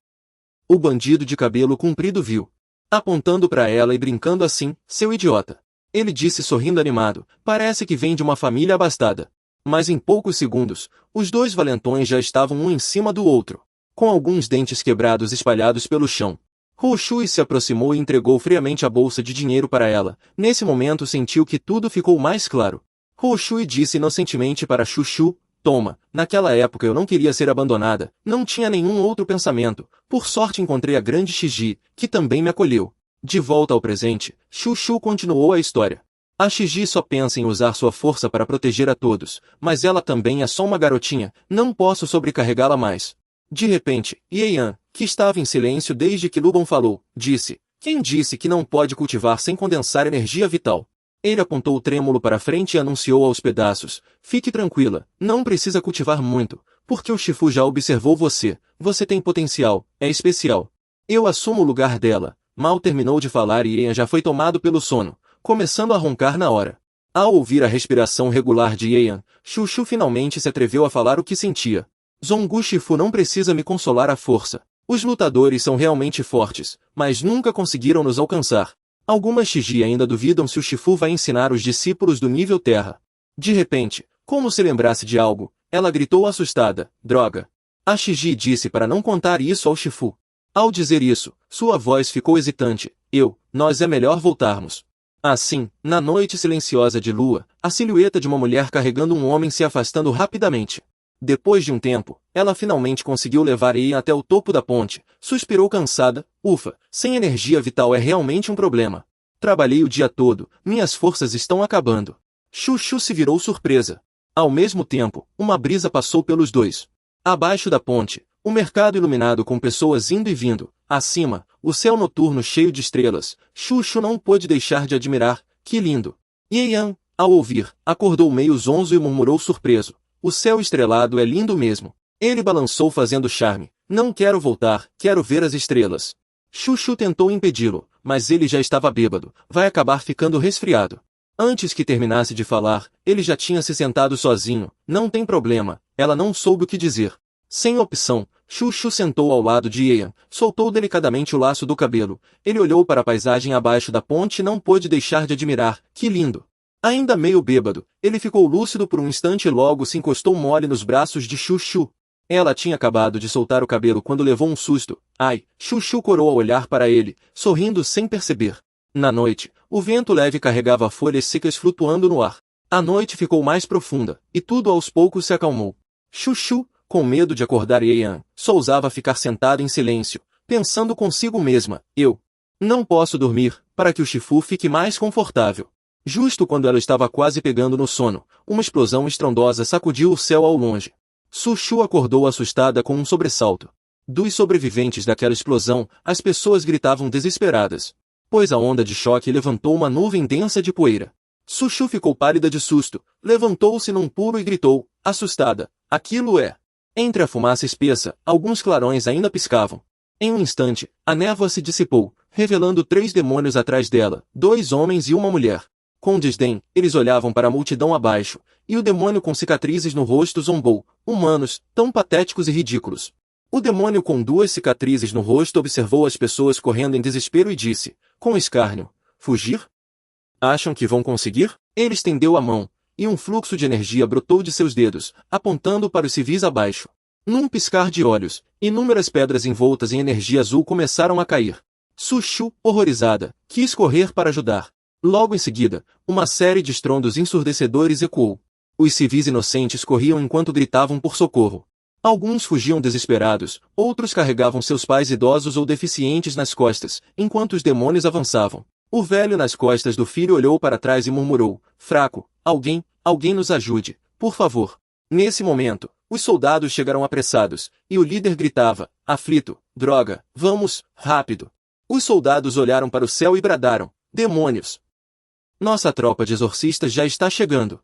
O bandido de cabelo comprido viu. Apontando para ela e brincando assim, seu idiota. Ele disse sorrindo animado, parece que vem de uma família abastada. Mas em poucos segundos, os 2 valentões já estavam um em cima do outro, com alguns dentes quebrados espalhados pelo chão. Roshui se aproximou e entregou friamente a bolsa de dinheiro para ela. Nesse momento sentiu que tudo ficou mais claro. Roshui disse inocentemente para Sushu, toma, naquela época eu não queria ser abandonada, não tinha nenhum outro pensamento. Por sorte encontrei a grande Shiji, que também me acolheu. De volta ao presente, Sushu continuou a história. A Shiji só pensa em usar sua força para proteger a todos, mas ela também é só uma garotinha, não posso sobrecarregá-la mais. De repente, Yang, que estava em silêncio desde que Lubon falou, disse, quem disse que não pode cultivar sem condensar energia vital? Ele apontou o trêmulo para frente e anunciou aos pedaços, fique tranquila, não precisa cultivar muito, porque o Shifu já observou você, você tem potencial, é especial. Eu assumo o lugar dela. Mal terminou de falar e Yang já foi tomado pelo sono, começando a roncar na hora. Ao ouvir a respiração regular de Yang, Sushu finalmente se atreveu a falar o que sentia. Zongu Shifu não precisa me consolar à força. Os lutadores são realmente fortes, mas nunca conseguiram nos alcançar. Algumas Shiji ainda duvidam se o Shifu vai ensinar os discípulos do nível terra. De repente, como se lembrasse de algo, ela gritou assustada, droga. A Shiji disse para não contar isso ao Shifu. Ao dizer isso, sua voz ficou hesitante. nós é melhor voltarmos. Assim, na noite silenciosa de lua, a silhueta de uma mulher carregando um homem se afastando rapidamente. Depois de um tempo, ela finalmente conseguiu levar Ian até o topo da ponte, suspirou cansada, ufa, sem energia vital é realmente um problema. Trabalhei o dia todo, minhas forças estão acabando. Chuchu se virou surpresa. Ao mesmo tempo, uma brisa passou pelos dois. Abaixo da ponte, o mercado iluminado com pessoas indo e vindo. Acima, o céu noturno cheio de estrelas. Chuchu não pôde deixar de admirar. Que lindo! Ian, ao ouvir, acordou meio zonzo e murmurou surpreso. O céu estrelado é lindo mesmo. Ele balançou fazendo charme. Não quero voltar, quero ver as estrelas. Chuchu tentou impedi-lo, mas ele já estava bêbado. Vai acabar ficando resfriado. Antes que terminasse de falar, ele já tinha se sentado sozinho. Não tem problema, ela não soube o que dizer. Sem opção, Chuchu sentou ao lado de Ian, soltou delicadamente o laço do cabelo. Ele olhou para a paisagem abaixo da ponte e não pôde deixar de admirar. Que lindo! Ainda meio bêbado, ele ficou lúcido por um instante e logo se encostou mole nos braços de Chuchu. Ela tinha acabado de soltar o cabelo quando levou um susto. Ai! Chuchu corou ao olhar para ele, sorrindo sem perceber. Na noite, o vento leve carregava folhas secas flutuando no ar. A noite ficou mais profunda, e tudo aos poucos se acalmou. Chuchu, com medo de acordar Ian, só ousava ficar sentada em silêncio, pensando consigo mesma. Não posso dormir, para que o Shifu fique mais confortável. Justo quando ela estava quase pegando no sono, uma explosão estrondosa sacudiu o céu ao longe. Chuchu acordou assustada com um sobressalto. Dos sobreviventes daquela explosão, as pessoas gritavam desesperadas, pois a onda de choque levantou uma nuvem densa de poeira. Chuchu ficou pálida de susto, levantou-se num pulo e gritou, assustada, aquilo é... Entre a fumaça espessa, alguns clarões ainda piscavam. Em um instante, a névoa se dissipou, revelando 3 demônios atrás dela, 2 homens e uma mulher. Com desdém, eles olhavam para a multidão abaixo, e o demônio com cicatrizes no rosto zombou. Humanos, tão patéticos e ridículos. O demônio com 2 cicatrizes no rosto observou as pessoas correndo em desespero e disse, com escárnio, fugir? Acham que vão conseguir? Ele estendeu a mão, e um fluxo de energia brotou de seus dedos, apontando para os civis abaixo. Num piscar de olhos, inúmeras pedras envoltas em energia azul começaram a cair. Chuchu, horrorizada, quis correr para ajudar. Logo em seguida, uma série de estrondos ensurdecedores ecoou. Os civis inocentes corriam enquanto gritavam por socorro. Alguns fugiam desesperados, outros carregavam seus pais idosos ou deficientes nas costas, enquanto os demônios avançavam. O velho nas costas do filho olhou para trás e murmurou, fraco, alguém nos ajude, por favor. Nesse momento, os soldados chegaram apressados, e o líder gritava, aflito, droga, vamos, rápido. Os soldados olharam para o céu e bradaram, demônios! Nossa tropa de exorcistas já está chegando.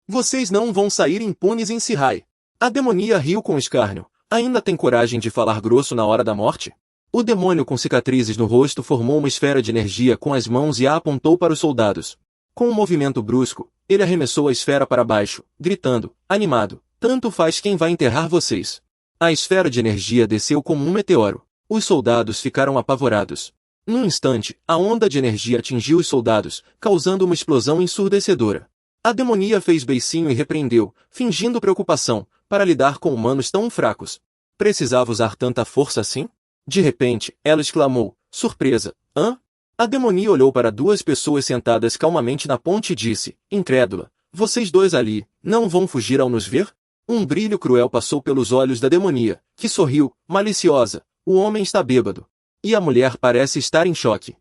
Vocês não vão sair impunes em Sihai. A demonia riu com escárnio. Ainda tem coragem de falar grosso na hora da morte? O demônio com cicatrizes no rosto formou uma esfera de energia com as mãos e a apontou para os soldados. Com um movimento brusco, ele arremessou a esfera para baixo, gritando, animado, tanto faz quem vai enterrar vocês. A esfera de energia desceu como um meteoro. Os soldados ficaram apavorados. Num instante, a onda de energia atingiu os soldados, causando uma explosão ensurdecedora. A demonia fez beicinho e repreendeu, fingindo preocupação, para lidar com humanos tão fracos. Precisava usar tanta força assim? De repente, ela exclamou, surpresa, hã? A demonia olhou para 2 pessoas sentadas calmamente na ponte e disse, incrédula, vocês 2 ali, não vão fugir ao nos ver? Um brilho cruel passou pelos olhos da demonia, que sorriu, maliciosa, o homem está bêbado. E a mulher parece estar em choque.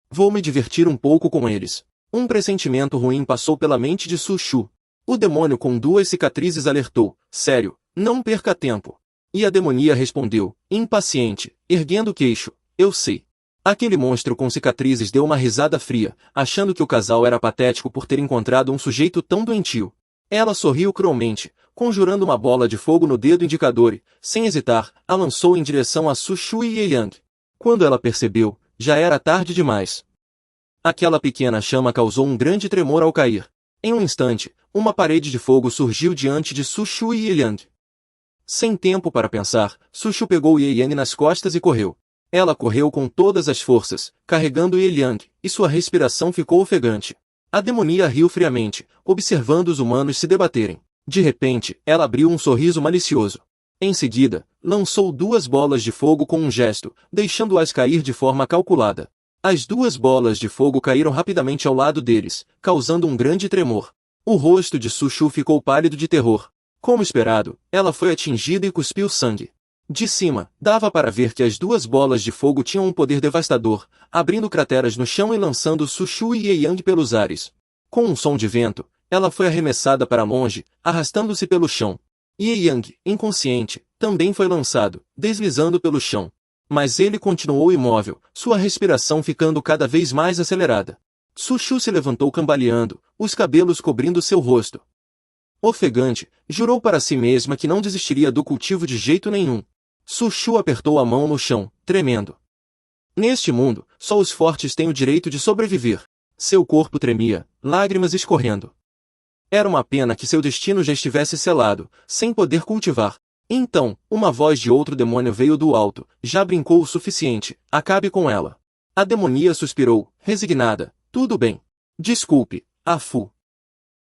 Vou me divertir um pouco com eles. Um pressentimento ruim passou pela mente de Chuchu. O demônio com 2 cicatrizes alertou, sério, não perca tempo. E a demonia respondeu, impaciente, erguendo o queixo, eu sei. Aquele monstro com cicatrizes deu uma risada fria, achando que o casal era patético por ter encontrado um sujeito tão doentio. Ela sorriu cruelmente, conjurando uma bola de fogo no dedo indicador e, sem hesitar, a lançou em direção a Chuchu e Yang. Quando ela percebeu, já era tarde demais. Aquela pequena chama causou um grande tremor ao cair. Em um instante, uma parede de fogo surgiu diante de Chuchu e Yang. Sem tempo para pensar, Chuchu pegou Yang nas costas e correu. Ela correu com todas as forças, carregando Yang, e sua respiração ficou ofegante. A demonia riu friamente, observando os humanos se debaterem. De repente, ela abriu um sorriso malicioso. Em seguida, lançou 2 bolas de fogo com um gesto, deixando-as cair de forma calculada. As duas bolas de fogo caíram rapidamente ao lado deles, causando um grande tremor. O rosto de Sushu ficou pálido de terror. Como esperado, ela foi atingida e cuspiu sangue. De cima, dava para ver que as duas bolas de fogo tinham um poder devastador, abrindo crateras no chão e lançando Sushu e Ye-Yang pelos ares. Com um som de vento, ela foi arremessada para longe, arrastando-se pelo chão. Ye-Yang, inconsciente, também foi lançado, deslizando pelo chão. Mas ele continuou imóvel, sua respiração ficando cada vez mais acelerada. Sushu se levantou cambaleando, os cabelos cobrindo seu rosto. Ofegante, jurou para si mesma que não desistiria do cultivo de jeito nenhum. Sushu apertou a mão no chão, tremendo. Neste mundo, só os fortes têm o direito de sobreviver. Seu corpo tremia, lágrimas escorrendo. Era uma pena que seu destino já estivesse selado, sem poder cultivar. Então, uma voz de outro demônio veio do alto. Já brincou o suficiente, acabe com ela. A demonia suspirou, resignada. Tudo bem. Desculpe, Afu.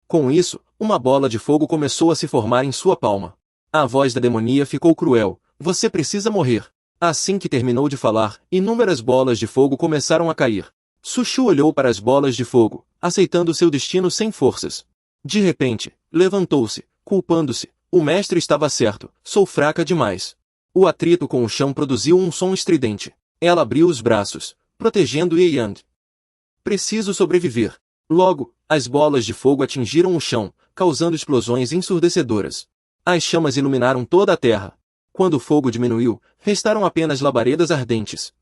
Com isso, uma bola de fogo começou a se formar em sua palma. A voz da demonia ficou cruel. Você precisa morrer. Assim que terminou de falar, inúmeras bolas de fogo começaram a cair. Sushu olhou para as bolas de fogo, aceitando seu destino sem forças. De repente, levantou-se, culpando-se. O mestre estava certo, sou fraca demais. O atrito com o chão produziu um som estridente. Ela abriu os braços, protegendo Ye-Yang. Preciso sobreviver. Logo, as bolas de fogo atingiram o chão, causando explosões ensurdecedoras. As chamas iluminaram toda a terra. Quando o fogo diminuiu, restaram apenas labaredas ardentes.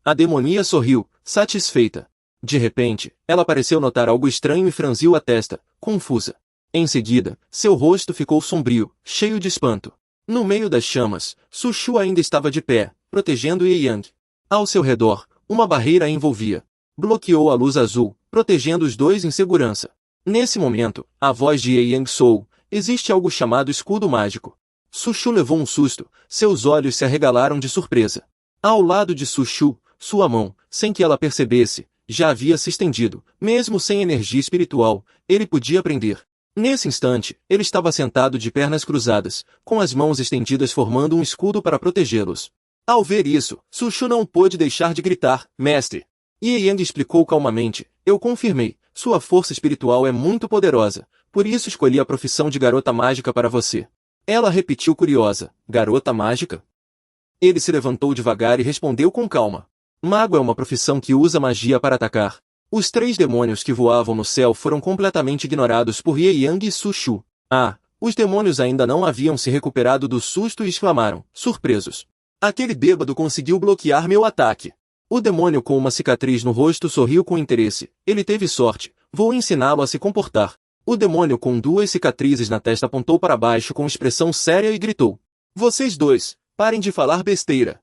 A demonia sorriu, satisfeita. De repente, ela pareceu notar algo estranho e franziu a testa, confusa. Em seguida, seu rosto ficou sombrio, cheio de espanto. No meio das chamas, Sushu ainda estava de pé, protegendo Ye-Yang. Ao seu redor, uma barreira a envolvia. Bloqueou a luz azul, protegendo os dois em segurança. Nesse momento, a voz de Ye-Yang soou. Existe algo chamado escudo mágico. Sushu levou um susto, seus olhos se arregalaram de surpresa. Ao lado de Sushu, sua mão, sem que ela percebesse, já havia se estendido. Mesmo sem energia espiritual, ele podia prender. Nesse instante, ele estava sentado de pernas cruzadas, com as mãos estendidas formando um escudo para protegê-los. Ao ver isso, Sushu não pôde deixar de gritar, mestre. Ye-Yang explicou calmamente, eu confirmei, sua força espiritual é muito poderosa, por isso escolhi a profissão de garota mágica para você. Ela repetiu curiosa, garota mágica? Ele se levantou devagar e respondeu com calma. Mago é uma profissão que usa magia para atacar. Os três demônios que voavam no céu foram completamente ignorados por Ye-Yang e Sushu. Os demônios ainda não haviam se recuperado do susto e exclamaram, surpresos. Aquele bêbado conseguiu bloquear meu ataque. O demônio com uma cicatriz no rosto sorriu com interesse. Ele teve sorte. Vou ensiná-lo a se comportar. O demônio com duas cicatrizes na testa apontou para baixo com expressão séria e gritou. Vocês dois, parem de falar besteira.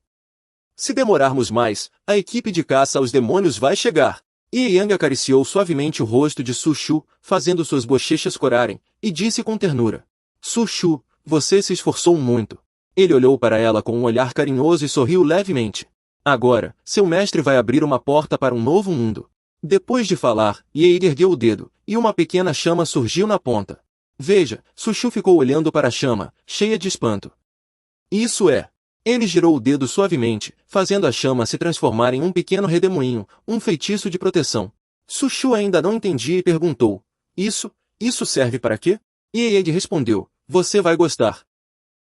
Se demorarmos mais, a equipe de caça aos demônios vai chegar. Ye-Yang acariciou suavemente o rosto de Sushu, fazendo suas bochechas corarem, e disse com ternura. Sushu, você se esforçou muito. Ele olhou para ela com um olhar carinhoso e sorriu levemente. Agora, seu mestre vai abrir uma porta para um novo mundo. Depois de falar, Ye ergueu o dedo, e uma pequena chama surgiu na ponta. Veja, Sushu ficou olhando para a chama, cheia de espanto. Isso é. Ele girou o dedo suavemente, fazendo a chama se transformar em um pequeno redemoinho, um feitiço de proteção. Sushu ainda não entendia e perguntou. Isso serve para quê? Ye respondeu. Você vai gostar.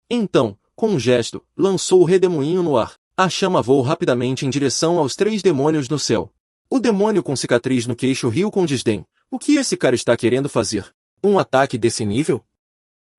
Então, com um gesto, lançou o redemoinho no ar. A chama voou rapidamente em direção aos três demônios no céu. O demônio com cicatriz no queixo riu com desdém. O que esse cara está querendo fazer? Um ataque desse nível?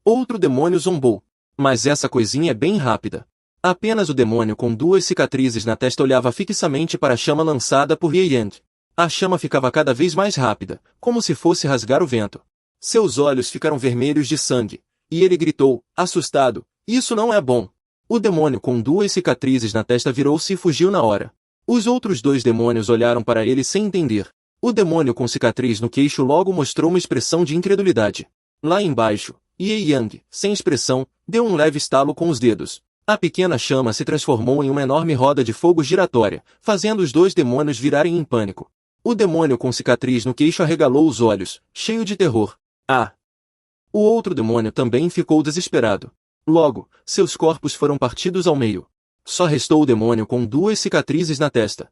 Outro demônio zombou. Mas essa coisinha é bem rápida. Apenas o demônio com duas cicatrizes na testa olhava fixamente para a chama lançada por Ye-Yang. A chama ficava cada vez mais rápida, como se fosse rasgar o vento. Seus olhos ficaram vermelhos de sangue, e ele gritou, assustado, isso não é bom. O demônio com duas cicatrizes na testa virou-se e fugiu na hora. Os outros dois demônios olharam para ele sem entender. O demônio com cicatriz no queixo logo mostrou uma expressão de incredulidade. Lá embaixo, Ye-Yang, sem expressão, deu um leve estalo com os dedos. A pequena chama se transformou em uma enorme roda de fogo giratória, fazendo os dois demônios virarem em pânico. O demônio com cicatriz no queixo arregalou os olhos, cheio de terror. O outro demônio também ficou desesperado. Logo, seus corpos foram partidos ao meio. Só restou o demônio com duas cicatrizes na testa.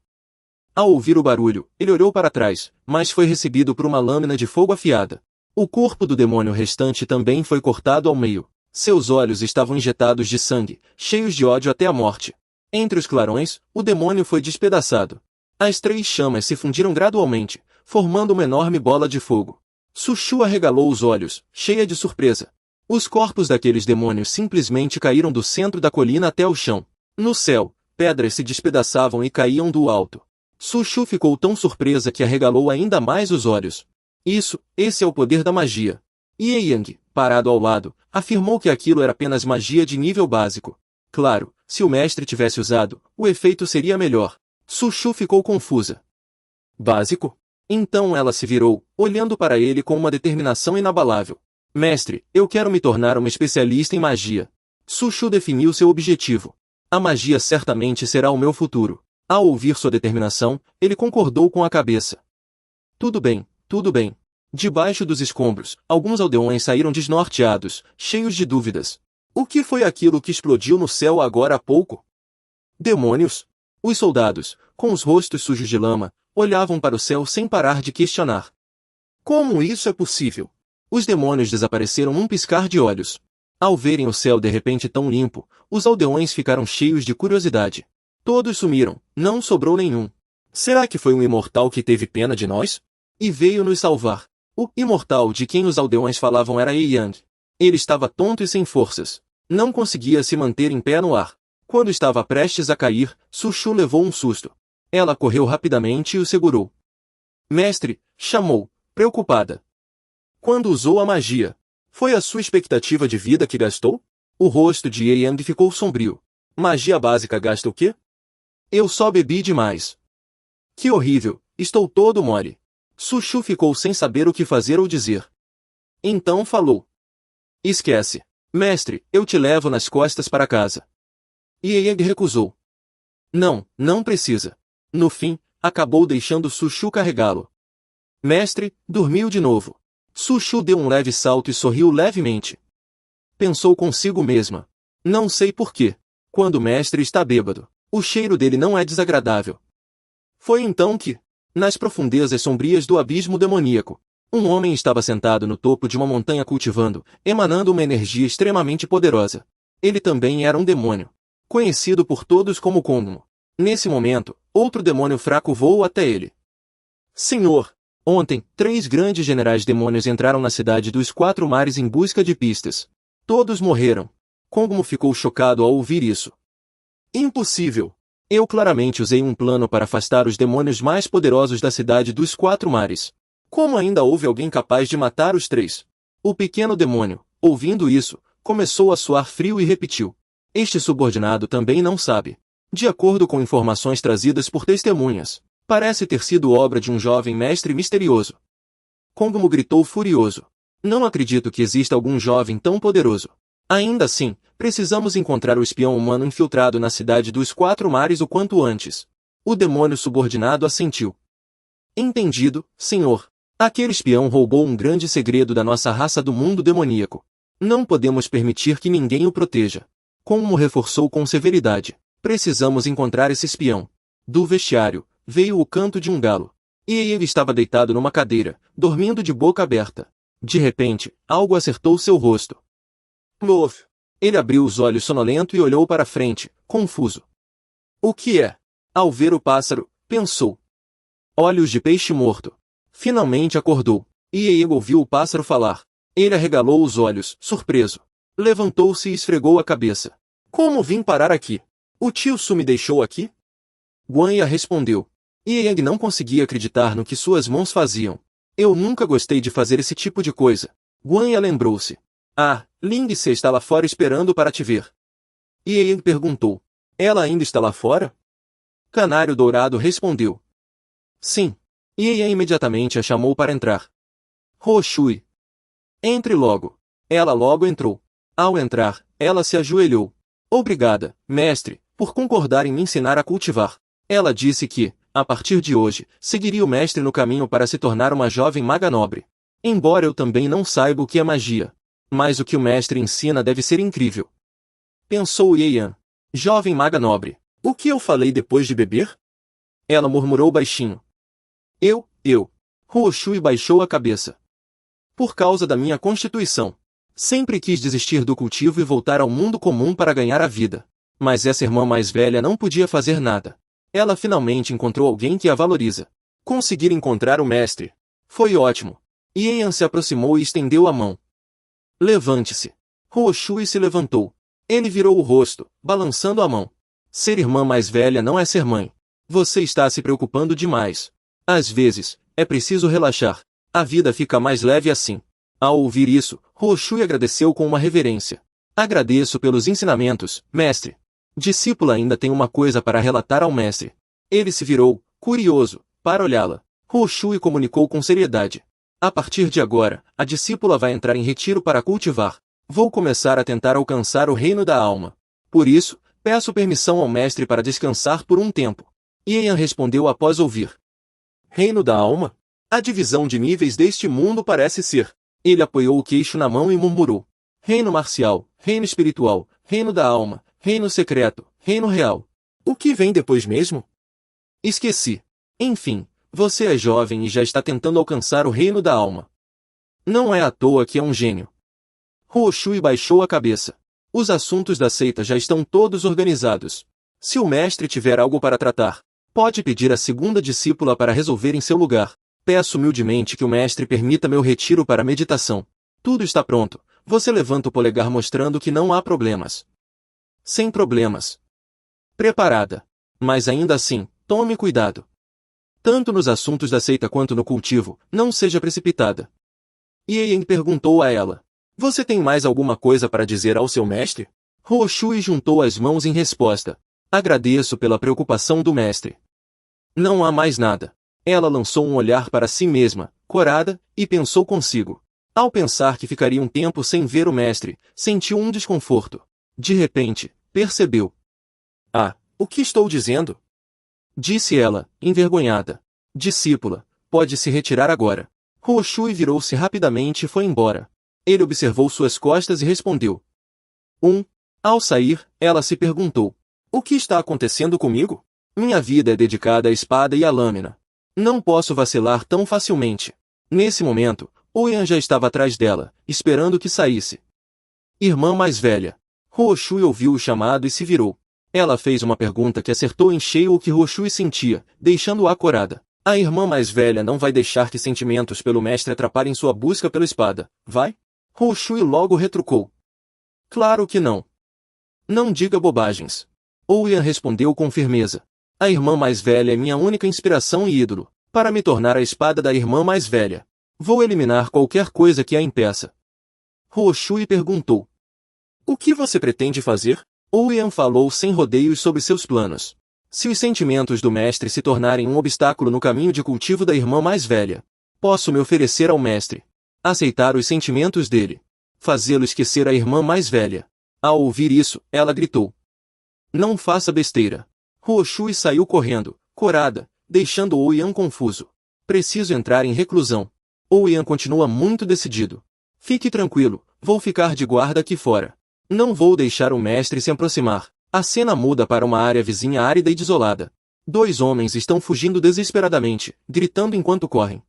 Ao ouvir o barulho, ele olhou para trás, mas foi recebido por uma lâmina de fogo afiada. O corpo do demônio restante também foi cortado ao meio. Seus olhos estavam injetados de sangue, cheios de ódio até a morte. Entre os clarões, o demônio foi despedaçado. As 3 chamas se fundiram gradualmente, formando uma enorme bola de fogo. Sushu arregalou os olhos, cheia de surpresa. Os corpos daqueles demônios simplesmente caíram do centro da colina até o chão. No céu, pedras se despedaçavam e caíam do alto. Sushu ficou tão surpresa que arregalou ainda mais os olhos. Esse é o poder da magia. Ye Yang, parado ao lado, afirmou que aquilo era apenas magia de nível básico. Claro, se o mestre tivesse usado, o efeito seria melhor. Sushu ficou confusa. Básico? Então ela se virou, olhando para ele com uma determinação inabalável. Mestre, eu quero me tornar uma especialista em magia. Sushu definiu seu objetivo. A magia certamente será o meu futuro. Ao ouvir sua determinação, ele concordou com a cabeça. Tudo bem, tudo bem. Debaixo dos escombros, alguns aldeões saíram desnorteados, cheios de dúvidas. O que foi aquilo que explodiu no céu agora há pouco? Demônios? Os soldados, com os rostos sujos de lama, olhavam para o céu sem parar de questionar. Como isso é possível? Os demônios desapareceram num piscar de olhos. Ao verem o céu de repente tão limpo, os aldeões ficaram cheios de curiosidade. Todos sumiram, não sobrou nenhum. Será que foi um imortal que teve pena de nós? E veio nos salvar. O imortal de quem os aldeões falavam era Ye Yang. Ele estava tonto e sem forças. Não conseguia se manter em pé no ar. Quando estava prestes a cair, Sushu levou um susto. Ela correu rapidamente e o segurou. Mestre, chamou, preocupada. Quando usou a magia, foi a sua expectativa de vida que gastou? O rosto de Ye Yang ficou sombrio. Magia básica gasta o quê? Eu só bebi demais. Que horrível, estou todo mole. Sushu ficou sem saber o que fazer ou dizer. Então falou. Esquece. Mestre, eu te levo nas costas para casa. Ye Yang recusou. Não, não precisa. No fim, acabou deixando Sushu carregá-lo. Mestre, dormiu de novo. Sushu deu um leve salto e sorriu levemente. Pensou consigo mesma. Não sei porquê. Quando o mestre está bêbado, o cheiro dele não é desagradável. Foi então que, nas profundezas sombrias do abismo demoníaco, um homem estava sentado no topo de uma montanha cultivando, emanando uma energia extremamente poderosa. Ele também era um demônio, conhecido por todos como Kongmo. Nesse momento, outro demônio fraco voou até ele. Senhor, ontem, 3 grandes generais demônios entraram na cidade dos 4 mares em busca de pistas. Todos morreram. Kongmo ficou chocado ao ouvir isso. Impossível! Eu claramente usei um plano para afastar os demônios mais poderosos da cidade dos 4 mares. Como ainda houve alguém capaz de matar os 3? O pequeno demônio, ouvindo isso, começou a suar frio e repetiu. Este subordinado também não sabe. De acordo com informações trazidas por testemunhas, parece ter sido obra de um jovem mestre misterioso. Kongmo gritou furioso. Não acredito que exista algum jovem tão poderoso. Ainda assim, precisamos encontrar o espião humano infiltrado na cidade dos 4 mares o quanto antes. O demônio subordinado assentiu. Entendido, senhor. Aquele espião roubou um grande segredo da nossa raça do mundo demoníaco. Não podemos permitir que ninguém o proteja. Kongmo reforçou com severidade. Precisamos encontrar esse espião. Do vestiário, veio o canto de um galo. E ele estava deitado numa cadeira, dormindo de boca aberta. De repente, algo acertou seu rosto. Move! Ele abriu os olhos sonolento e olhou para frente, confuso. O que é? Ao ver o pássaro, pensou. Olhos de peixe morto. Finalmente acordou. E ele ouviu o pássaro falar. Ele arregalou os olhos, surpreso. Levantou-se e esfregou a cabeça. Como vim parar aqui? O tio Su me deixou aqui? Guanya respondeu. E Yang não conseguia acreditar no que suas mãos faziam. Eu nunca gostei de fazer esse tipo de coisa. Guanya lembrou-se. Ah, Lindsay está lá fora esperando para te ver. E Yang perguntou. Ela ainda está lá fora? Canário Dourado respondeu. Sim. E Yang imediatamente a chamou para entrar. Roshui. Entre logo. Ela logo entrou. Ao entrar, ela se ajoelhou. Obrigada, mestre, por concordar em me ensinar a cultivar. Ela disse que, a partir de hoje, seguiria o mestre no caminho para se tornar uma jovem maga nobre. Embora eu também não saiba o que é magia. Mas o que o mestre ensina deve ser incrível. Pensou Ye Yan. Jovem maga nobre. O que eu falei depois de beber? Ela murmurou baixinho. Eu. Huoshui baixou a cabeça. Por causa da minha constituição. Sempre quis desistir do cultivo e voltar ao mundo comum para ganhar a vida. Mas essa irmã mais velha não podia fazer nada. Ela finalmente encontrou alguém que a valoriza. Conseguir encontrar o mestre. Foi ótimo. Ian se aproximou e estendeu a mão. Levante-se. Huoshui se levantou. Ele virou o rosto, balançando a mão. Ser irmã mais velha não é ser mãe. Você está se preocupando demais. Às vezes, é preciso relaxar. A vida fica mais leve assim. Ao ouvir isso, Huoshui agradeceu com uma reverência. Agradeço pelos ensinamentos, mestre. Discípula ainda tem uma coisa para relatar ao mestre. Ele se virou, curioso, para olhá-la. Huoshui comunicou com seriedade. A partir de agora, a discípula vai entrar em retiro para cultivar. Vou começar a tentar alcançar o reino da alma. Por isso, peço permissão ao mestre para descansar por um tempo. Ian respondeu após ouvir. Reino da alma? A divisão de níveis deste mundo parece ser. Ele apoiou o queixo na mão e murmurou. Reino marcial, reino espiritual, reino da alma, reino secreto, reino real. O que vem depois mesmo? Esqueci. Enfim, você é jovem e já está tentando alcançar o reino da alma. Não é à toa que é um gênio. Huoshui baixou a cabeça. Os assuntos da seita já estão todos organizados. Se o mestre tiver algo para tratar, pode pedir à segunda discípula para resolver em seu lugar. Peço humildemente que o mestre permita meu retiro para meditação. Tudo está pronto. Você levanta o polegar mostrando que não há problemas. Sem problemas. Preparada. Mas ainda assim, tome cuidado. Tanto nos assuntos da seita quanto no cultivo, não seja precipitada. Ian perguntou a ela. Você tem mais alguma coisa para dizer ao seu mestre? Huoshui juntou as mãos em resposta. Agradeço pela preocupação do mestre. Não há mais nada. Ela lançou um olhar para si mesma, corada, e pensou consigo. Ao pensar que ficaria um tempo sem ver o mestre, sentiu um desconforto. De repente, percebeu. Ah, o que estou dizendo? Disse ela, envergonhada. Discípula, pode se retirar agora. Huoshui virou-se rapidamente e foi embora. Ele observou suas costas e respondeu. Ao sair, ela se perguntou. O que está acontecendo comigo? Minha vida é dedicada à espada e à lâmina. Não posso vacilar tão facilmente. Nesse momento, Ian já estava atrás dela, esperando que saísse. Irmã mais velha. Huoshui ouviu o chamado e se virou. Ela fez uma pergunta que acertou em cheio o que Huoshui sentia, deixando-a corada. A irmã mais velha não vai deixar que sentimentos pelo mestre atrapalhem sua busca pela espada, vai? Huoshui logo retrucou. Claro que não. Não diga bobagens. Ian respondeu com firmeza. A irmã mais velha é minha única inspiração e ídolo. Para me tornar a espada da irmã mais velha, vou eliminar qualquer coisa que a impeça. Huoshui perguntou. O que você pretende fazer? Ian falou sem rodeios sobre seus planos. Se os sentimentos do mestre se tornarem um obstáculo no caminho de cultivo da irmã mais velha, posso me oferecer ao mestre. Aceitar os sentimentos dele. Fazê-lo esquecer a irmã mais velha. Ao ouvir isso, ela gritou. Não faça besteira. Huoshui saiu correndo, corada, deixando Ian confuso. Preciso entrar em reclusão. Ian continua muito decidido. Fique tranquilo, vou ficar de guarda aqui fora. Não vou deixar o mestre se aproximar. A cena muda para uma área vizinha árida e desolada. 2 homens estão fugindo desesperadamente, gritando enquanto correm.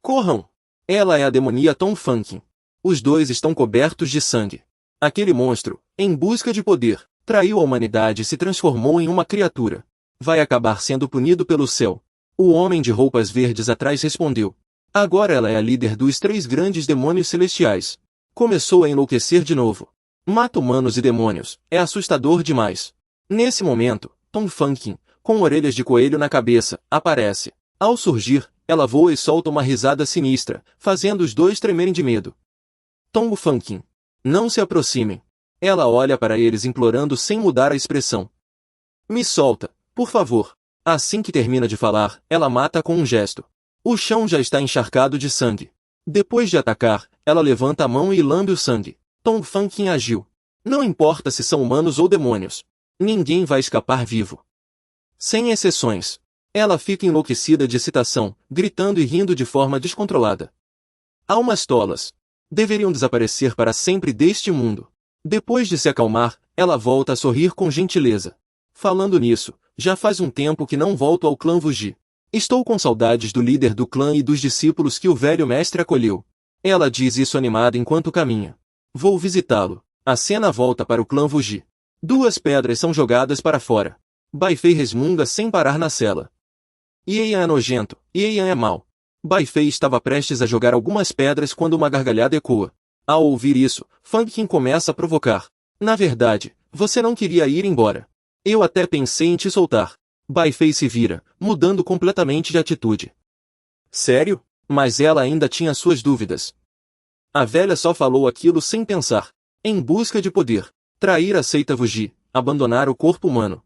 Corram! Ela é a demonia Tom Funkin. Os 2 estão cobertos de sangue. Aquele monstro, em busca de poder, traiu a humanidade e se transformou em uma criatura. Vai acabar sendo punido pelo céu. O homem de roupas verdes atrás respondeu. Agora ela é a líder dos 3 grandes demônios celestiais. Começou a enlouquecer de novo. Mata humanos e demônios, é assustador demais. Nesse momento, Tom Funkin, com orelhas de coelho na cabeça, aparece. Ao surgir, ela voa e solta uma risada sinistra, fazendo os 2 tremerem de medo. Tom Funkin. Não se aproximem. Ela olha para eles implorando sem mudar a expressão. Me solta, por favor. Assim que termina de falar, ela mata com um gesto. O chão já está encharcado de sangue. Depois de atacar, ela levanta a mão e lambe o sangue. Tom Funkin agiu. Não importa se são humanos ou demônios. Ninguém vai escapar vivo. Sem exceções. Ela fica enlouquecida de excitação, gritando e rindo de forma descontrolada. Almas tolas. Deveriam desaparecer para sempre deste mundo. Depois de se acalmar, ela volta a sorrir com gentileza. Falando nisso, Já faz um tempo que não volto ao clã Wuji. Estou com saudades do líder do clã e dos discípulos que o velho mestre acolheu. Ela diz isso animada enquanto caminha. Vou visitá-lo. A cena volta para o clã Wuji. 2 pedras são jogadas para fora. Bai Fei resmunga sem parar na cela. Yian é nojento, Yian é mau. Bai Fei estava prestes a jogar algumas pedras quando uma gargalhada ecoa. Ao ouvir isso, Fang Qin começa a provocar. Na verdade, você não queria ir embora. Eu até pensei em te soltar. Bai Fei se vira, mudando completamente de atitude. Sério? Mas ela ainda tinha suas dúvidas. A velha só falou aquilo sem pensar. Em busca de poder. Trair a seita Wuji, abandonar o corpo humano.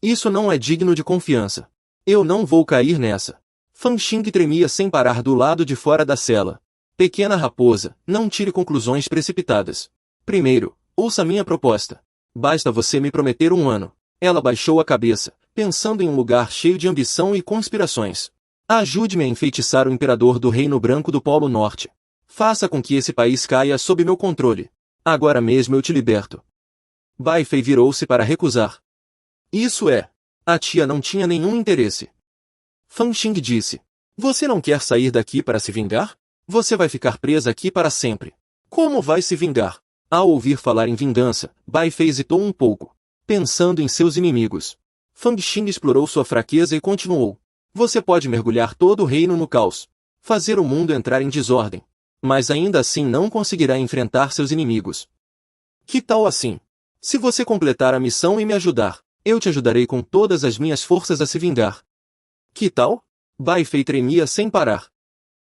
Isso não é digno de confiança. Eu não vou cair nessa. Fan Xing tremia sem parar do lado de fora da cela. Pequena raposa, não tire conclusões precipitadas. Primeiro, ouça minha proposta. Basta você me prometer 1 ano. Ela baixou a cabeça, pensando em um lugar cheio de ambição e conspirações. Ajude-me a enfeitiçar o imperador do Reino Branco do Polo Norte. Faça com que esse país caia sob meu controle. Agora mesmo eu te liberto. Bai Fei virou-se para recusar. Isso é. A tia não tinha nenhum interesse. Fan Xing disse. Você não quer sair daqui para se vingar? Você vai ficar presa aqui para sempre. Como vai se vingar? Ao ouvir falar em vingança, Bai Fei hesitou um pouco, pensando em seus inimigos. Fang Xing explorou sua fraqueza e continuou. Você pode mergulhar todo o reino no caos, fazer o mundo entrar em desordem, mas ainda assim não conseguirá enfrentar seus inimigos. Que tal assim? Se você completar a missão e me ajudar, eu te ajudarei com todas as minhas forças a se vingar. Que tal? Bai Fei tremia sem parar.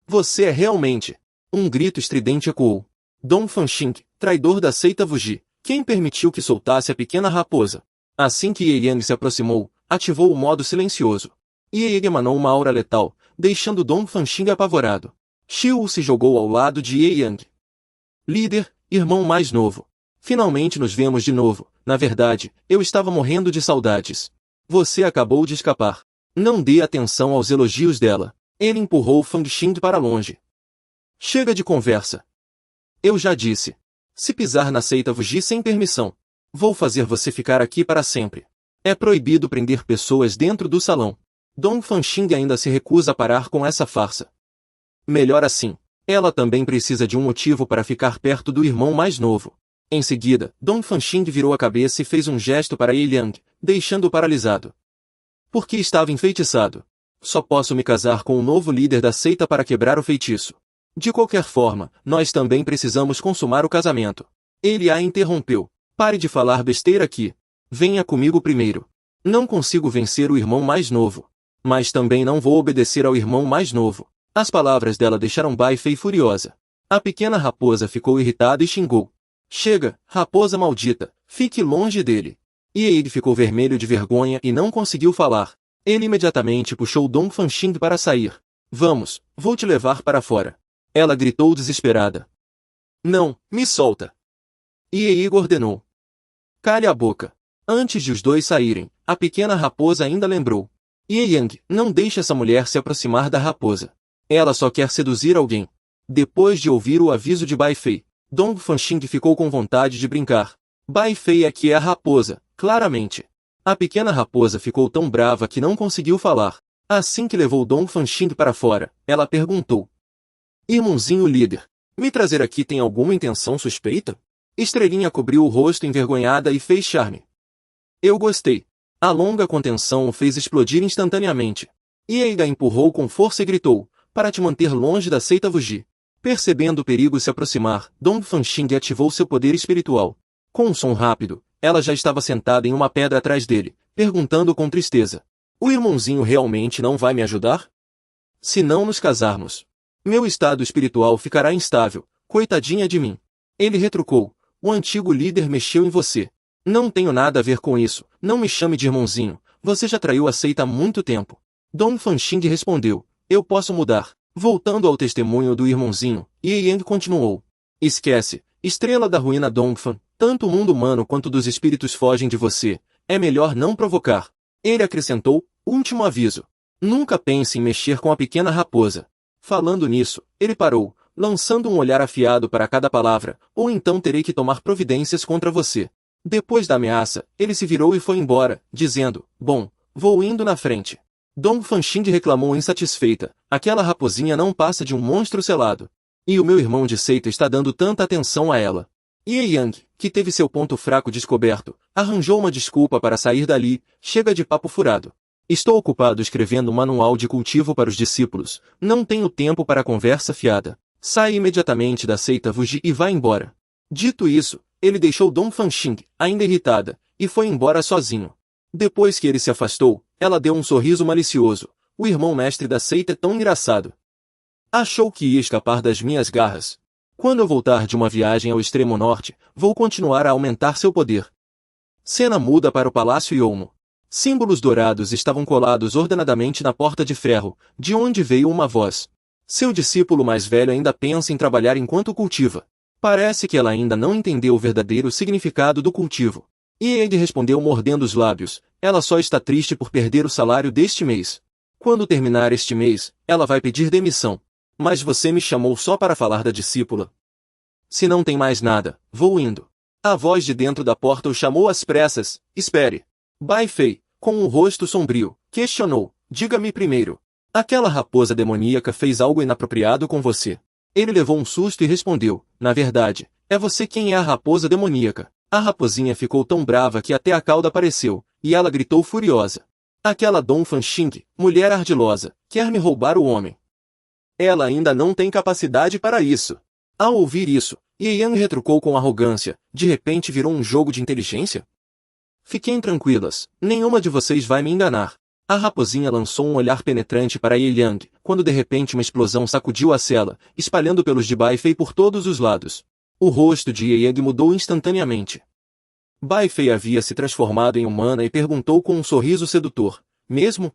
Você é realmente... Um grito estridente ecoou. Dong Fanxing, traidor da seita Wuji, quem permitiu que soltasse a pequena raposa? Assim que Ye Yang se aproximou, ativou o modo silencioso. Ye Yang emanou uma aura letal, deixando Dong Fanxing apavorado. Xiu se jogou ao lado de Ye Yang. Líder, irmão mais novo. Finalmente nos vemos de novo. Na verdade, eu estava morrendo de saudades. Você acabou de escapar. Não dê atenção aos elogios dela. Ele empurrou Fang Xing para longe. Chega de conversa. Eu já disse. Se pisar na seita Wuji sem permissão, vou fazer você ficar aqui para sempre. É proibido prender pessoas dentro do salão. Dong Fanxing ainda se recusa a parar com essa farsa. Melhor assim. Ela também precisa de um motivo para ficar perto do irmão mais novo. Em seguida, Dong Fanxing virou a cabeça e fez um gesto para Ye Liang, deixando-o paralisado. Porque estava enfeitiçado. Só posso me casar com o novo líder da seita para quebrar o feitiço. De qualquer forma, nós também precisamos consumar o casamento. Ele a interrompeu. Pare de falar besteira aqui. Venha comigo primeiro. Não consigo vencer o irmão mais novo. Mas também não vou obedecer ao irmão mais novo. As palavras dela deixaram Bai Fei furiosa. A pequena raposa ficou irritada e xingou. Chega, raposa maldita, fique longe dele. E ele ficou vermelho de vergonha e não conseguiu falar. Ele imediatamente puxou Dong Fanxing para sair. Vamos, vou te levar para fora. Ela gritou desesperada. Não, me solta. E Igor ordenou. Cale a boca. Antes de os dois saírem, a pequena raposa ainda lembrou. Ye Yang, não deixe essa mulher se aproximar da raposa. Ela só quer seduzir alguém. Depois de ouvir o aviso de Bai Fei, Dong Fanxing ficou com vontade de brincar. Bai Fei é que é a raposa, claramente. A pequena raposa ficou tão brava que não conseguiu falar. Assim que levou Dong Fanxing para fora, ela perguntou. Irmãozinho líder, me trazer aqui tem alguma intenção suspeita? Estrelinha cobriu o rosto envergonhada e fez charme. Eu gostei. A longa contenção o fez explodir instantaneamente. Ieiga empurrou com força e gritou, para te manter longe da seita Wuji. Percebendo o perigo se aproximar, Dong Fanxing ativou seu poder espiritual. Com um som rápido, ela já estava sentada em uma pedra atrás dele, perguntando com tristeza. O irmãozinho realmente não vai me ajudar? Se não nos casarmos, meu estado espiritual ficará instável, coitadinha de mim. Ele retrucou, o antigo líder mexeu em você. Não tenho nada a ver com isso, não me chame de irmãozinho, você já traiu a seita há muito tempo. Dong Fanxing respondeu, eu posso mudar. Voltando ao testemunho do irmãozinho, Ye Yang continuou. Esquece, estrela da ruína Dongfan, tanto o mundo humano quanto dos espíritos fogem de você, é melhor não provocar. Ele acrescentou, último aviso. Nunca pense em mexer com a pequena raposa. Falando nisso, ele parou, lançando um olhar afiado para cada palavra, ou então terei que tomar providências contra você. Depois da ameaça, ele se virou e foi embora, dizendo, bom, vou indo na frente. Dong Fanxing reclamou insatisfeita. Aquela raposinha não passa de um monstro selado. E o meu irmão de seita está dando tanta atenção a ela. Ye Yang, que teve seu ponto fraco descoberto, arranjou uma desculpa para sair dali. Chega de papo furado. Estou ocupado escrevendo um manual de cultivo para os discípulos. Não tenho tempo para conversa fiada. Sai imediatamente da seita Wuji e vá embora. Dito isso, ele deixou Dong Fanxing, ainda irritada, e foi embora sozinho. Depois que ele se afastou, ela deu um sorriso malicioso. O irmão mestre da seita é tão engraçado. Achou que ia escapar das minhas garras. Quando eu voltar de uma viagem ao extremo norte, vou continuar a aumentar seu poder. Cena muda para o Palácio Youmo. Símbolos dourados estavam colados ordenadamente na porta de ferro, de onde veio uma voz. Seu discípulo mais velho ainda pensa em trabalhar enquanto cultiva. Parece que ela ainda não entendeu o verdadeiro significado do cultivo. E ele respondeu mordendo os lábios, ela só está triste por perder o salário deste mês. Quando terminar este mês, ela vai pedir demissão. Mas você me chamou só para falar da discípula. Se não tem mais nada, vou indo. A voz de dentro da porta o chamou às pressas. Espere. Bai Fei, com um rosto sombrio, questionou. Diga-me primeiro. Aquela raposa demoníaca fez algo inapropriado com você. Ele levou um susto e respondeu. Na verdade, é você quem é a raposa demoníaca. A raposinha ficou tão brava que até a cauda apareceu, e ela gritou furiosa. Aquela Dong Fanxing, mulher ardilosa, quer me roubar o homem. Ela ainda não tem capacidade para isso. Ao ouvir isso, Ye Yang retrucou com arrogância. De repente virou um jogo de inteligência? Fiquem tranquilas, nenhuma de vocês vai me enganar. A raposinha lançou um olhar penetrante para Ye Yang, quando de repente uma explosão sacudiu a cela, espalhando pelos de Bai Fei por todos os lados. O rosto de Ye Yang mudou instantaneamente. Bai Fei havia se transformado em humana e perguntou com um sorriso sedutor. Mesmo?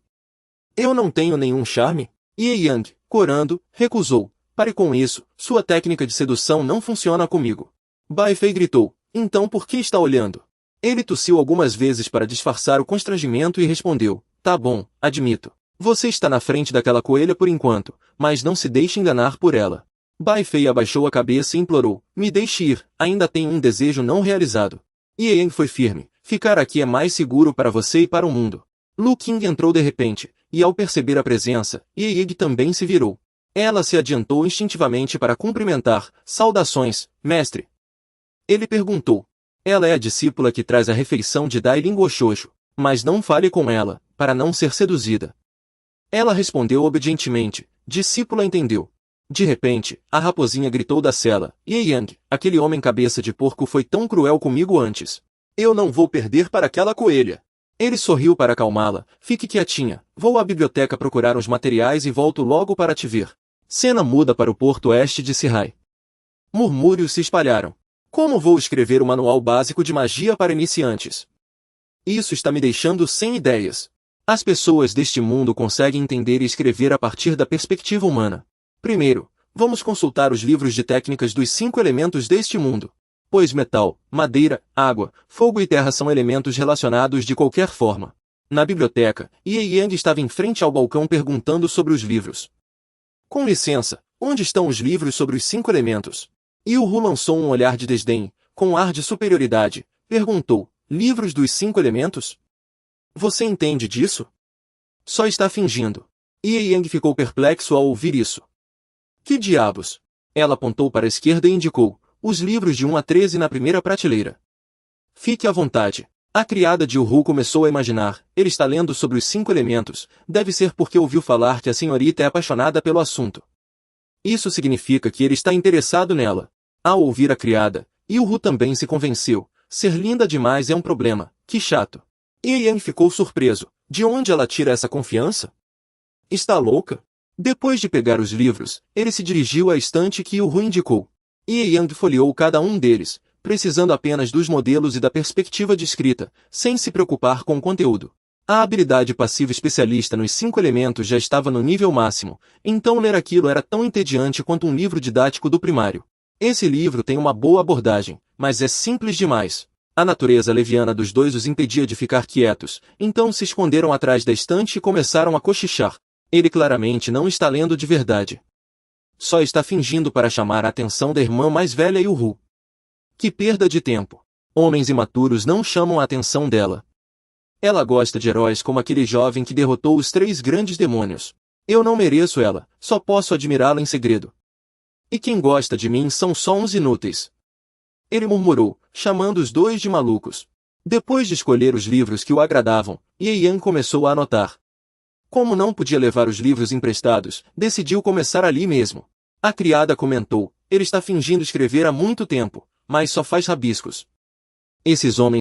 Eu não tenho nenhum charme? Ye Yang, corando, recusou. Pare com isso, sua técnica de sedução não funciona comigo. Bai Fei gritou. Então por que está olhando? Ele tossiu algumas vezes para disfarçar o constrangimento e respondeu. Tá bom, admito. Você está na frente daquela coelha por enquanto, mas não se deixe enganar por ela. Bai Fei abaixou a cabeça e implorou. Me deixe ir, ainda tenho um desejo não realizado. Ye Yang foi firme. Ficar aqui é mais seguro para você e para o mundo. Lu Qing entrou de repente, e ao perceber a presença, Ye Yang também se virou. Ela se adiantou instintivamente para cumprimentar. Saudações, mestre. Ele perguntou. Ela é a discípula que traz a refeição de Dai Linguoshoujo, mas não fale com ela, para não ser seduzida. Ela respondeu obedientemente. Discípula entendeu. De repente, a raposinha gritou da cela. Ye Yang, aquele homem cabeça de porco foi tão cruel comigo antes. Eu não vou perder para aquela coelha. Ele sorriu para acalmá-la. Fique quietinha, vou à biblioteca procurar os materiais e volto logo para te ver. Cena muda para o porto oeste de Sihai. Murmúrios se espalharam. Como vou escrever o manual básico de magia para iniciantes? Isso está me deixando sem ideias. As pessoas deste mundo conseguem entender e escrever a partir da perspectiva humana. Primeiro, vamos consultar os livros de técnicas dos 5 elementos deste mundo. Pois metal, madeira, água, fogo e terra são elementos relacionados de qualquer forma. Na biblioteca, Ye Yang estava em frente ao balcão perguntando sobre os livros. Com licença, onde estão os livros sobre os 5 elementos? Yu Hu lançou um olhar de desdém, com ar de superioridade, perguntou, livros dos 5 elementos? Você entende disso? Só está fingindo. Ye Yang ficou perplexo ao ouvir isso. Que diabos? Ela apontou para a esquerda e indicou, os livros de 1 a 13 na primeira prateleira. Fique à vontade. A criada de Yu Hu começou a imaginar, ele está lendo sobre os 5 elementos, deve ser porque ouviu falar que a senhorita é apaixonada pelo assunto. Isso significa que ele está interessado nela. Ao ouvir a criada, Yu Hu também se convenceu, ser linda demais é um problema, que chato. Ye Yang ficou surpreso, de onde ela tira essa confiança? Está louca? Depois de pegar os livros, ele se dirigiu à estante que Yu Hu indicou. Ye Yang folheou cada um deles, precisando apenas dos modelos e da perspectiva de escrita, sem se preocupar com o conteúdo. A habilidade passiva especialista nos 5 elementos já estava no nível máximo, então ler aquilo era tão entediante quanto um livro didático do primário. Esse livro tem uma boa abordagem, mas é simples demais. A natureza leviana dos dois os impedia de ficar quietos, então se esconderam atrás da estante e começaram a cochichar. Ele claramente não está lendo de verdade. Só está fingindo para chamar a atenção da irmã mais velha Yu Hu. Que perda de tempo. Homens imaturos não chamam a atenção dela. Ela gosta de heróis como aquele jovem que derrotou os 3 grandes demônios. Eu não mereço ela, só posso admirá-la em segredo. E quem gosta de mim são só uns inúteis. Ele murmurou, chamando os 2 de malucos. Depois de escolher os livros que o agradavam, Ye Yan começou a anotar. Como não podia levar os livros emprestados, decidiu começar ali mesmo. A criada comentou, ele está fingindo escrever há muito tempo, mas só faz rabiscos. Esses homens